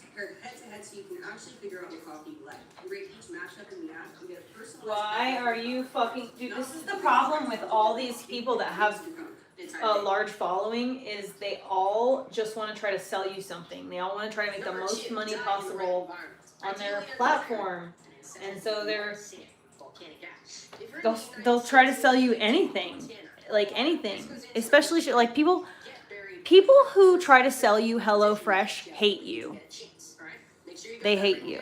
Why are you fucking, dude, this is the problem with all these people that have a large following, is they all just want to try to sell you something. They all want to try to make the most money possible on their platform. And so they'll try to sell you anything, like anything, especially shit, like people who try to sell you HelloFresh hate you. They hate you.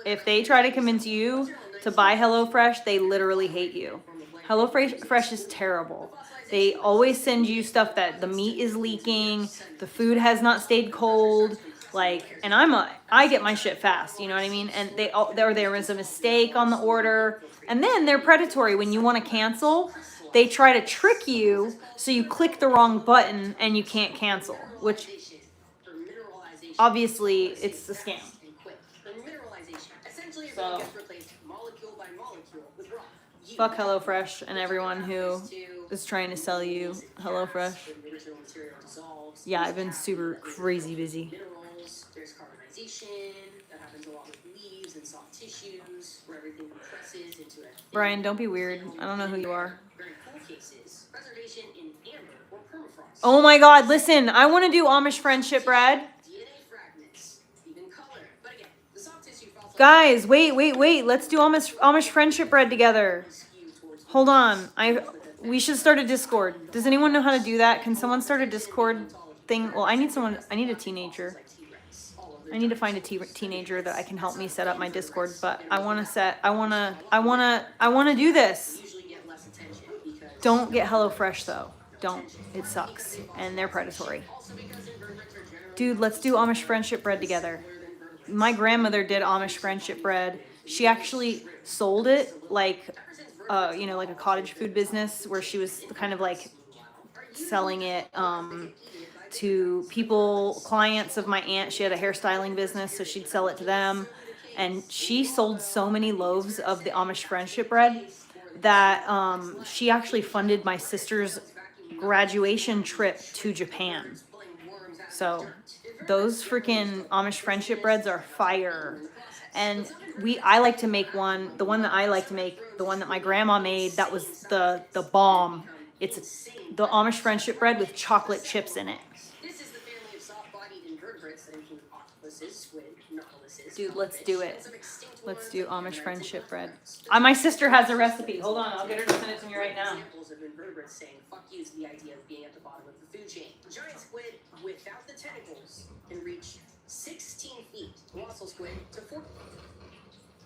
If they try to convince you to buy HelloFresh, they literally hate you. HelloFresh is terrible. They always send you stuff that the meat is leaking, the food has not stayed cold, like, and I get my shit fast, you know what I mean? And there was a mistake on the order, and then they're predatory. When you want to cancel, they try to trick you so you click the wrong button and you can't cancel, which obviously it's a scam. So fuck HelloFresh and everyone who is trying to sell you HelloFresh. Yeah, I've been super crazy busy. There's carbonization that happens a lot with leaves and soft tissues where everything compresses into a Brian, don't be weird. I don't know who you are. Very cool cases. Preservation in amber or permafrost. Oh my god, listen, I want to do Amish friendship bread. DNA fragments, even color. But again, the soft tissue guys, wait. Let's do Amish friendship bread together. Hold on. We should start a Discord. Does anyone know how to do that? Can someone start a Discord thing? Well, I need a teenager. I need to find a teenager that I can help me set up my Discord, but I want to do this. Don't get HelloFresh though. Don't. It sucks. And they're predatory. Dude, let's do Amish friendship bread together. My grandmother did Amish friendship bread. She actually sold it like like a cottage food business where she was kind of like selling it to clients of my aunt. She had a hairstyling business, so she'd sell it to them. And she sold so many loaves of the Amish friendship bread that she actually funded my sister's graduation trip to Japan. So those freaking Amish friendship breads are fire. And I like to make one, the one that I like to make, the one that my grandma made, that was the bomb. It's the Amish friendship bread with chocolate chips in it. Dude, let's do it. Let's do Amish friendship bread. My sister has a recipe. Hold on, I'll get her to send it to me right now. Saying fuck you to the idea of being at the bottom of the food chain. Giant squid without the tentacles can reach 16 feet. Colossal squid to 4.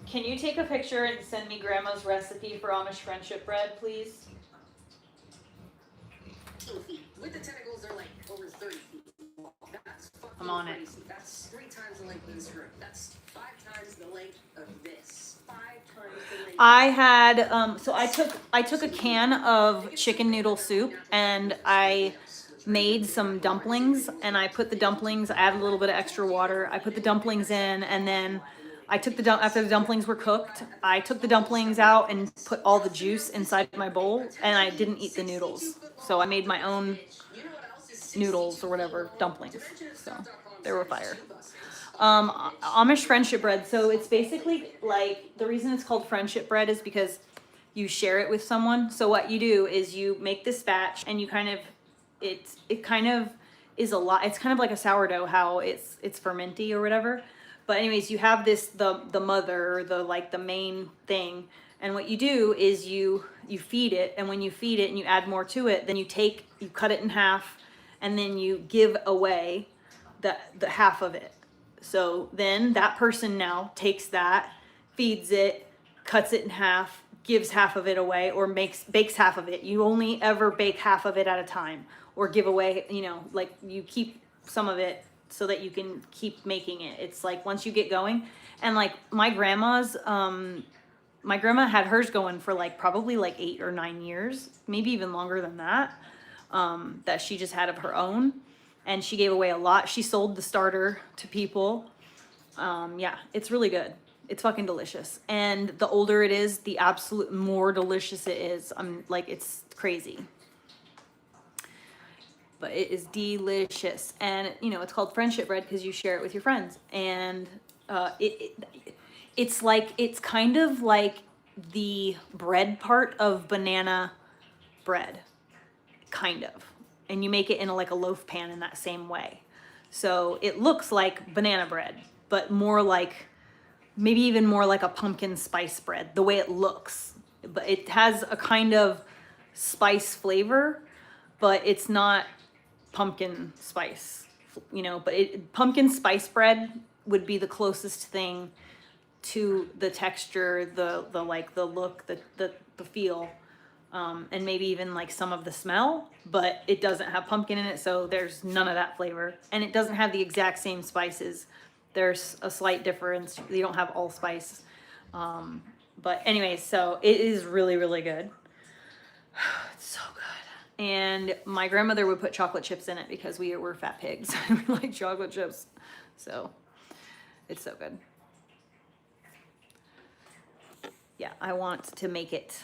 Can you take a picture and send me Grandma's recipe for Amish friendship bread, please? 15 feet. With the tentacles, they're like over 30 feet. That's fucking I'm on crazy. It. That's 3 times the length of this room. That's 5 times the length of this. 5 times the length. I had so I took a can of chicken noodle soup and I made some dumplings, and I put the dumplings, I added a little bit of extra water. I put the dumplings in, and then I took after the dumplings were cooked, I took the dumplings out and put all the juice inside my bowl, and I didn't eat the noodles. So I made my own noodles or whatever, dumplings. So they were fire. Amish friendship bread. So it's basically like, the reason it's called friendship bread is because you share it with someone. So what you do is you make this batch, and you kind of, it kind of is a lot. It's kind of like a sourdough, how it's fermenty or whatever. But anyways, you have this, the mother, the main thing. And what you do is you feed it. And when you feed it and you add more to it, then you cut it in half, and then you give away the half of it. So then that person now takes that, feeds it, cuts it in half, gives half of it away or bakes half of it. You only ever bake half of it at a time, or give away, you know, like you keep some of it so that you can keep making it. It's like once you get going, and like my grandma had hers going for like probably like 8 or 9 years, maybe even longer than that, that she just had of her own. And she gave away a lot. She sold the starter to people. Yeah, it's really good. It's fucking delicious. And the older it is, the absolute more delicious it is. I'm like, it's crazy. But it is delicious. And, you know, it's called friendship bread because you share it with your friends. And it's like, it's kind of like the bread part of banana bread, kind of. And you make it in like a loaf pan in that same way. So it looks like banana bread, but more like, maybe even more like a pumpkin spice bread, the way it looks. But it has a kind of spice flavor, but it's not pumpkin spice, you know, but pumpkin spice bread would be the closest thing to the texture, the like the look, the feel, and maybe even like some of the smell, but it doesn't have pumpkin in it, so there's none of that flavor. And it doesn't have the exact same spices. There's a slight difference. You don't have allspice. But anyways, so it is really, really good. It's so good. And my grandmother would put chocolate chips in it because we were fat pigs. We like chocolate chips. So it's so good. Yeah, I want to make it.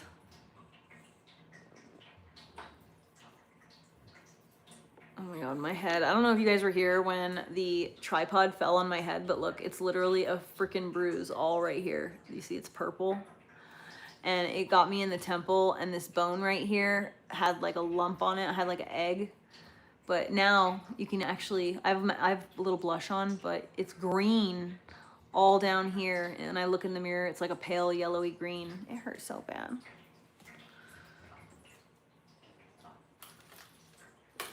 Oh my god, my head. I don't know if you guys were here when the tripod fell on my head, but look, it's literally a freaking bruise all right here. You see it's purple? And it got me in the temple, and this bone right here had like a lump on it. I had like an egg. But now you can actually, I have a little blush on, but it's green all down here. And I look in the mirror, it's like a pale yellowy green. It hurts so bad.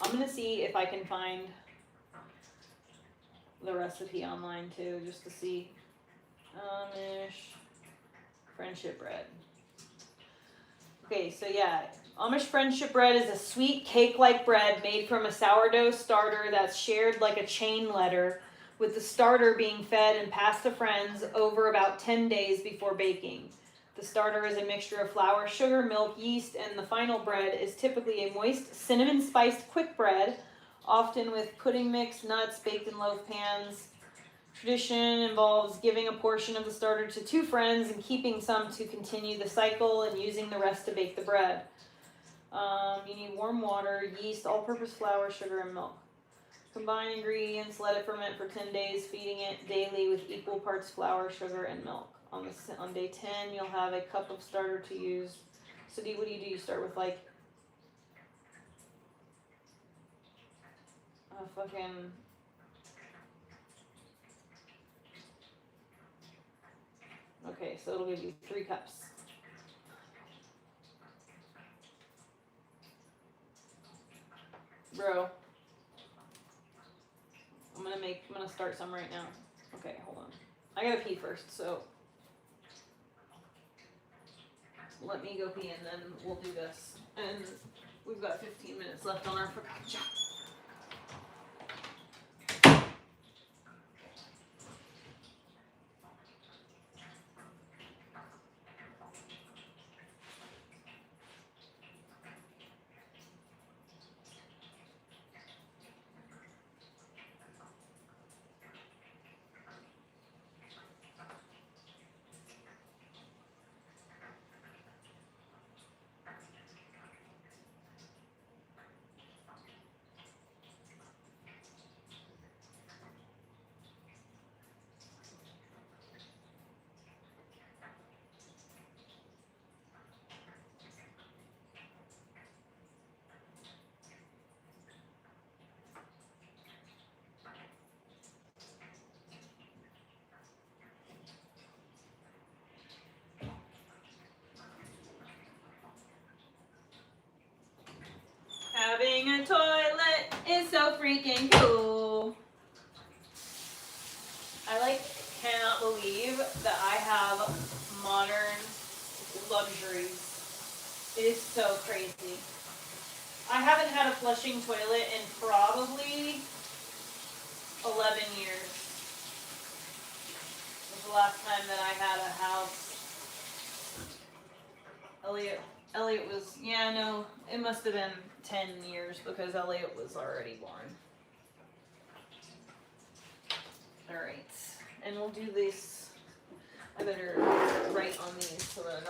I'm gonna see if I can find the recipe online too, just to see. Amish friendship bread. Okay, so yeah, Amish friendship bread is a sweet cake-like bread made from a sourdough starter that's shared like a chain letter, with the starter being fed and passed to friends over about 10 days before baking. The starter is a mixture of flour, sugar, milk, yeast, and the final bread is typically a moist, cinnamon-spiced quick bread, often with pudding mix, nuts, baked in loaf pans. Tradition involves giving a portion of the starter to 2 friends and keeping some to continue the cycle and using the rest to bake the bread. You need warm water, yeast, all-purpose flour, sugar, and milk. Combine ingredients, let it ferment for 10 days, feeding it daily with equal parts flour, sugar, and milk. On day 10, you'll have a cup of starter to use. So what do? You start with like a fucking... Okay, so it'll give you 3 cups. Bro. I'm gonna start some right now. Okay, hold on. I gotta pee first, so let me go pee and then we'll do this. And we've got 15 minutes left on our focaccia. Having a toilet is so freaking cool. I cannot believe that I have modern luxuries. It is so crazy. I haven't had a flushing toilet in probably 11 years. It was the last time that I had a house. Elliot was, yeah, no, it must have been 10 years because Elliot was already born. Alright, and we'll do this. I better write on these so that I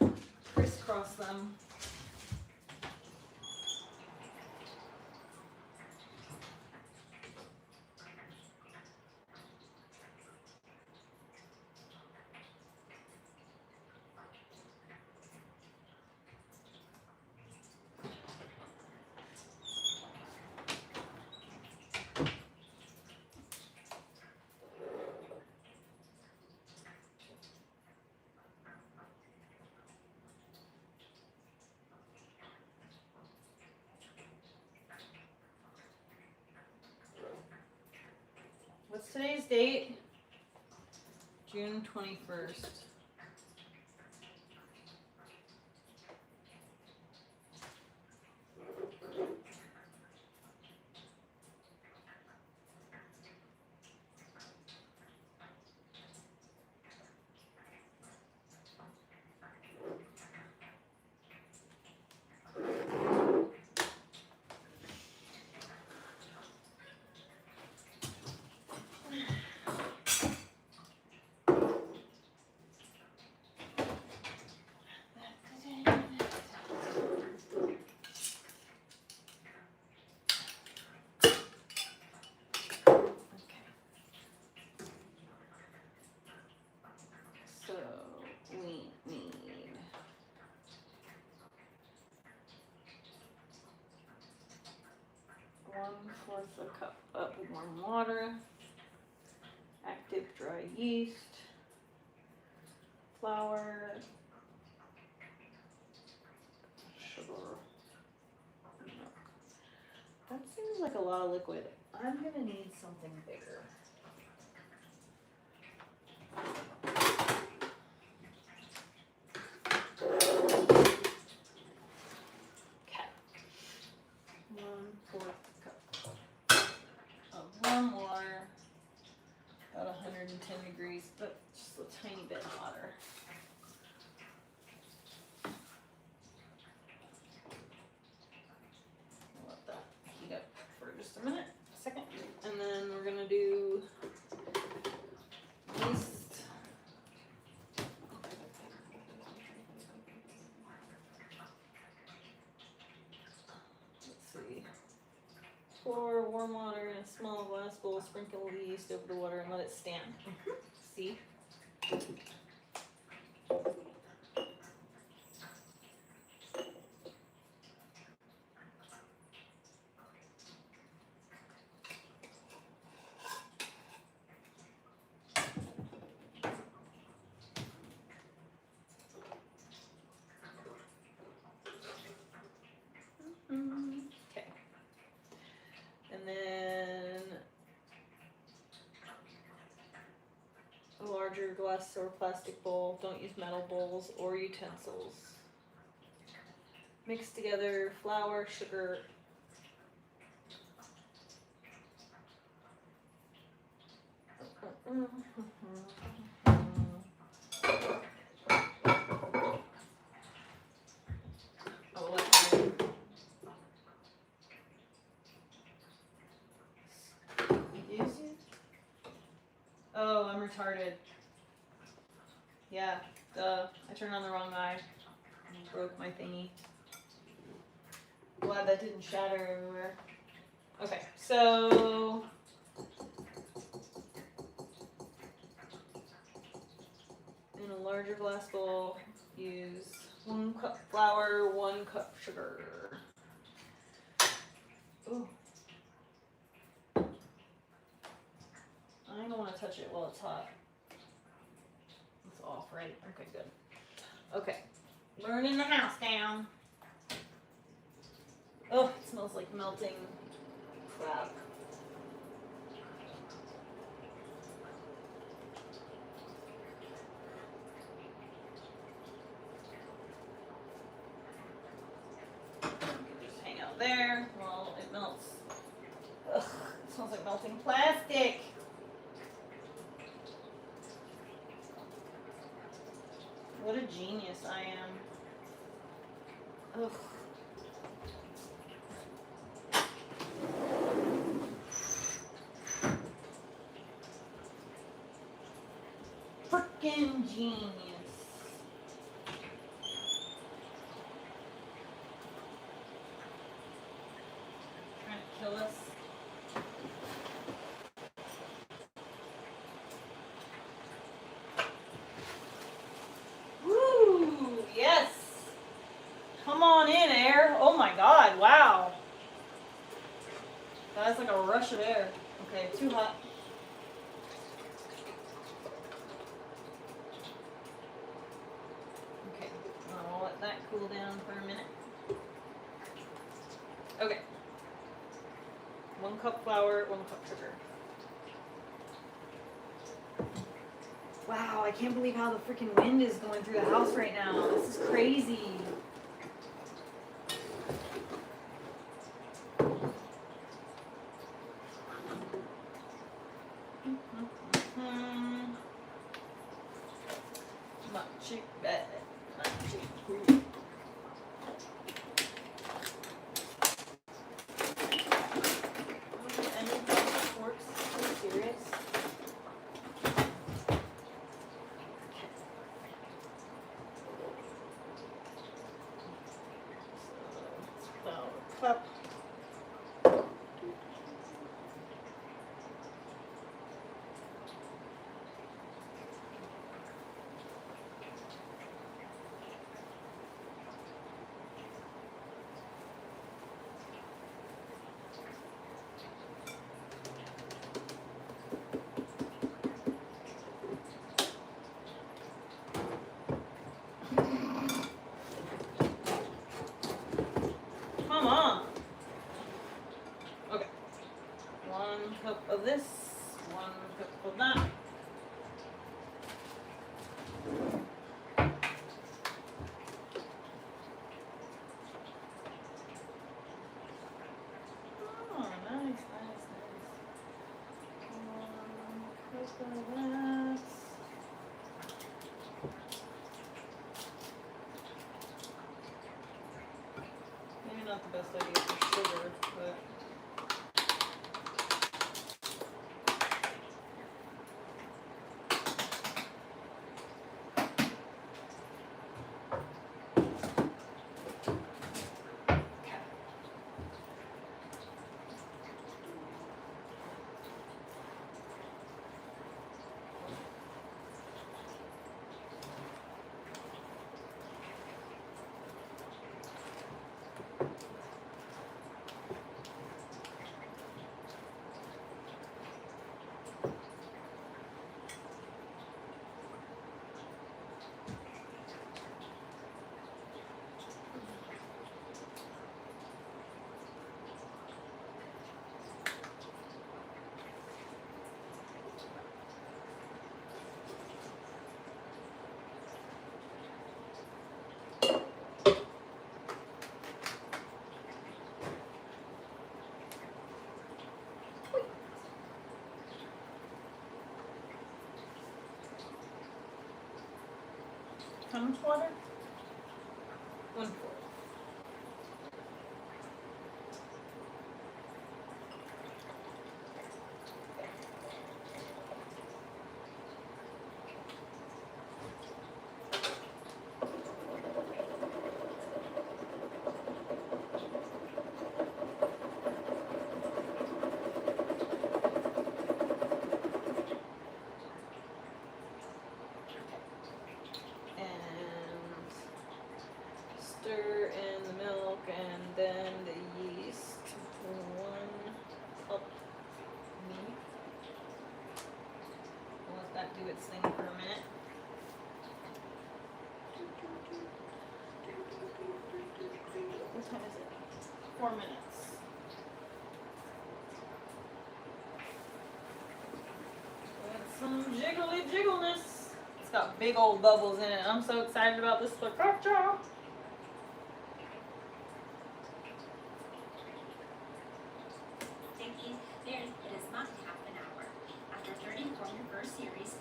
don't crisscross them. What's today's date? June 21st. So we need 1/4 a cup of warm water, active dry yeast, flour, sugar, milk. That seems like a lot of liquid. I'm gonna need something bigger. Okay. 1/4 cup of warm water, about 110 degrees, but just a tiny bit hotter. I'll let that heat up for just a minute, a second, and then we're gonna do yeast. Let's see. Pour warm water in a small glass bowl, sprinkle the yeast over the water and let it stand. See? Okay. And then a larger glass or plastic bowl. Don't use metal bowls or utensils. Mix together flour, sugar, oh, let's see. Oh, I'm retarded. Yeah, duh. I turned on the wrong eye. And broke my thingy. Glad that didn't shatter everywhere. Okay, so in a larger glass bowl, use 1 cup flour, 1 cup sugar. Ooh. I don't want to touch it while it's hot. It's off, right? Okay, good. Okay, burning the house down. Oh, it smells like melting crap. up there. Well, it melts. Ugh, it smells like melting plastic. What a genius I am. Ugh. Frickin' genius. Trying to kill us. Woo! Yes! Come on in, air. Oh my god, wow. That's like a rush of air. Okay, too hot. Okay, I'll let that cool down for a minute. Okay. 1 cup flour, 1 cup sugar. Wow, I can't believe how the freaking wind is going through the house right now. This is crazy. Magic bed. Magic room. Any of this works? Are you serious? Cup. Come on. Okay. 1 cup of this, 1 cup of that. Oh, nice, nice, nice. 1 cup of that. Maybe not the best idea for sugar, but. How much water? 1 quart. Stir in the milk and then the yeast. 1 cup milk. I'll let that do its thing for a minute. What time is it? 4 minutes. Got some jiggly jiggleness. It's got big old bubbles in it. I'm so excited about this focaccia. heat, there it is not half an hour. After starting from your first series,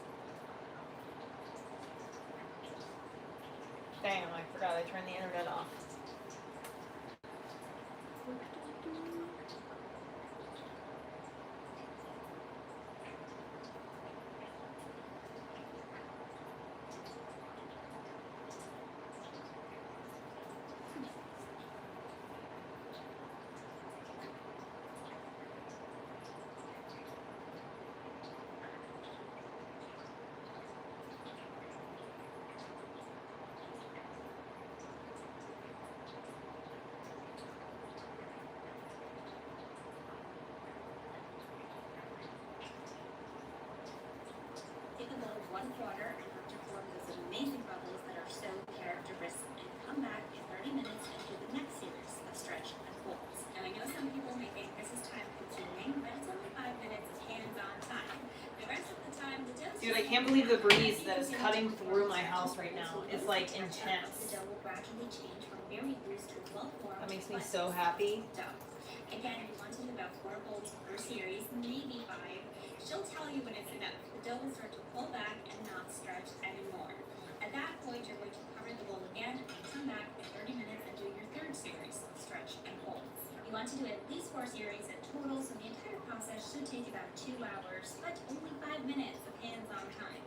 Damn, I forgot I turned the internet off. take a bowl of 1/4 and have to form those amazing bubbles that are so characteristic, and come back in 30 minutes and do the next series of stretch and folds. Now I know some people may think this is time consuming, but it's only 5 minutes of hands-on time. The rest of the time, the dough. Dude, I can't believe the breeze that is cutting through my house right now is like The intense. dough will gradually change from very loose to well-formed. That makes me but so happy. dough. Again, you want to do about 4 folds per series, maybe 5. She'll tell you when it's enough. The dough will start to pull back and not stretch anymore. At that point, you're going to cover the bowl again, come back in 30 minutes and do your third series, stretch and folds. You want to do at least 4 series in total, so the entire process should take about 2 hours, but only 5 minutes of hands-on time.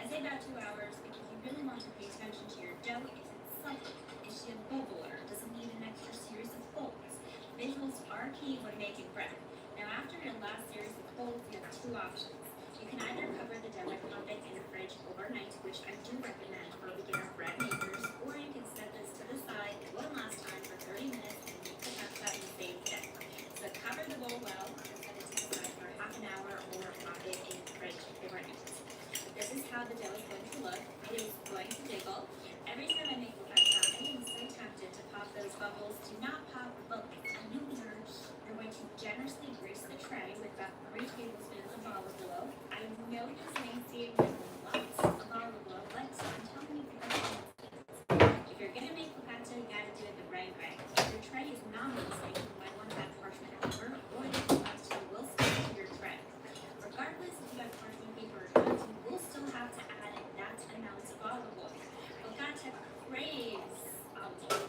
I say about 2 hours because you really want to pay attention to your dough. Is it supple? Is she a bubbler? Does it need an extra series of folds? Visuals are key when making bread. Now after your last series of folds, you have 2 options. You can either cover the dough and pump it in the fridge overnight, which I do recommend for beginner bread makers, or you can set this to the side one last time for 30 minutes and make the pasta in the same day. So cover the bowl well and set it to the side for half an hour or pop it in the fridge overnight. This is how the dough is going to look. It is going to jiggle. Every time I make the pasta, I am so tempted to pop those bubbles. Do not pop the bubbles. I know the urge. You're going to generously grease the tray with about 3 tablespoons of olive oil. I know this may seem like lots of olive oil, but I'm telling you, if you're gonna make focaccia, you gotta do it the right way. If your tray is not mostly, you might want to add parchment paper, or the focaccia will stick to your tray. Regardless if you have parchment paper or not, you will still have to add that amount of olive oil. Focaccia craves olive oil.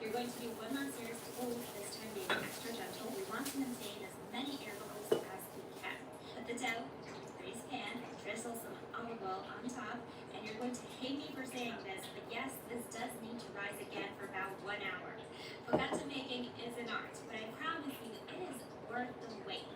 You're going to do 1 last series of folds, this time being extra gentle. We want to maintain as many air bubbles as we can. Put the dough in a greased pan, drizzle some olive oil on top, and you're going to hate me for saying this, but yes, this does need to rise again for about 1 hour. Focaccia making is an art, but I promise you it is worth the wait.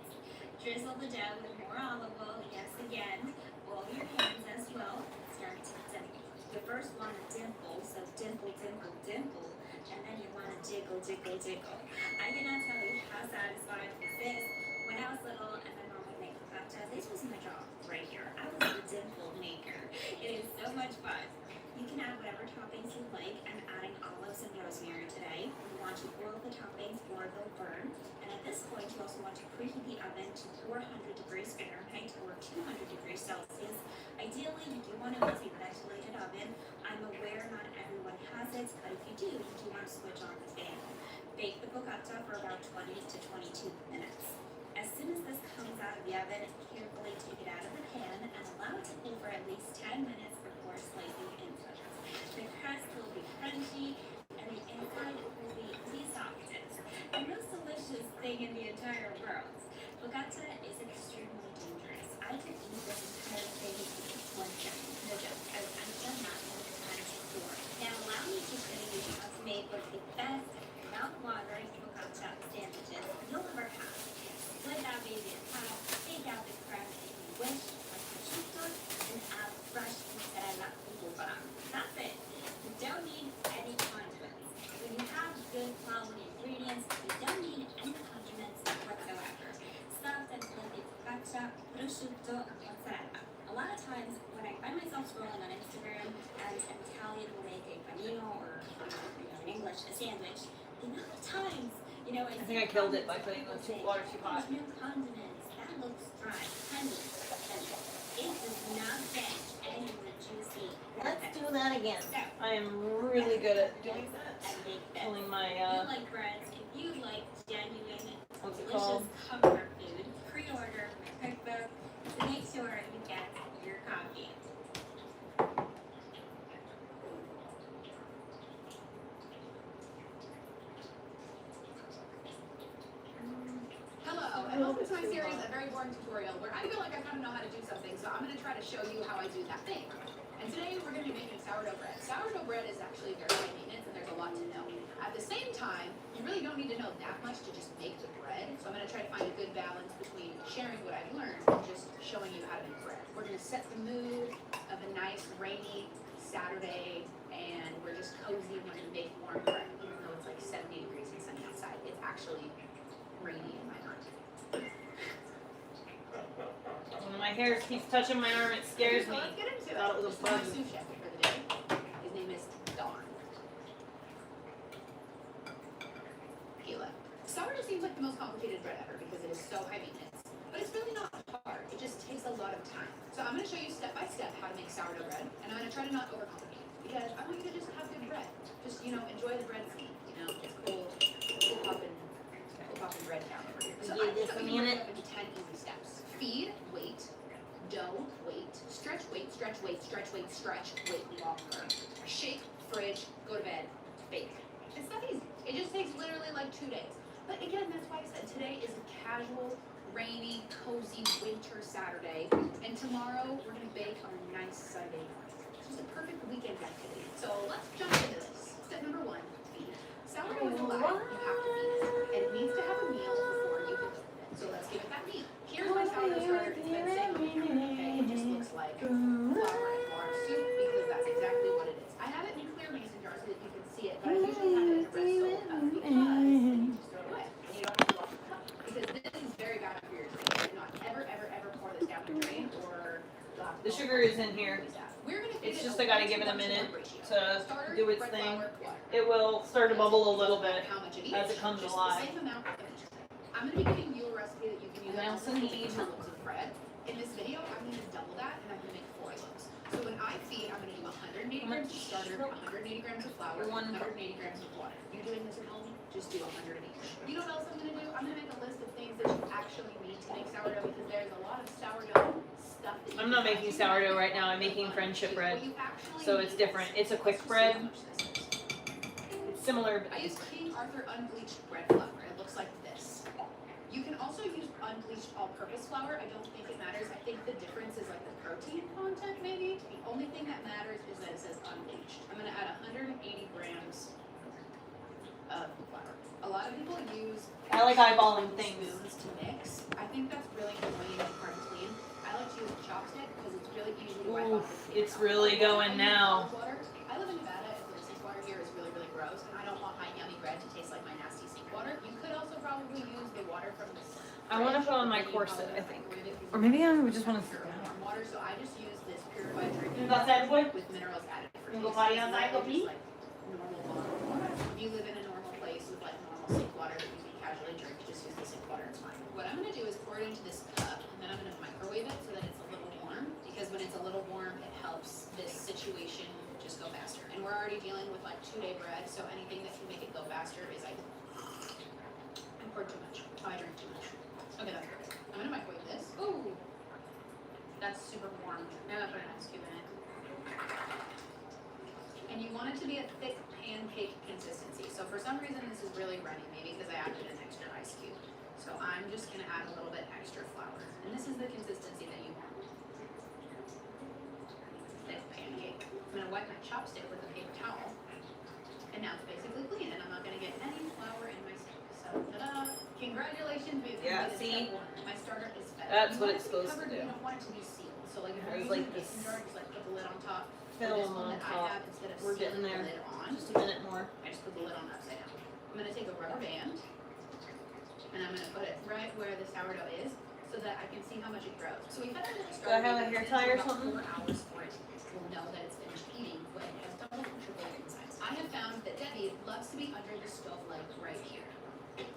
Drizzle the dough with more olive oil, yes again, oil your hands as well, start to dimple. You first want to dimple, so dimple, dimple, dimple, and then you want to jiggle, jiggle, jiggle. I cannot tell you how satisfying this is. When I was little and my mom would make focaccia, this was my job right here. I was the dimple maker. It is so much fun. You can add whatever toppings you like. I'm adding olives and rosemary today. You want to boil the toppings or they'll burn. And at this point, you also want to preheat the oven to 400 degrees Fahrenheit or 200 degrees Celsius. Ideally, you do want to use a ventilated oven. I'm aware not everyone has it, but if you do want to switch on the fan. Bake the focaccia for about 20 to 22 minutes. As soon as this comes out of the oven, carefully take it out of the pan and allow it to cool for at least 10 minutes before slicing into it. The crust will be crunchy and the inside will be the softest and most delicious thing in the entire world. Focaccia is extremely dangerous. I could eat this entire thing in just 1 second. No joke. I've done that multiple times before. Now allow me to show you how to make one of the best mouth-watering focaccia sandwiches you'll ever have. Split that baby in half, take out the crust if you wish, like prosciutto, and add fresh mozzarella uova. That's it. You don't need any condiments. When you have good quality ingredients, you don't need any condiments whatsoever. Soft and fluffy focaccia, prosciutto, mozzarella. A lot of times, when I find myself scrolling on Instagram and an Italian will make a panino or, in English, a sandwich, the amount of times, I think I killed it by putting the water too hot. There's no condiments. That looks dry. Honey. It does not get any more juicy. Let's do that again. So, I am really good at doing that. and make this. Pulling If my, you like breads, if you like genuine, what's it delicious called? comfort food, sure you get your coffee. Hello, and welcome to my series, A Very Boring Tutorial, where I feel like I kind of know how to do something, so I'm going to try to show you how I do that thing. And today we're going to be making sourdough bread. Sourdough bread is actually very high maintenance, and there's a lot to know. At the same time, you really don't need to know that much to just make the bread, so I'm going to try to find a good balance between sharing what I've learned and just showing you how to make bread. We're going to set the mood of a nice rainy Saturday, and we're just cozy and we're going to make warm bread, even though it's like 70 degrees and sunny outside. It's actually rainy in my heart. When my hair keeps touching my arm, it scares So me. let's get into it. Thought it was a This is my bug. sous chef for the day. His name is Don. Gila. Sourdough seems like the most complicated bread ever because it is so high maintenance. But it's really not hard. It just takes a lot of time. So I'm going to show you step by step how to make sourdough bread. And I'm going to try to not overcomplicate it. Because I want you to just have good bread. Just, enjoy the bread scene. It's cool. Cool popping bread down over here. So I think that we can break it up into 10 easy steps. Feed, wait, dough, wait, stretch, wait, stretch, wait, stretch, wait, stretch, wait longer. Shake, fridge, go to bed, bake. It's not easy. It just takes literally like 2 days. But again, that's why I said today is a casual, rainy, cozy winter Saturday. And tomorrow we're gonna bake on a nice Sunday morning. It's just a perfect weekend activity. So let's jump into this. Step number 1, feed. Sourdough is alive, you have to feed it. And it needs to have a meal before you can open it. So let's give it that meal. Here's my sourdough starter. It's been sitting on the counter, okay? It just looks like flour and water soup because that's exactly what it is. I have it in clear mason jars so that you can see it, but I usually have it in a red solo cup because then you just throw it away and you don't have to wash the cup because this is very bad for your drink. Do not ever, ever, ever pour this down the drain or you'll have to The sugar is in here. We're gonna feed It's it just a I gotta 1 give it a 1 minute ratio. to Starter, do its bread thing. flour, water. It will start to bubble a little bit How much of each? as it comes Just alive. the same amount of each. I'm going to be giving you a recipe that you can use And I on also all need- 2 loaves of bread. In this video, I'm going to double that and I'm going to make 4 loaves. So when I feed, I'm going to do 180 grams of starter, 180 grams of flour, 180 grams of water. You're doing this at home, just do 100 of each. You know what else I'm going to do? I'm going to make a list of things that you actually need to make sourdough because there's a lot of sourdough stuff that you I'm not making sourdough right now. I'm making friendship bread. So it's different. It's a quick bread. It's similar. I use King Arthur unbleached bread flour. It looks like this. You can also use unbleached all-purpose flour. I don't think it matters. I think the difference is like the protein content maybe. The only thing that matters is that it says unbleached. I'm going to add 180 grams of flour. A lot of people use I like eyeballing things. spoons to mix. I think that's really annoying and hard to clean. I like to use a chopstick because it's really easy to wipe off. Oof, it's really going now. I live in Nevada and the sink water here is really, really gross, and I don't want my yummy bread to taste like my nasty sink water. You could also probably use the water from the I want to put on my corset, I think. Or maybe I just want to sit down. warm water, so I just use this purified drinking You go outside, boy? with minerals added for You go taste. potty It's outside, go literally pee? just like normal bottled water. If you live in a normal place with like normal sink water that you can casually drink, just use the sink water, it's fine. What I'm gonna do is pour it into this cup, and then I'm gonna microwave it so that it's a little warm, because when it's a little warm, it helps this situation just go faster. And we're already dealing with like 2-day bread, so anything that can make it go faster is ideal. I poured too much. Oh, I drank too much. Okay, that's perfect. I'm gonna microwave this. Ooh, that's super warm. Now I'm gonna put an ice cube in it. And you want it to be a thick pancake consistency. So for some reason this is really runny, maybe because I added an extra ice cube. So I'm just gonna add a little bit extra flour. And this is the consistency that you want. Thick pancake. I'm gonna wipe my chopstick with a paper towel. And now it's basically clean and I'm not gonna get any flour in my sink. So ta-da! Congratulations, we've Yeah, completed see? step 1. My starter is fed. That's You what want it's it to be supposed to covered, do. but you don't want it to be sealed. So like if There's you're using like a this mason jar, just like put the lid on top. For film this one on that I top. have, instead of We're sealing getting there. the lid on, Just a minute more. I just put the lid on upside down. I'm gonna take a rubber band and I'm gonna put it right where the sourdough is so that I can see how much it grows. So we fed it to the Do I have a starter hair for tie or about something? 4 hours for it will know that it's finished eating when it has double and triple enzymes. I have found that Debbie loves to be under the stove like right here. It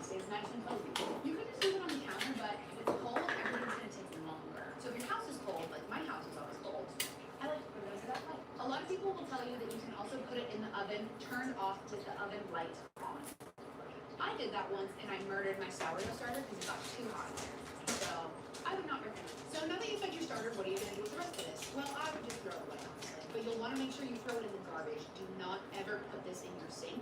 stays nice and cozy. You can just leave it on the counter, but if it's cold, everything's gonna take longer. So if your house is cold, like my house is always cold, I like to put it under that light. A lot of people will tell you that you can also put it in the oven, turned off with the oven light on. I did that once and I murdered my sourdough starter because it got too hot in there. So I would not recommend it. So So now that you've fed your starter, what are you gonna do with the rest of this? Well, I would just throw it away, honestly. But you'll wanna make sure you throw it in the garbage. Do not ever put this in your sink.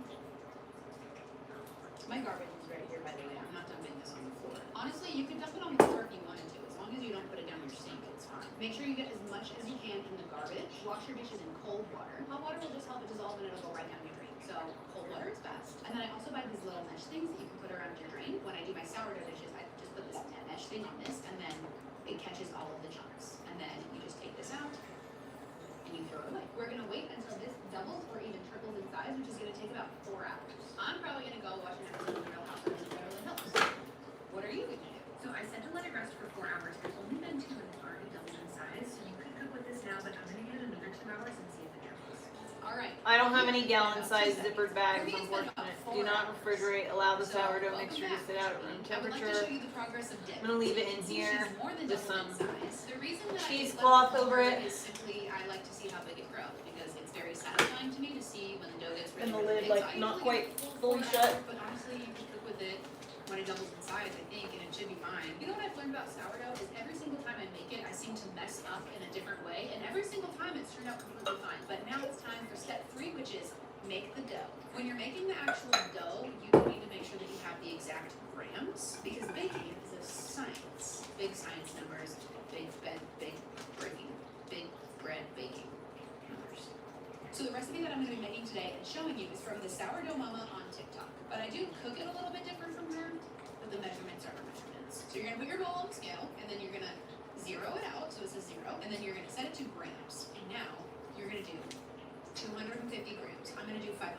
My garbage is right here, by the way. I'm not dumping this on the floor. Honestly, you could dump it on the floor if you wanted to. As long as you don't put it down your sink, it's fine. Make sure you get as much as you can in the garbage. Wash your dishes in cold water. Hot water will just help it dissolve and it'll go right down your drain. So cold water is best. And then I also buy these little mesh things that you can put around your drain. When I do my sourdough dishes, I just put this mesh thing on this, and then it catches all of the chunks. And then you just take this out and you throw it away. We're gonna wait until this doubles or even triples in size, which is gonna take about 4 hours. I'm probably gonna go watch an episode of Real Housewives of Beverly Hills. What are you gonna do? So I said to let it rest for 4 hours. There's only been 2 and it's already doubled in size. So you could cook with this now, but I'm gonna give it another 2 hours and see if it doubles. All right. I don't have any gallon-sized zippered bags, unfortunate. Do not refrigerate. Allow the sourdough mixture to sit out at room I would like to temperature. show you the progress of dip. I'm gonna leave it in See, here she's more than with doubled some in size. The reason that I cheesecloth let it over cover it. is simply I like to see how big it grows because it's very satisfying to me to see when the dough gets really, And the really lid, big. like, So I not usually quite get a full fully 4 shut. hours, but honestly, you can cook with it when it doubles in size, I think, and it should be fine. You know what I've learned about sourdough is every single time I make it, I seem to mess up in a different way, and every single time it's turned out completely fine. But now it's time for step 3, which is make the dough. When you're making the actual dough, you need to make sure that you have the exact grams, because baking is a science. Big science numbers, big breaking, big bread baking numbers. So the recipe that I'm going to be making today and showing you is from the Sourdough Mama on TikTok. But I do cook it a little bit different from her, but the measurements are her measurements. So you're going to put your bowl on the scale, and then you're going to zero it out, so it's a 0, and then you're going to set it to grams. And now you're going to do 250 grams. I'm going to do 500.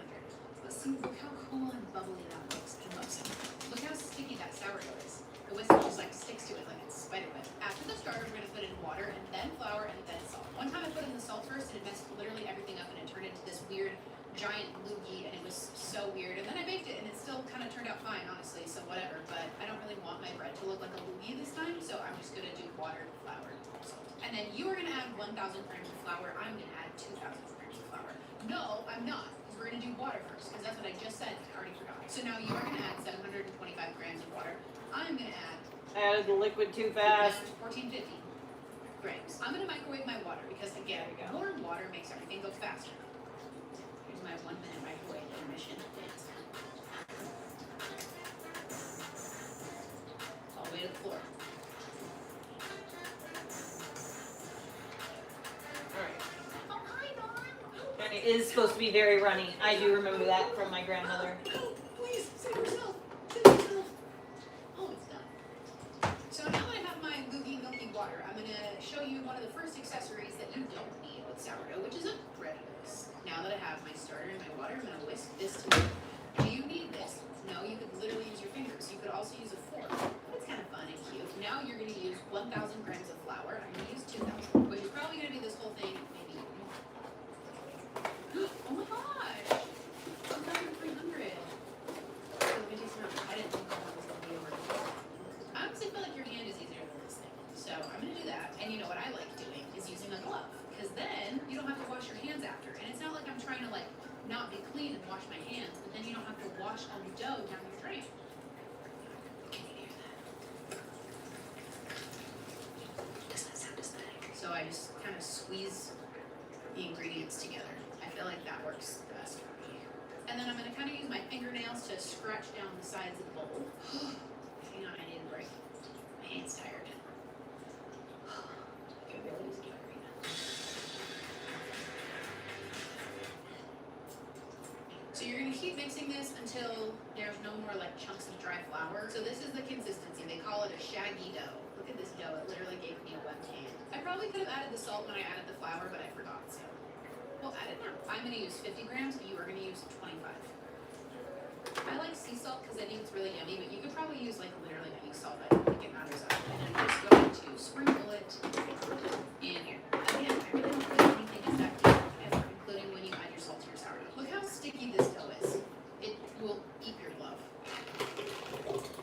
Let's see, look how cool and bubbly that looks. I love it. Look how sticky that sourdough is. The whisk just like sticks to it like it's spiderweb. After the starter, we're going to put in water and then flour and then salt. One time I put in the salt first and it messed literally everything up and it turned into this weird giant loogie and it was so weird. And then I baked it and it still kind of turned out fine, honestly, so whatever. But I don't really want my bread to look like a loogie this time, so I'm just going to do water, flour, salt. And then you are going to add 1,000 grams of flour. I'm going to add 2,000 grams of flour. No, I'm not. We're going to do water first, because that's what I just said. I already forgot. So now you are going to add 725 grams of water. I'm going to add... I added the liquid too fast. 1450 grams. I'm going to microwave my water, because again, warm water makes everything go faster. Here's my 1-minute microwave intermission. All the way to the floor. Alright. Oh, hi, Dawn. And it is supposed to be very runny. I do remember that from my grandmother. Oh, please, save yourself. Save yourself. Oh, it's done. So now that I have my loogie milky water, I'm going to show you one of the first accessories that you don't need with sourdough, which is a bread whisk. Now that I have my starter and my water, I'm going to whisk this together. Do you need this? No, you could literally use your fingers. You could also use a fork. It's kind of fun and cute. Now you're going to use 1,000 grams of flour. I'm going to use 2,000, which is probably going to be this whole thing, maybe more. Oh my gosh! 1,300. So let me take some out. I didn't think that was going to be over. I honestly feel like your hand is easier than this thing. So I'm going to do that. And you know what I like doing is using a glove. Because then you don't have to wash your hands after. And it's not like I'm trying to like not be clean and wash my hands. But then you don't have to wash all the dough down your drain. Can you hear that? Does that sound aesthetic? So I just kind of squeeze the ingredients together. I feel like that works the best for me. And then I'm going to kind of use my fingernails to scratch down the sides of the bowl. Hang on, I need a break. My hand's tired. I could really use a margarita. So you're going to keep mixing this until there's no more like chunks of dry flour. So this is the consistency. They call it a shaggy dough. Look at this dough. It literally gave me a wet hand. I probably could have added the salt when I added the flour, but I forgot, so we'll add it now. I'm going to use 50 grams, but you are going to use 25. I like sea salt because I think it's really yummy, but you could probably use like literally any salt. I don't think it matters up. And I'm just going to sprinkle it in here. Again, I really don't think anything is that deep ever, including when you add your salt to your sourdough. Look how sticky this dough is. It will eat your glove.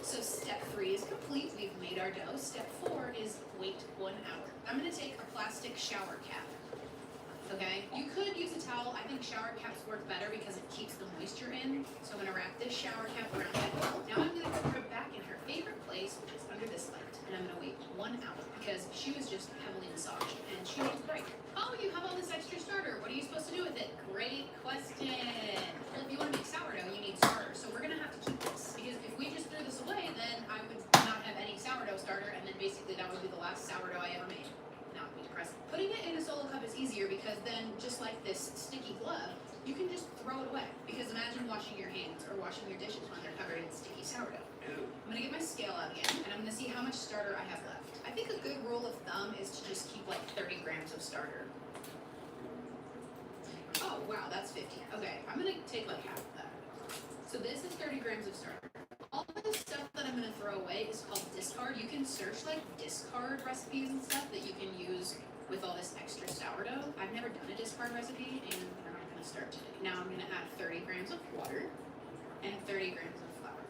So step 3 is complete. We've made our dough. Step 4 is wait 1 hour. I'm going to take a plastic shower cap. Okay, you could use a towel. I think shower caps work better because it keeps the moisture in. So I'm going to wrap this shower cap around my bowl. Now I'm going to put her back in her favorite place, which is under this light. And I'm going to wait 1 hour because she was throw it away. Because imagine washing your hands or washing your dishes when they're covered in sticky sourdough. I'm gonna get my scale out again, and I'm gonna see how much starter I have left. I think a good rule of thumb is to just keep like 30 grams of starter. Oh wow, that's 15. Okay, I'm gonna take like half of that. So this is 30 grams of starter. All this stuff that I'm gonna throw away is called discard. You can search like discard recipes and stuff that you can use with all this extra sourdough. I've never done a discard recipe, and we're not gonna start today. Now I'm gonna add 30 grams of water and 30 grams of flour.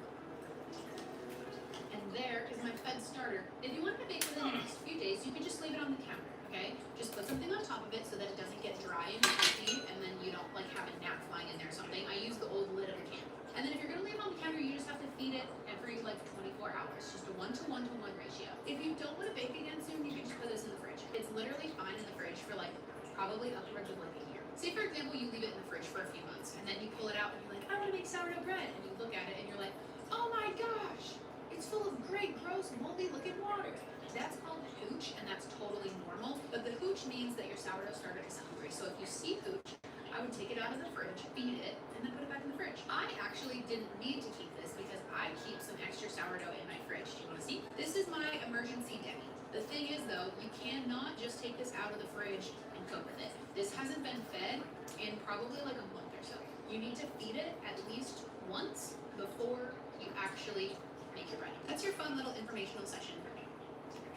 And there is my fed starter. If you want to bake within the next few days, you can just leave it on the counter, okay? Just put something on top of it so that it doesn't get dry and sticky, and then you don't like have a gnat flying in there or something. I use the old lid of a can. And then if you're gonna leave it on the counter, you just have to feed it every like 24 hours. Just a 1-to-1 to 1 ratio. If you don't want to bake again soon, you can just put this in the fridge. It's literally fine in the fridge for like probably upwards of like a year. Say for example, you leave it in the fridge for a few months, and then you pull it out and you're like, I want to make sourdough bread, and you look at it and you're like, oh my gosh, it's full of great, gross, moldy looking water. That's called hooch, and that's totally normal. But the hooch means that your sourdough starter is hungry. So if you see hooch, I would take it out of the fridge, feed it, and then put it back in the fridge. I actually didn't need to keep this because I keep some extra sourdough in my fridge. Do you want to see? This is my emergency Debbie. The thing is though, you cannot just take this out of the fridge and cook with it. This hasn't been fed in probably like a month or so. You need to feed it at least once before you actually make your bread. That's your fun little informational session for me.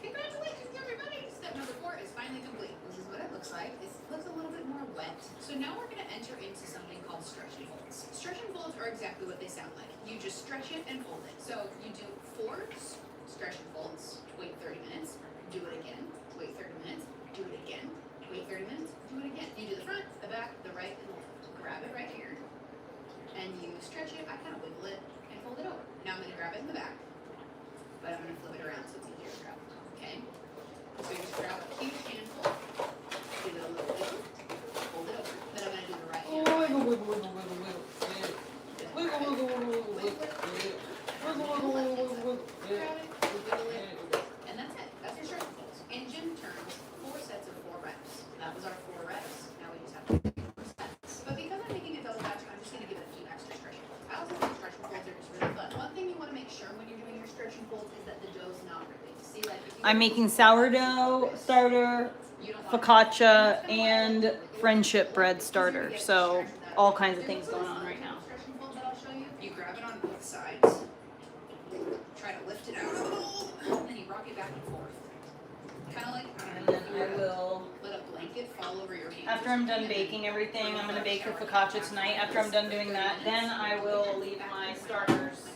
Congratulations, everybody! Step number 4 is finally complete. This is what it looks like. It looks a little bit more wet. So now we're going to enter into something called stretch and folds. Stretch and folds are exactly what they sound like. You just stretch it and fold it. So you do 4 stretch and folds, wait 30 minutes, do it again, wait 30 minutes, do it again, wait 30 minutes, do it again. You do the front, the back, the right, and the left. Grab it right here, and you stretch it. I kind of wiggle it and fold it over. Now I'm going to grab it in the back, but I'm going to flip it around so it's easier to grab. Okay? So you just grab a huge handful, give it a little wiggle, fold it over. Then I'm going to do the right hand. Wiggle, wiggle, wiggle, wiggle, wiggle. Wiggle, wiggle, wiggle, wiggle, wiggle. Wiggle, wiggle, wiggle, wiggle. Grab it, wiggle it, and that's it. That's your stretch and folds. Engine turns 4 sets of 4 reps. That was our 4 reps. Now we just have to do 4 sets. But because I'm making a double batch, I'm just going to give it a few extra stretch and folds. I also think stretch and folds are just really fun. One thing you want to make sure when you're doing your stretch and folds is that the dough's not ripping. See, like if you I'm making sourdough starter, focaccia, and friendship bread starter. So all kinds of things going on right now. Stretch and fold that I'll show you. You grab it on both sides. Try to lift it out of the bowl, and then you rock it back and forth. Kind of like, And then I will, let a blanket fall over your hands. after I'm done baking everything, I'm gonna bake the focaccia tonight. After I'm done doing that, then I will leave my starters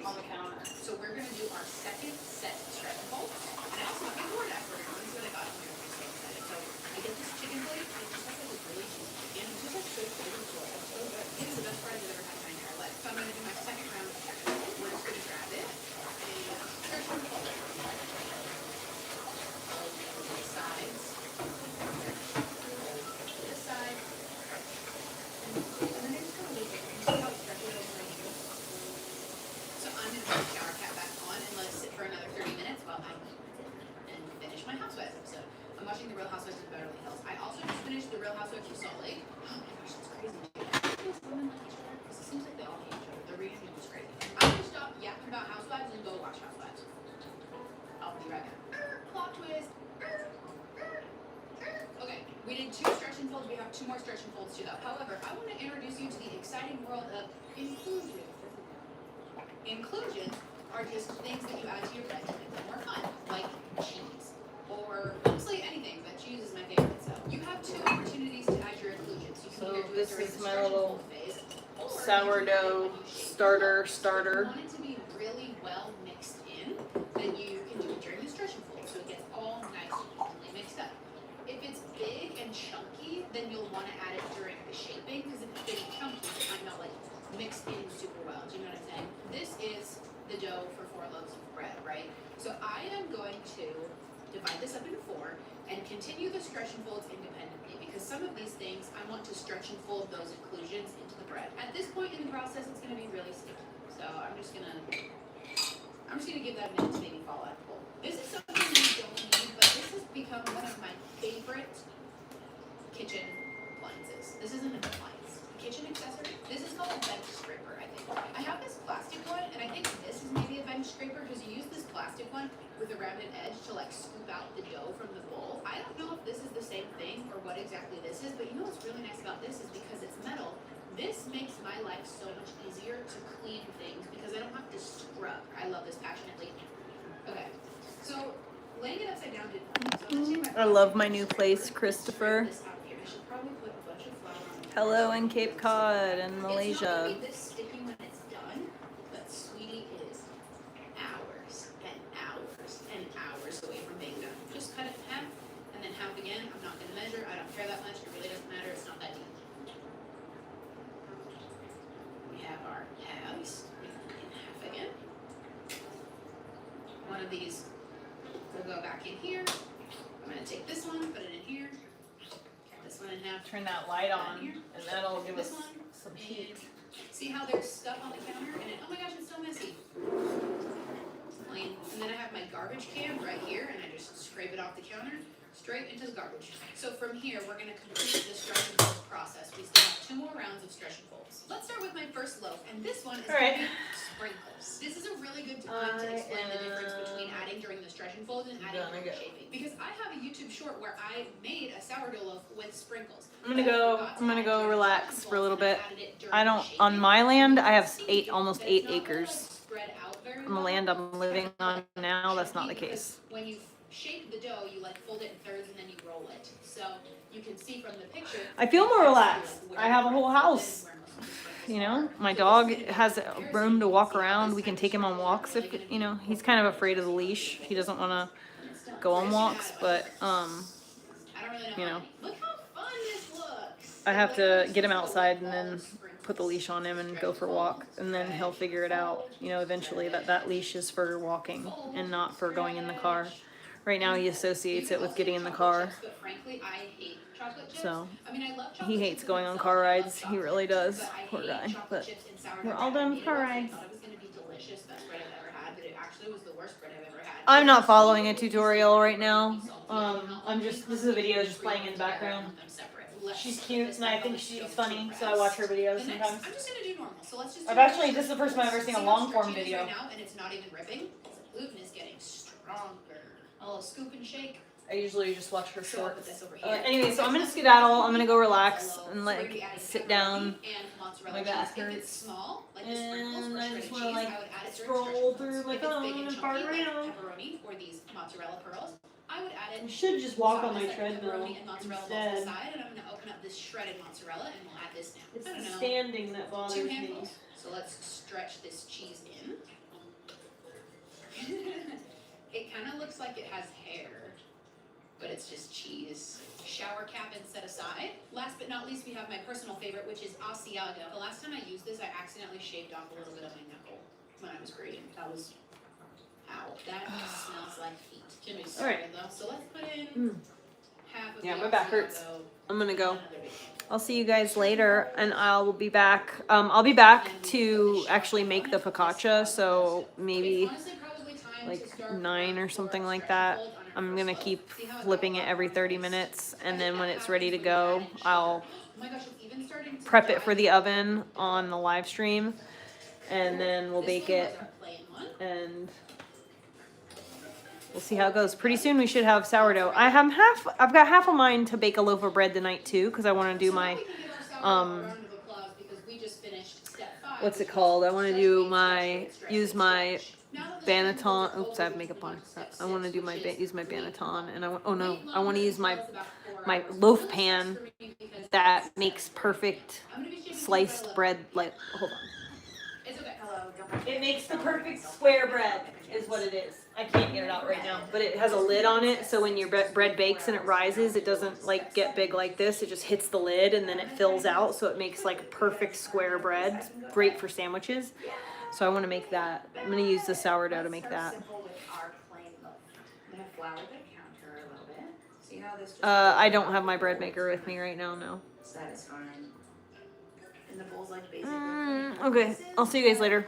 on the counter. So we're gonna do our second set of stretch and folds. And I also have a DoorDash order. This is what I got from here. I'm so excited. So I get this chicken plate. It just has like a really juicy chicken. It's just like so flavorful. It's so good. It is the best fries I've ever had in my entire life. So I'm gonna do my second round of stretch and folds. We're just gonna grab it and stretch and fold. Sides. This side. And then I just kind of leave it. You see how it's stretching over my hands? So I'm gonna put the shower cap back on and let it sit for another 30 minutes while I eat and finish my Housewives episode. I'm watching The Real Housewives of Beverly Hills. I also just finished The Real Housewives of Salt Lake. Oh my gosh, it's crazy. These women like each other because it seems like they all hate each other. The reunion was crazy. I'm gonna stop yapping about Housewives and go watch Housewives. I'll be right back. Plot twist. Okay, we did 2 stretch and folds. We have 2 more stretch and folds to go. However, I want to introduce you to the exciting world of inclusion. Inclusions are just things that you add to your bread to make them more fun, like cheese, or honestly anything, but cheese is my favorite. So you have 2 opportunities to add your inclusions. You can So either do it this during is the my stretch and little fold phase, or you can do it sourdough when you shake starter. If you want it to be really well mixed in, then you can do it during the stretch and fold, so it gets all nice and evenly mixed up. If it's big and chunky, then you'll want to add it during the shaping, because if it's big and chunky, it might not like mix in super well. Do you know what I'm saying? This is the dough for 4 loaves of bread, right? So I am going to divide this up into 4 and continue the stretch and folds independently, because some of these things I want to stretch and fold those inclusions into the bread. At this point in the process, it's going to be really sticky. So I'm just gonna give that a minute to maybe fall out of the bowl. This is something you don't need, but this has become one of my favorite kitchen appliances. This isn't an appliance. kitchen accessory. This is called a bench scraper, I think. I have this plastic one, and I think this is maybe a bench scraper because you use this plastic one with a rounded edge to like scoop out the dough from the bowl. I don't know if this is the same thing or what exactly this is, but you know what's really nice about this is because it's metal. This makes my life so much easier to clean things because I don't have to scrub. I love this passionately. Okay, so laying it upside down didn't help. So I'm gonna take I love my new place, Christopher. this out here. I should probably put a bunch of flour on the Hello in Cape Cod and It's not Malaysia. gonna be this sticky when it's done, but sweetie, it is hours and hours and hours away from being done. Just cut it in half and then half again. I'm not gonna measure. I don't care that much. It really doesn't matter. It's not that deep. We have our halves in half again. One of these will go back in here. I'm gonna take this one, put it in here. Cut this one in half. Turn that light on, and that'll give This us one. some heat. See how there's stuff on the counter and it, oh my gosh, it's so messy. Plain. And then I have my garbage can right here and I just scrape it off the counter straight into the garbage. So from here, we're gonna complete the stretch and fold process. We still have 2 more rounds of stretch and folds. Let's start with my first loaf, and this one is Alright. gonna be sprinkles. This is a really good time to explain the difference between adding during the stretch and fold and adding during the shaping. Because I have a YouTube short where I made a sourdough loaf with sprinkles. I'm gonna go relax for a little bit. I don't, on my land, I have almost 8 acres. On the land I'm living on now, that's not the case. When you shape the dough, you like fold it in thirds and then you roll it. So you can see from the picture. I feel more relaxed. I have a whole house. You know, my dog has room to walk around. We can take him on walks if, you know, he's kind of afraid of the leash. He doesn't want to go on walks, but, you know, Look how fun this looks. I have to get him outside and then put the leash on him and go for a walk, and then he'll figure it out, you know, eventually that leash is for walking and not for going in the car. Right now he associates it with getting in the car, But frankly, I hate chocolate chips. so I mean, I love chocolate he chips hates in going on themselves. car I love rides. He chocolate really chips, does, but I poor hate guy. chocolate But chips in sourdough we're all bread. done I with made car it once, I rides. thought it was gonna be delicious, best bread I've ever had, but it actually was the worst bread I've ever had. I'm not following a tutorial right now. This is a video just playing in the background. She's cute and I think she's funny, so I watch her videos The next, sometimes. I'm just gonna do normal. So let's just. This is the first time I've ever seen a long form video. Right now, and it's not even ripping. The gluten is getting stronger. A little scoop and shake. I usually just watch her So I'll put shorts. this over here. Anyway, so I'm gonna skedaddle. I'm gonna go relax and like sit down. My back If it's hurts. small, like the sprinkles And or I shredded just wanna cheese, like I would add it during scroll stretch through and my folds. If it's phone big and and fart chunky, like around. pepperoni or these mozzarella pearls, I would add it. I should just walk on my So I'm gonna set treadmill pepperoni and mozzarella balls instead. aside, and I'm gonna open up this shredded mozzarella and we'll add this now. It's I don't the know. standing that bothers 2 me. handfuls. So let's stretch this cheese in. It kind of looks like it has hair, but it's just cheese. Shower cap and set aside. Last but not least, we have my personal favorite, which is Asiago. The last time I used this, I accidentally shaved off a little bit of my knuckle when I was grating. That was, ow, that smells like feet. Jimmy's sorry though. So let's put in half of Yeah, the my back hurts. Asiago. I'm gonna go. Another big handful. I'll see you guys later, and I'll be back. I'll be back to actually make the focaccia, so maybe It's honestly probably time to like start 9 or work something for like stretch that. and fold on our I'm first gonna loaf. keep See how it flipping got it a lot every more 30 nice? minutes, I and think then when that it's ready to happens when you go, add in sugar. I'll Oh my gosh, it's even starting to prep it dry. for the oven on the live stream, and then we'll This bake one it, was our plain one. and we'll see how it goes. Pretty soon we should have sourdough. I've got half of mine to bake a loaf of bread tonight too, because I want to do So now my we can give ourselves a round of applause because we just finished step 5, what's it which was called? I want to stretch, do bake, my stretch, use stretch, my stretch. Now that the stretch and Banneton. folds are Oops, I have over, makeup we on. can do step I want to 6, do my which is use my weight Banneton, loss. and I want Weight I want to loss use my tells about 4 my hours. loaf Really pan sucks for me because that it's makes 7 perfect I'm gonna be shaking sliced since bread. 11. Like, hold on. It's okay. It makes the perfect square bread, is what it is. I can't get it out right now, but it has a lid on it, so when your bread bakes and it rises, it doesn't like get big like this. It just hits the lid and then it fills out, so it makes like a perfect square bread. It's great for sandwiches. So I want to make that. I'm gonna use the sourdough to make that. I don't have my bread maker with me right now. No. Satisfying. And the bowl's like Okay, I'll see you guys later.